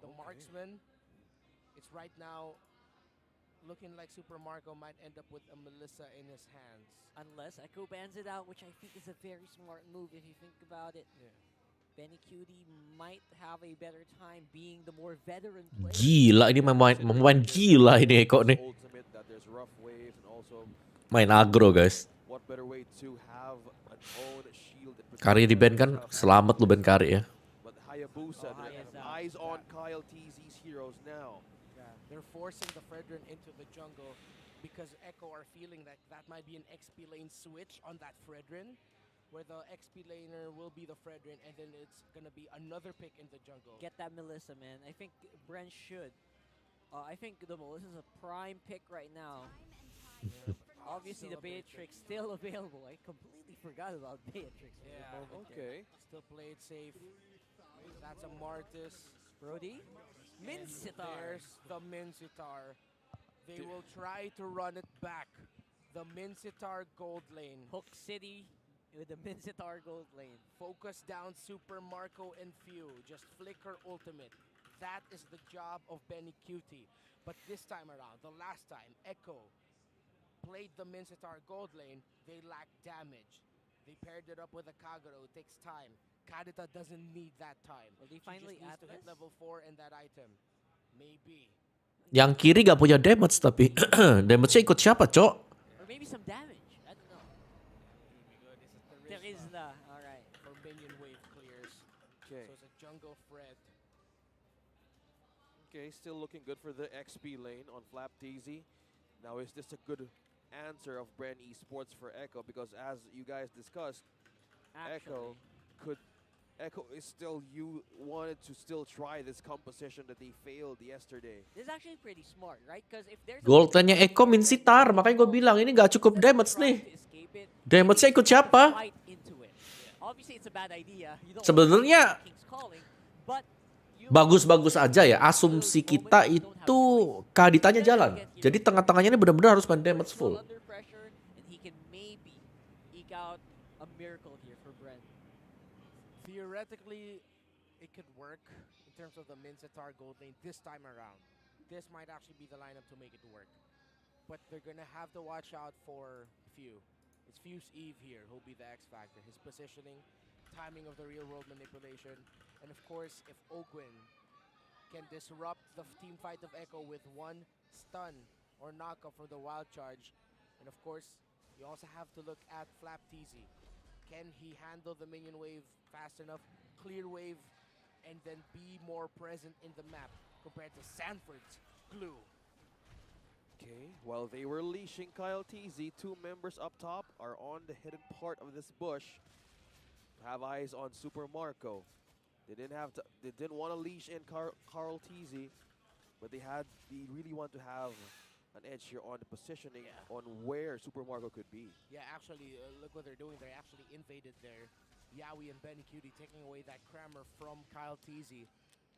Speaker 4: The marksman, it's right now looking like Super Marco might end up with a Melissa in his hands.
Speaker 6: Unless Echo bans it out, which I think is a very smart move if you think about it.
Speaker 4: Yeah.
Speaker 6: Benny Cutie might have a better time being the more veteran player.
Speaker 3: Gila, ini main gila ini Eko nih.
Speaker 5: Ultimate that there's rough waves and also
Speaker 3: Main agro, guys.
Speaker 5: what better way to have an own shield.
Speaker 3: Kari di ban kan, selamat lu ban Kari ya.
Speaker 5: But Hayabusa, eyes on Kyle TZ's heroes now.
Speaker 4: They're forcing the Fredrin into the jungle because Echo are feeling that that might be an XP lane switch on that Fredrin. where the XP laner will be the Fredrin, and then it's gonna be another pick in the jungle.
Speaker 6: Get that Melissa, man. I think BREN should. I think the Melissa is a prime pick right now. Obviously, the Beatrix still available. I completely forgot about Beatrix. For the moment there.
Speaker 4: Still play it safe. That's a Martis.
Speaker 6: Brody. Mincitar.
Speaker 4: There's the Mincitar. They will try to run it back. The Mincitar gold lane.
Speaker 6: Hook City with the Mincitar gold lane.
Speaker 4: Focus down Super Marco and Few. Just flicker ultimate. That is the job of Benny Cutie. But this time around, the last time, Echo played the Mincitar gold lane, they lacked damage. They paired it up with a Kagero. It takes time. Kadita doesn't need that time.
Speaker 6: Will they
Speaker 4: She
Speaker 6: finally
Speaker 4: just needs
Speaker 6: add
Speaker 4: to hit
Speaker 6: this?
Speaker 4: level 4 and that item. Maybe.
Speaker 3: Yang kiri gak punya damage tapi damage-nya ikut siapa, Cok?
Speaker 6: Or maybe some damage. I don't know. There is the. Alright.
Speaker 4: For minion wave clears.
Speaker 5: Okay.
Speaker 4: So it's a jungle Fred.
Speaker 5: Okay, still looking good for the XP lane on Flap TZ. Now, is this a good answer of BREN Esports for Echo? Because as you guys discussed, Echo is still, you wanted to still try this composition that they failed yesterday.
Speaker 6: This is actually pretty smart, right? Because if there's
Speaker 3: Gold-nya Echo Mincitar, makanya gue bilang ini gak cukup damage nih. Damage-nya ikut siapa?
Speaker 6: Obviously, it's a bad idea. You don't
Speaker 3: Sebenarnya
Speaker 6: King's calling, but
Speaker 3: bagus-bagus aja ya. Asumsi kita itu Kaditanya jalan. Jadi tengah-tengahnya ini benar-benar harus main damage full.
Speaker 6: under pressure, and he can maybe eke out a miracle here for BREN.
Speaker 4: Theoretically, it could work in terms of the Mincitar gold lane this time around. This might actually be the lineup to make it work. But they're going to have to watch out for Few. It's Few's Eve here who'll be the X factor. His positioning, timing of the real world manipulation, and of course, if Ogwin can disrupt the team fight of Echo with one stun or knockup for the wild charge, and of course, you also have to look at Flap TZ. Can he handle the minion wave fast enough, clear wave, and then be more present in the map compared to Sanford's glue?
Speaker 5: Okay, while they were leashing Kyle TZ, two members up top are on the hidden part of this bush. Have eyes on Super Marco. They didn't want to leash in Carl TZ, but they really want to have an edge here on the positioning on where Super Marco could be.
Speaker 4: Yeah, actually, look what they're doing. They actually invaded there. Yawi and Benny Cutie taking away that Crammer from Kyle TZ.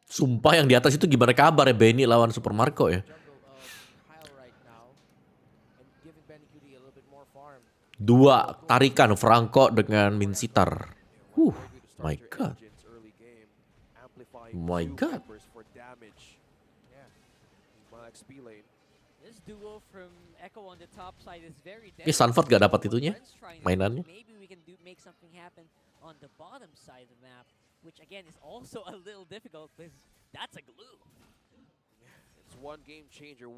Speaker 3: Sumpah yang di atas itu gimana kabar ya Benny lawan Super Marco ya? Dua tarikan Franco dengan Mincitar. My god. My god.
Speaker 6: This duo from Echo on the top side is very
Speaker 3: Sanford gak dapat itunya mainannya.
Speaker 6: Maybe we can make something happen on the bottom side of the map, which again is also a little difficult because that's a glue.
Speaker 5: It's one game changer,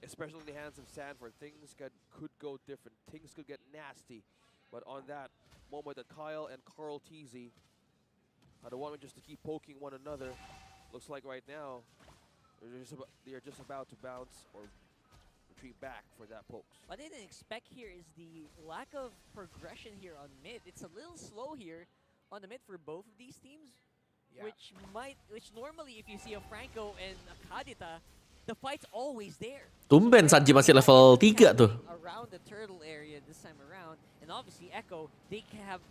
Speaker 5: especially in the hands of Sanford. Things could go different. Things could get nasty. But on that moment that Kyle and Carl TZ don't want just to keep poking one another, looks like right now they're just about to bounce or retreat back for that pokes.
Speaker 6: What I didn't expect here is the lack of progression here on mid. It's a little slow here on the mid for both of these teams, which normally if you see a Franco and a Kadita, the fight's always there.
Speaker 3: Tumben Sanji masih level 3 tuh.
Speaker 6: Around the turtle area this time around, and obviously Echo, they can have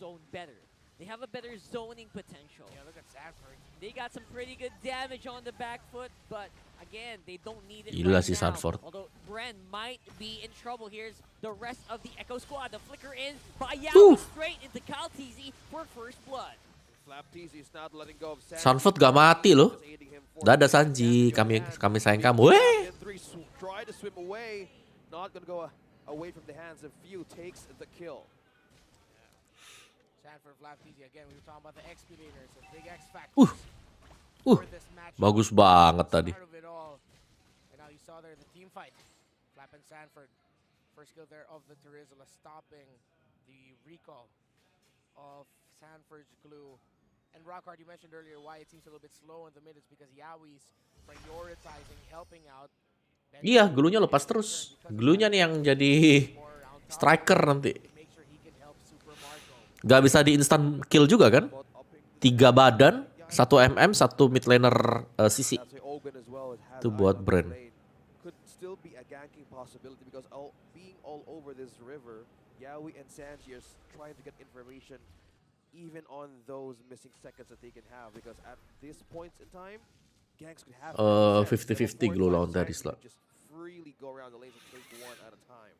Speaker 6: zone better. They have a better zoning potential.
Speaker 4: Yeah, look at Sanford.
Speaker 6: They got some pretty good damage on the back foot, but again, they don't need it
Speaker 3: Gila
Speaker 6: right
Speaker 3: si
Speaker 6: now.
Speaker 3: Sanford.
Speaker 6: Although BREN might be in trouble. Here's the rest of the Echo squad. The flicker in by Yawi straight into Kyle TZ for first blood.
Speaker 5: Flap TZ is not letting go of
Speaker 3: Sanford gak mati loh. Dadah Sanji, kami sayang kamu.
Speaker 5: Try to swim away, not gonna go away from the hands of Few, takes the kill.
Speaker 4: Sanford, Flap TZ again. We were talking about the XP leaders, the big X factor.
Speaker 3: Bagus banget tadi.
Speaker 4: And now you saw there the team fight. Flap and Sanford. First kill there of the Terizla, stopping the recall of Sanford's glue. And Rockhard, you mentioned earlier why it seems a little bit slow in the mid. It's because Yawi's prioritizing, helping out.
Speaker 3: Iya, glunya lepas terus. Glunya nih yang jadi striker nanti.
Speaker 4: Make sure he can help Super Marco.
Speaker 3: Gak bisa di instant kill juga kan? 3 badan, 1 MM, 1 mid laner sisi. Itu buat BREN.
Speaker 5: Could still be a ganking possibility because being all over this river, Yawi and Sanji are trying to get information even on those missing seconds that they can have, because at this point in time, gangs could have
Speaker 3: 50-50 glow lawan Darius lah.
Speaker 5: just freely go around the lanes and take one at a time.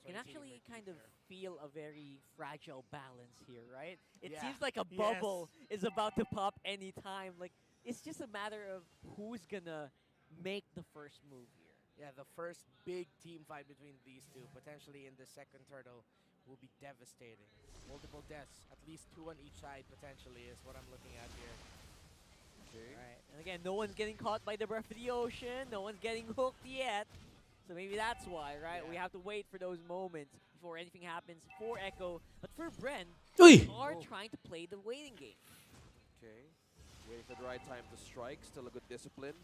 Speaker 6: You can actually kind of feel a very fragile balance here, right? It
Speaker 4: Yeah.
Speaker 6: seems like a bubble is about to pop anytime. Like, it's just a matter of who's gonna make the first move here.
Speaker 4: Yeah, the first big team fight between these two, potentially in the second turtle, will be devastating. Multiple deaths, at least 2 on each side potentially is what I'm looking at here.
Speaker 6: Right. And again, no one's getting caught by the breath of the ocean. No one's getting hooked yet. So maybe that's why, right? We have to wait for those moments before anything happens for Echo. But for BREN, they are trying to play the waiting game.
Speaker 5: Okay, waiting for the right time to strike. Still a good discipline.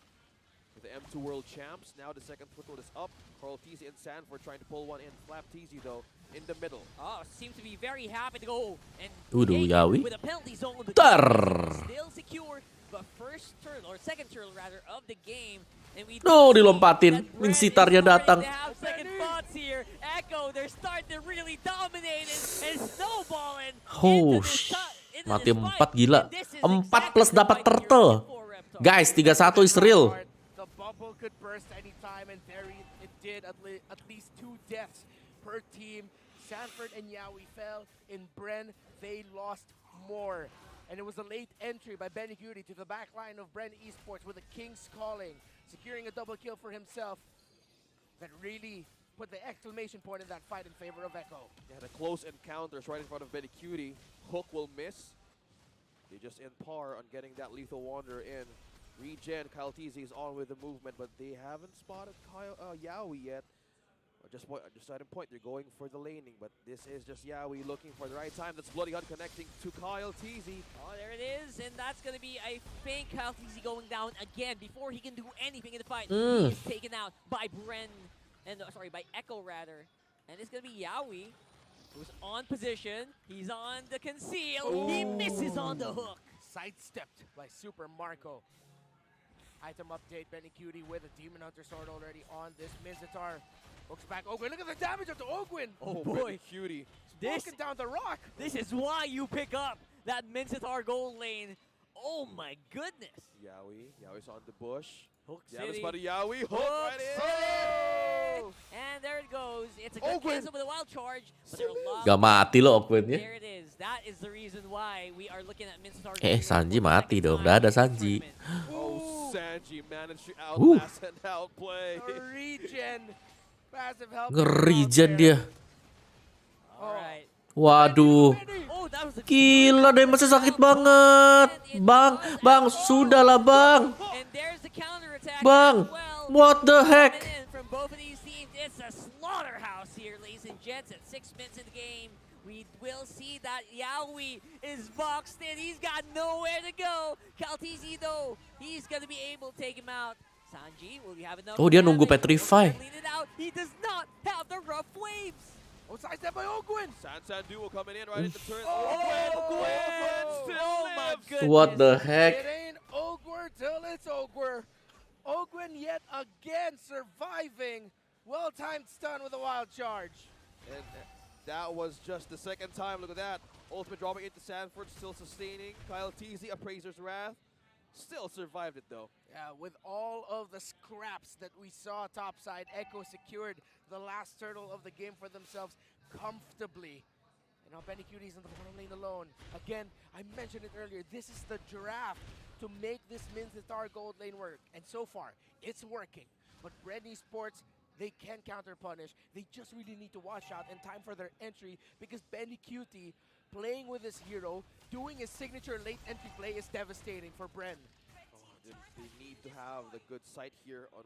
Speaker 5: With the M2 World Champs, now the second foothold is up. Carl TZ and Sanford trying to pull one in. Flap TZ though, in the middle.
Speaker 6: Oh, seems to be very happy to go and
Speaker 3: Udah,
Speaker 6: take
Speaker 3: Yawi.
Speaker 6: with a penalty zone. The
Speaker 3: Tar.
Speaker 6: still secure, but first turtle or second turtle rather of the game. And we
Speaker 3: No, dilompatin. Min sitarnya datang.
Speaker 6: They have second thoughts here. Echo, they're starting to really dominate and snowballing.
Speaker 3: Oh, mati 4 gila. 4 plus dapat turtle. Guys, 3-1 is real.
Speaker 4: The bubble could burst anytime, and there it did. At least 2 deaths per team. Sanford and Yawi fell. In BREN, they lost more. And it was a late entry by Benny Cutie to the back line of BREN Esports with a King's Calling, securing a double kill for himself. That really put the exclamation point in that fight in favor of Echo.
Speaker 5: They had a close encounters right in front of Benny Cutie. Hook will miss. They just in par on getting that Lethal Wanderer in. Regen, Kyle TZ is on with the movement, but they haven't spotted Yawi yet. Just at a point, they're going for the laning, but this is just Yawi looking for the right time. That's Bloody Hunt connecting to Kyle TZ.
Speaker 6: Oh, there it is, and that's going to be, I think, Kyle TZ going down again before he can do anything in the fight. He's taken out by BREN, and sorry, by Echo rather. And it's going to be Yawi, who's on position. He's on the conceal. He misses on the hook.
Speaker 4: Sidestepped by Super Marco. Item update, Benny Cutie with a Demon Hunter sword already on this Minotaur. Looks back, Ogwin, look at the damage of the Ogwin!
Speaker 6: Oh boy.
Speaker 5: Benny Cutie.
Speaker 4: Walking down the rock!
Speaker 6: This is why you pick up that Minotaur gold lane. Oh my goodness.
Speaker 5: Yawi's on the bush.
Speaker 6: Hook
Speaker 5: Yawi's
Speaker 6: City.
Speaker 5: buddy Yawi. Hook right in!
Speaker 6: City! And there it goes. It's a good cancel with a wild charge. But there are lots.
Speaker 3: Gak mati loh Okwin ya.
Speaker 6: There it is. That is the reason why we are looking at Minotaur.
Speaker 3: Sanji mati dong. Udah ada Sanji.
Speaker 5: Oh, Sanji managed to outlast and outplay.
Speaker 4: Regen. Massive help.
Speaker 3: Nge-regen dia.
Speaker 6: Alright.
Speaker 3: Waduh.
Speaker 6: Oh, that was a
Speaker 3: Gila deh, masih sakit banget. Bang, sudahlah bang.
Speaker 6: And there's the counter attack.
Speaker 3: Bang, what the heck?
Speaker 6: From both of these teams, it's a slaughterhouse here, ladies and gents. At 6 minutes in the game, we will see that Yawi is boxed in. He's got nowhere to go. Kaltizi, though, he's going to be able to take him out. Sanji, will you have enough?
Speaker 3: Oh, dia nunggu Petrify.
Speaker 6: He does not have the rough waves.
Speaker 4: Oh, sidestep by Ogwin.
Speaker 5: San Duo coming in right in the turn.
Speaker 4: Ogwin still lives.
Speaker 3: What the heck?
Speaker 4: It ain't Ogwer till it's Ogwer. Ogwin yet again surviving. Well-timed stun with a wild charge.
Speaker 5: And that was just the second time. Look at that. Ultimate dropping into Sanford, still sustaining. Kyle TZ, Appraiser's Wrath. Still survived it though.
Speaker 4: Yeah, with all of the scraps that we saw topside, Echo secured the last turtle of the game for themselves comfortably. And now Benny Cutie's in the bottom lane alone. Again, I mentioned it earlier, this is the draft to make this Minotaur gold lane work. And so far, it's working. But BREN Esports, they can counter-punish. They just really need to watch out in time for their entry, because Benny Cutie, playing with his hero, doing his signature late entry play is devastating for BREN.
Speaker 5: They need to have the good sight here on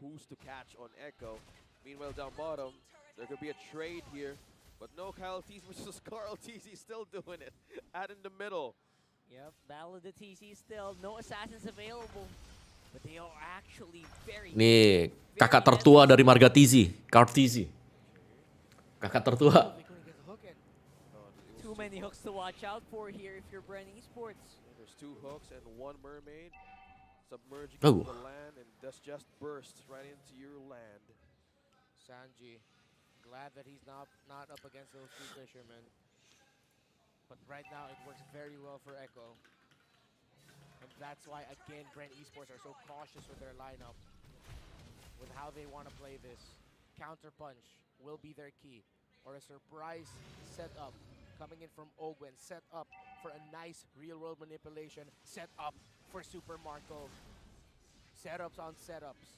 Speaker 5: who's to catch on Echo. Meanwhile, down bottom, there could be a trade here. But no, Kyle TZ versus Carl TZ still doing it. Out in the middle.
Speaker 6: Yep, battle of the TC still. No assassins available. But they are actually very...
Speaker 3: Nih, kakak tertua dari Marga TZ, Carl TZ. Kakak tertua.
Speaker 6: too many hooks to watch out for here if you're BREN Esports.
Speaker 5: And there's 2 hooks and 1 mermaid submerging
Speaker 3: Oh.
Speaker 5: into the land, and that's just burst right into your land.
Speaker 4: Sanji, glad that he's not up against those 2 fishermen. But right now it works very well for Echo. And that's why, again, BREN Esports are so cautious with their lineup, with how they want to play this. Counter punch will be their key, or a surprise setup coming in from Ogwen, set up for a nice real-world manipulation, set up for Super Marco. Setups on setups.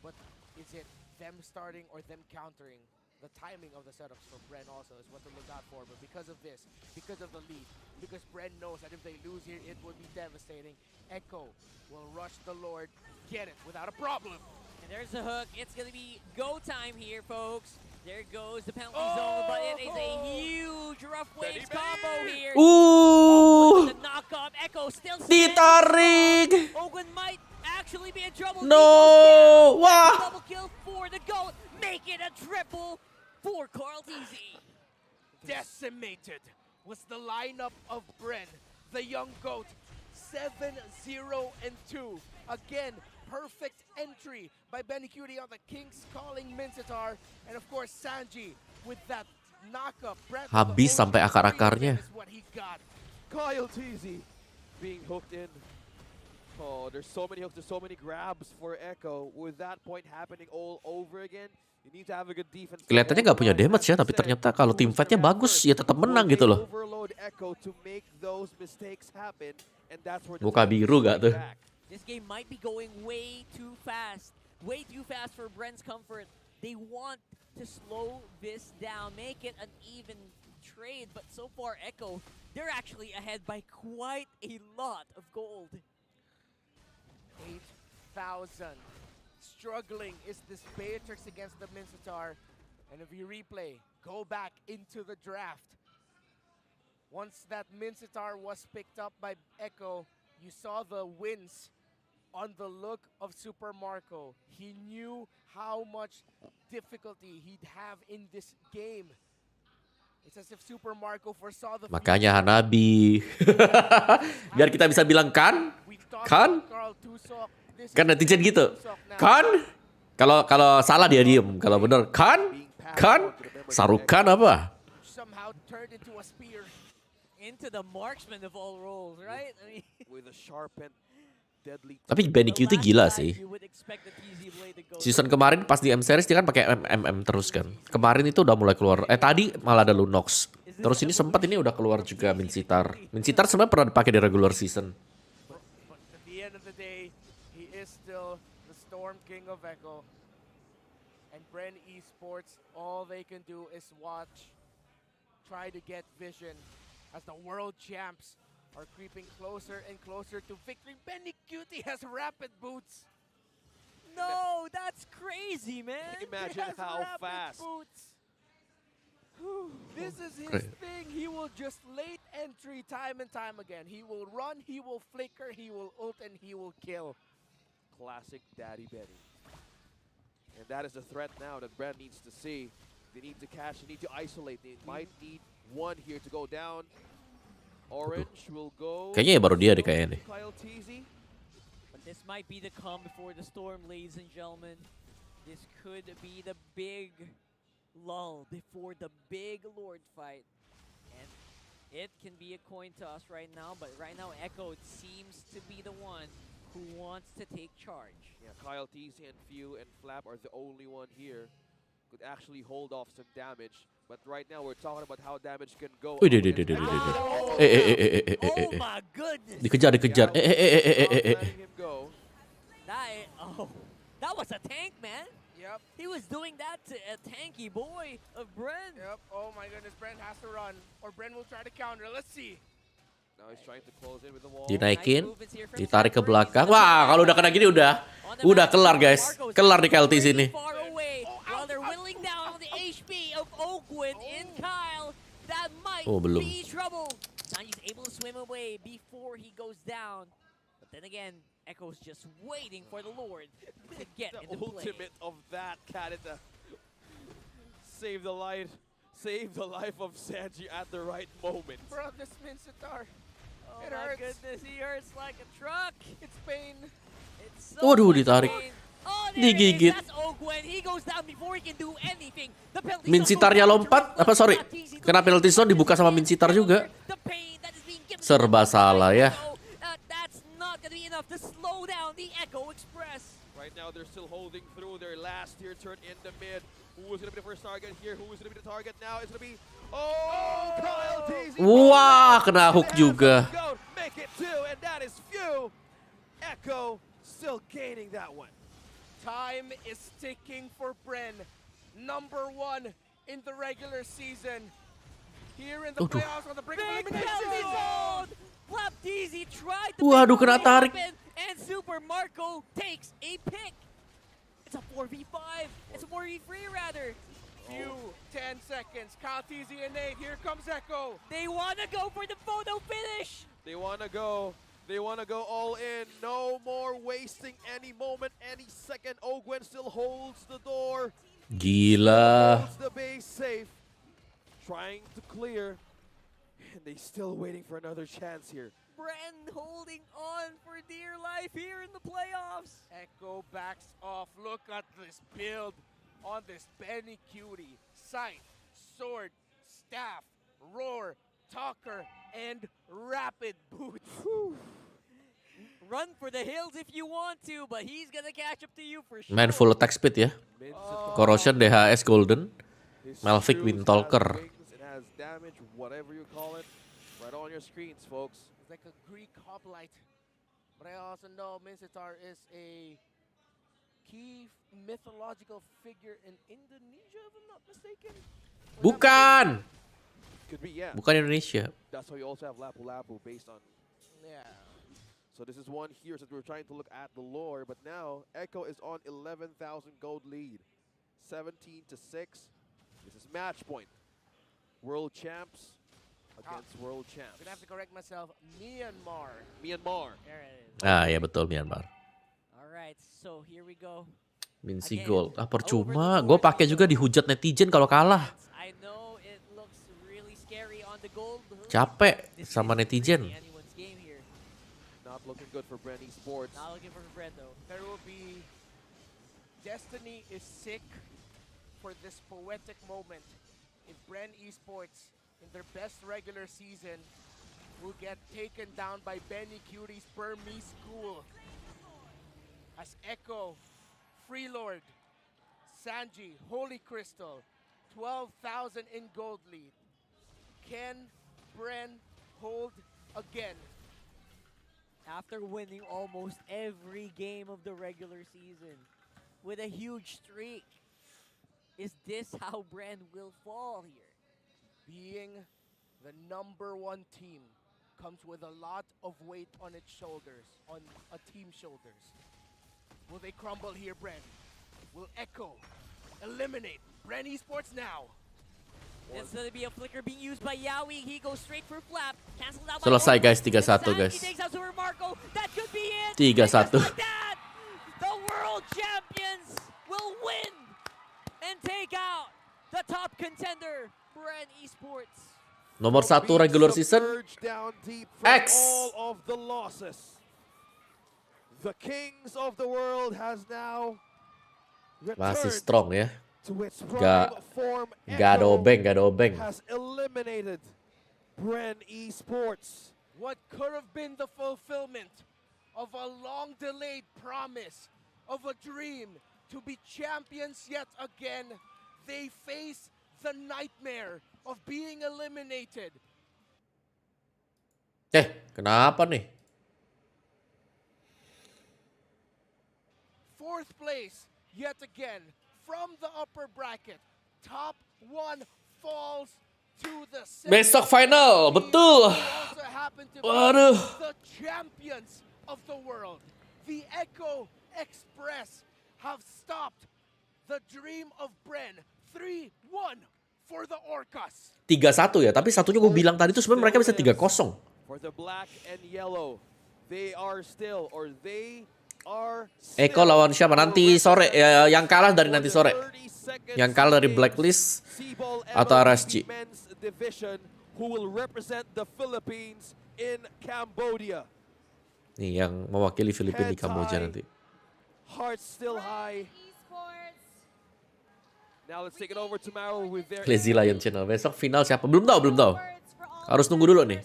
Speaker 4: But is it them starting or them countering? The timing of the setups for BREN also is what to look out for. But because of this, because of the lead, because BREN knows that if they lose here, it would be devastating, Echo will rush the Lord, get it without a problem.
Speaker 6: And there's the hook. It's going to be go time here, folks. There goes the penalty zone, but it is a huge rough waves combo here.
Speaker 3: Ooh!
Speaker 6: The knockoff, Echo still
Speaker 3: Ditarik!
Speaker 6: Ogwen might actually be in trouble.
Speaker 3: No! Wah!
Speaker 6: Double kill for the GOAT. Make it a triple for Carl TZ.
Speaker 4: Decimated was the lineup of BREN, the young GOAT, 7-0-2. Again, perfect entry by Benny Cutie on the King's Calling Mincetar. And of course, Sanji with that knockup.
Speaker 3: Habis sampai akar-akarnya.
Speaker 5: Kyle TZ being hooked in. Oh, there's so many hooks, there's so many grabs for Echo. With that point happening all over again, you need to have a good defense.
Speaker 3: Kelihatannya nggak punya damage ya, tapi ternyata kalau team fight-nya bagus, ya tetap menang gitu loh.
Speaker 5: Overload Echo to make those mistakes happen, and that's where the
Speaker 3: Muka biru gak tuh?
Speaker 6: This game might be going way too fast for BREN's comfort. They want to slow this down, make it an even trade, but so far Echo, they're actually ahead by quite a lot of gold.
Speaker 4: 8,000. Struggling is this Beatrix against the Mincetar. And if you replay, go back into the draft. Once that Mincetar was picked up by Echo, you saw the wins on the look of Super Marco. He knew how much difficulty he'd have in this game. It's as if Super Marco foresaw the
Speaker 3: Makanya Hanabi. Biar kita bisa bilang kan? Kan? Kan netizen gitu. Kan? Kalau salah dia diem. Kalau bener kan? Kan? Sarukan apa?
Speaker 4: Somehow turned into a spear.
Speaker 6: Into the marksman of all roles, right? I mean,
Speaker 5: with a sharpened deadly.
Speaker 3: Tapi Benny Cutie gila sih. Season kemarin pas di M Series dia kan pakai MM terus kan. Kemarin itu udah mulai keluar. Tadi malah ada Lunox. Terus ini sempat ini udah keluar juga Mincetar. Mincetar sebenarnya pernah dipakai di regular season.
Speaker 4: At the end of the day, he is still the Storm King of Echo. And BREN Esports, all they can do is watch, try to get vision as the world champs are creeping closer and closer to victory. Benny Cutie has rapid boots.
Speaker 6: No, that's crazy, man.
Speaker 5: Imagine how fast.
Speaker 4: Boots. This is his thing. He will just late entry time and time again. He will run, he will flicker, he will ult, and he will kill.
Speaker 5: Classic Daddy Benny. And that is the threat now that BREN needs to see. They need to catch, they need to isolate. They might need one here to go down. Orange will go.
Speaker 3: Kayaknya ya baru dia deh kayaknya nih.
Speaker 5: Kyle TZ.
Speaker 6: But this might be the calm before the storm, ladies and gentlemen. This could be the big lull before the big Lord fight. And it can be a coin toss right now, but right now Echo seems to be the one who wants to take charge.
Speaker 5: Yeah, Kyle TZ and Few and Flap are the only one here could actually hold off some damage. But right now we're talking about how damage can go.
Speaker 3: Oh
Speaker 6: my goodness.
Speaker 3: Dikejar.
Speaker 6: That was a tank, man.
Speaker 4: Yep.
Speaker 6: He was doing that to a tanky boy of BREN.
Speaker 4: Yep. Oh my goodness, BREN has to run, or BREN will try to counter. Let's see.
Speaker 5: Now he's trying to close in with the wall.
Speaker 3: Dinaikin, ditarik ke belakang. Wah, kalau udah kena gini udah kelar guys. Kelar di KLT sini.
Speaker 6: While they're whittling down the HP of Ogwen in Kyle, that might
Speaker 3: belum.
Speaker 6: be trouble. Sanji's able to swim away before he goes down. But then again, Echo's just waiting for the Lord to get
Speaker 5: the
Speaker 6: into play.
Speaker 5: ultimate of that, Kadita. Save the light, Save the life of Sanji at the right moment.
Speaker 4: Bro, this Mincetar.
Speaker 6: Oh
Speaker 4: It
Speaker 6: my
Speaker 4: hurts.
Speaker 6: goodness, he hurts like a truck.
Speaker 4: It's pain.
Speaker 6: It's so
Speaker 3: Waduh,
Speaker 6: much
Speaker 3: ditarik.
Speaker 6: pain. Oh, there
Speaker 3: Digigit.
Speaker 6: it is. That's Ogwen. He goes down before he can do anything. The penalty
Speaker 3: Mincetarnya lompat. Apa sorry? Kena penalty zone dibuka sama Mincetar juga.
Speaker 6: The pain that is being given
Speaker 3: Serba salah ya.
Speaker 6: that's not going to be enough to slow down the Echo Express.
Speaker 5: Right now, they're still holding through their last tier turn in the mid. Who is going to be the first target here? Who is going to be the target now? It's going to be... Oh, Kyle TZ.
Speaker 3: Wah, kena hook juga.
Speaker 5: Make it two, and that is few. Echo still gaining that one.
Speaker 4: Time is ticking for BREN. Number 1 in the regular season. Here in the playoffs on the brink of
Speaker 6: Big
Speaker 4: elimination.
Speaker 6: penalty zone. Flap DZ tried to
Speaker 3: Waduh,
Speaker 6: make
Speaker 3: kena
Speaker 6: it
Speaker 3: tarik.
Speaker 6: happen, and Super Marco takes a pick. It's a 4v5. It's a 4v3 rather.
Speaker 4: Few 10 seconds. Kyle TZ and Nate. Here comes Echo.
Speaker 6: They want to go for the photo finish.
Speaker 5: They want to go. They want to go all in. No more wasting any moment, any second. Ogwen still holds the door.
Speaker 3: Gila.
Speaker 5: Holds the base safe. Trying to clear. And they still waiting for another chance here.
Speaker 6: BREN holding on for dear life here in the playoffs.
Speaker 4: Echo backs off. Look at this build on this Benny Cutie. Sight, sword, staff, roar, talker, and rapid boots.
Speaker 6: Run for the hills if you want to, but he's gonna catch up to you for sure.
Speaker 3: Main full attack speed ya. Corrosion, DHS, Golden. Malphite, Windtalker.
Speaker 5: It has damage, whatever you call it, right on your screens, folks.
Speaker 4: It's like a Greek hoplite. But I also know Mincetar is a key mythological figure in Indonesia, if I'm not mistaken.
Speaker 3: Bukan.
Speaker 5: Could be, yeah.
Speaker 3: Bukan Indonesia.
Speaker 5: That's why you also have Lapu Lapu based on...
Speaker 4: Yeah.
Speaker 5: So this is one here, since we're trying to look at the lore, but now Echo is on 11,000 gold lead. 17-6. This is match point. World champs against world
Speaker 4: I'm
Speaker 5: champs.
Speaker 4: gonna have to correct myself. Myanmar.
Speaker 5: Myanmar.
Speaker 6: There it is.
Speaker 3: Ah, ya betul Myanmar.
Speaker 6: Alright, so here we go.
Speaker 3: Minci Gold. Ah, percuma. Gue pakai juga dihujat netizen kalau kalah.
Speaker 6: I know it looks really scary on the gold.
Speaker 3: Capek sama netizen.
Speaker 6: Anyone's game here.
Speaker 5: Not looking good for BREN Esports.
Speaker 6: Not looking for BREN though.
Speaker 4: There will be... Destiny is sick for this poetic moment. If BREN Esports, in their best regular season, will get taken down by Benny Cutie's Burmese school. As Echo, Freelord, Sanji, Holy Crystal, 12,000 in gold lead. Can BREN hold again?
Speaker 6: After winning almost every game of the regular season with a huge streak, is this how BREN will fall here?
Speaker 4: Being the number 1 team comes with a lot of weight on its shoulders, on a team's shoulders. Will they crumble here, BREN? Will Echo eliminate BREN Esports now?
Speaker 6: It's gonna be a flicker being used by Yawi. He goes straight for Flap. Cancels out by
Speaker 3: Selesai
Speaker 6: Ogwen.
Speaker 3: guys, 3-1 guys.
Speaker 6: He takes out Super Marco. That could be it.
Speaker 3: 3-1.
Speaker 6: Just like that, the world champions will win and take out the top contender, BREN Esports.
Speaker 3: Nomor 1 regular season.
Speaker 5: Down deep from
Speaker 3: X.
Speaker 5: all of the losses. The kings of the world has now
Speaker 3: Masih
Speaker 5: returned
Speaker 3: strong ya.
Speaker 5: to its
Speaker 3: Gak
Speaker 5: prime form.
Speaker 3: gak
Speaker 5: Echo
Speaker 3: dobeng, gak dobeng.
Speaker 5: has eliminated BREN Esports.
Speaker 4: What could have been the fulfillment of a long-delayed promise, of a dream to be champions yet again, they face the nightmare of being eliminated.
Speaker 3: Kenapa nih?
Speaker 4: 4th place yet again from the upper bracket. Top 1 falls to the
Speaker 3: Besok final, betul.
Speaker 4: also happen to be
Speaker 3: Waduh.
Speaker 4: the champions of the world. The Echo Express have stopped the dream of BREN. 3-1 for the Orcas.
Speaker 3: 3-1 ya, tapi satunya gue bilang tadi tuh sebenarnya mereka bisa 3-0.
Speaker 5: For the black and yellow, they are still, or they
Speaker 3: Echo lawan siapa? Nanti sore. Yang kalah dari nanti sore. Yang kalah dari Blacklist atau RSG.
Speaker 5: Who will represent the Philippines in Cambodia.
Speaker 3: Nih yang mewakili Filipina di Kamboja nanti.
Speaker 5: Hearts still high. Now let's take it over tomorrow with their
Speaker 3: Lazy Lion Channel. Besok final siapa? Belum tahu. Harus nunggu dulu nih.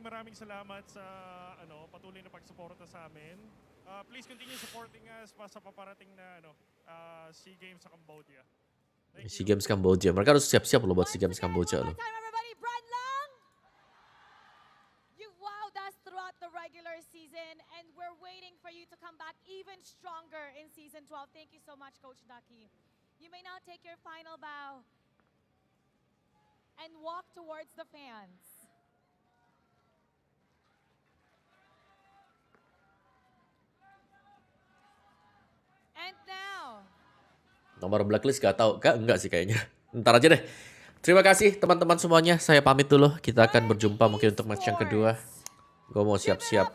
Speaker 12: Maraming salamat sa patuloy na pagsuporta sa amin. Please continue supporting us sa paparating na SEA Games sa Cambodia.
Speaker 3: SEA Games Kamboja. Mereka harus siap-siap loh buat SEA Games Kamboja loh.
Speaker 8: Throughout the regular season, and we're waiting for you to come back even stronger in season 12. Thank you so much, Coach Ducky. You may now take your final bow and walk towards the fans. And now,
Speaker 3: Nomor Blacklist gak tahu. Enggak sih kayaknya. Ntar aja deh. Terima kasih teman-teman semuanya. Saya pamit dulu. Kita akan berjumpa mungkin untuk match yang kedua. Gue mau siap-siap.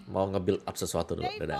Speaker 3: Mau nge-build up sesuatu dulu. Dadah.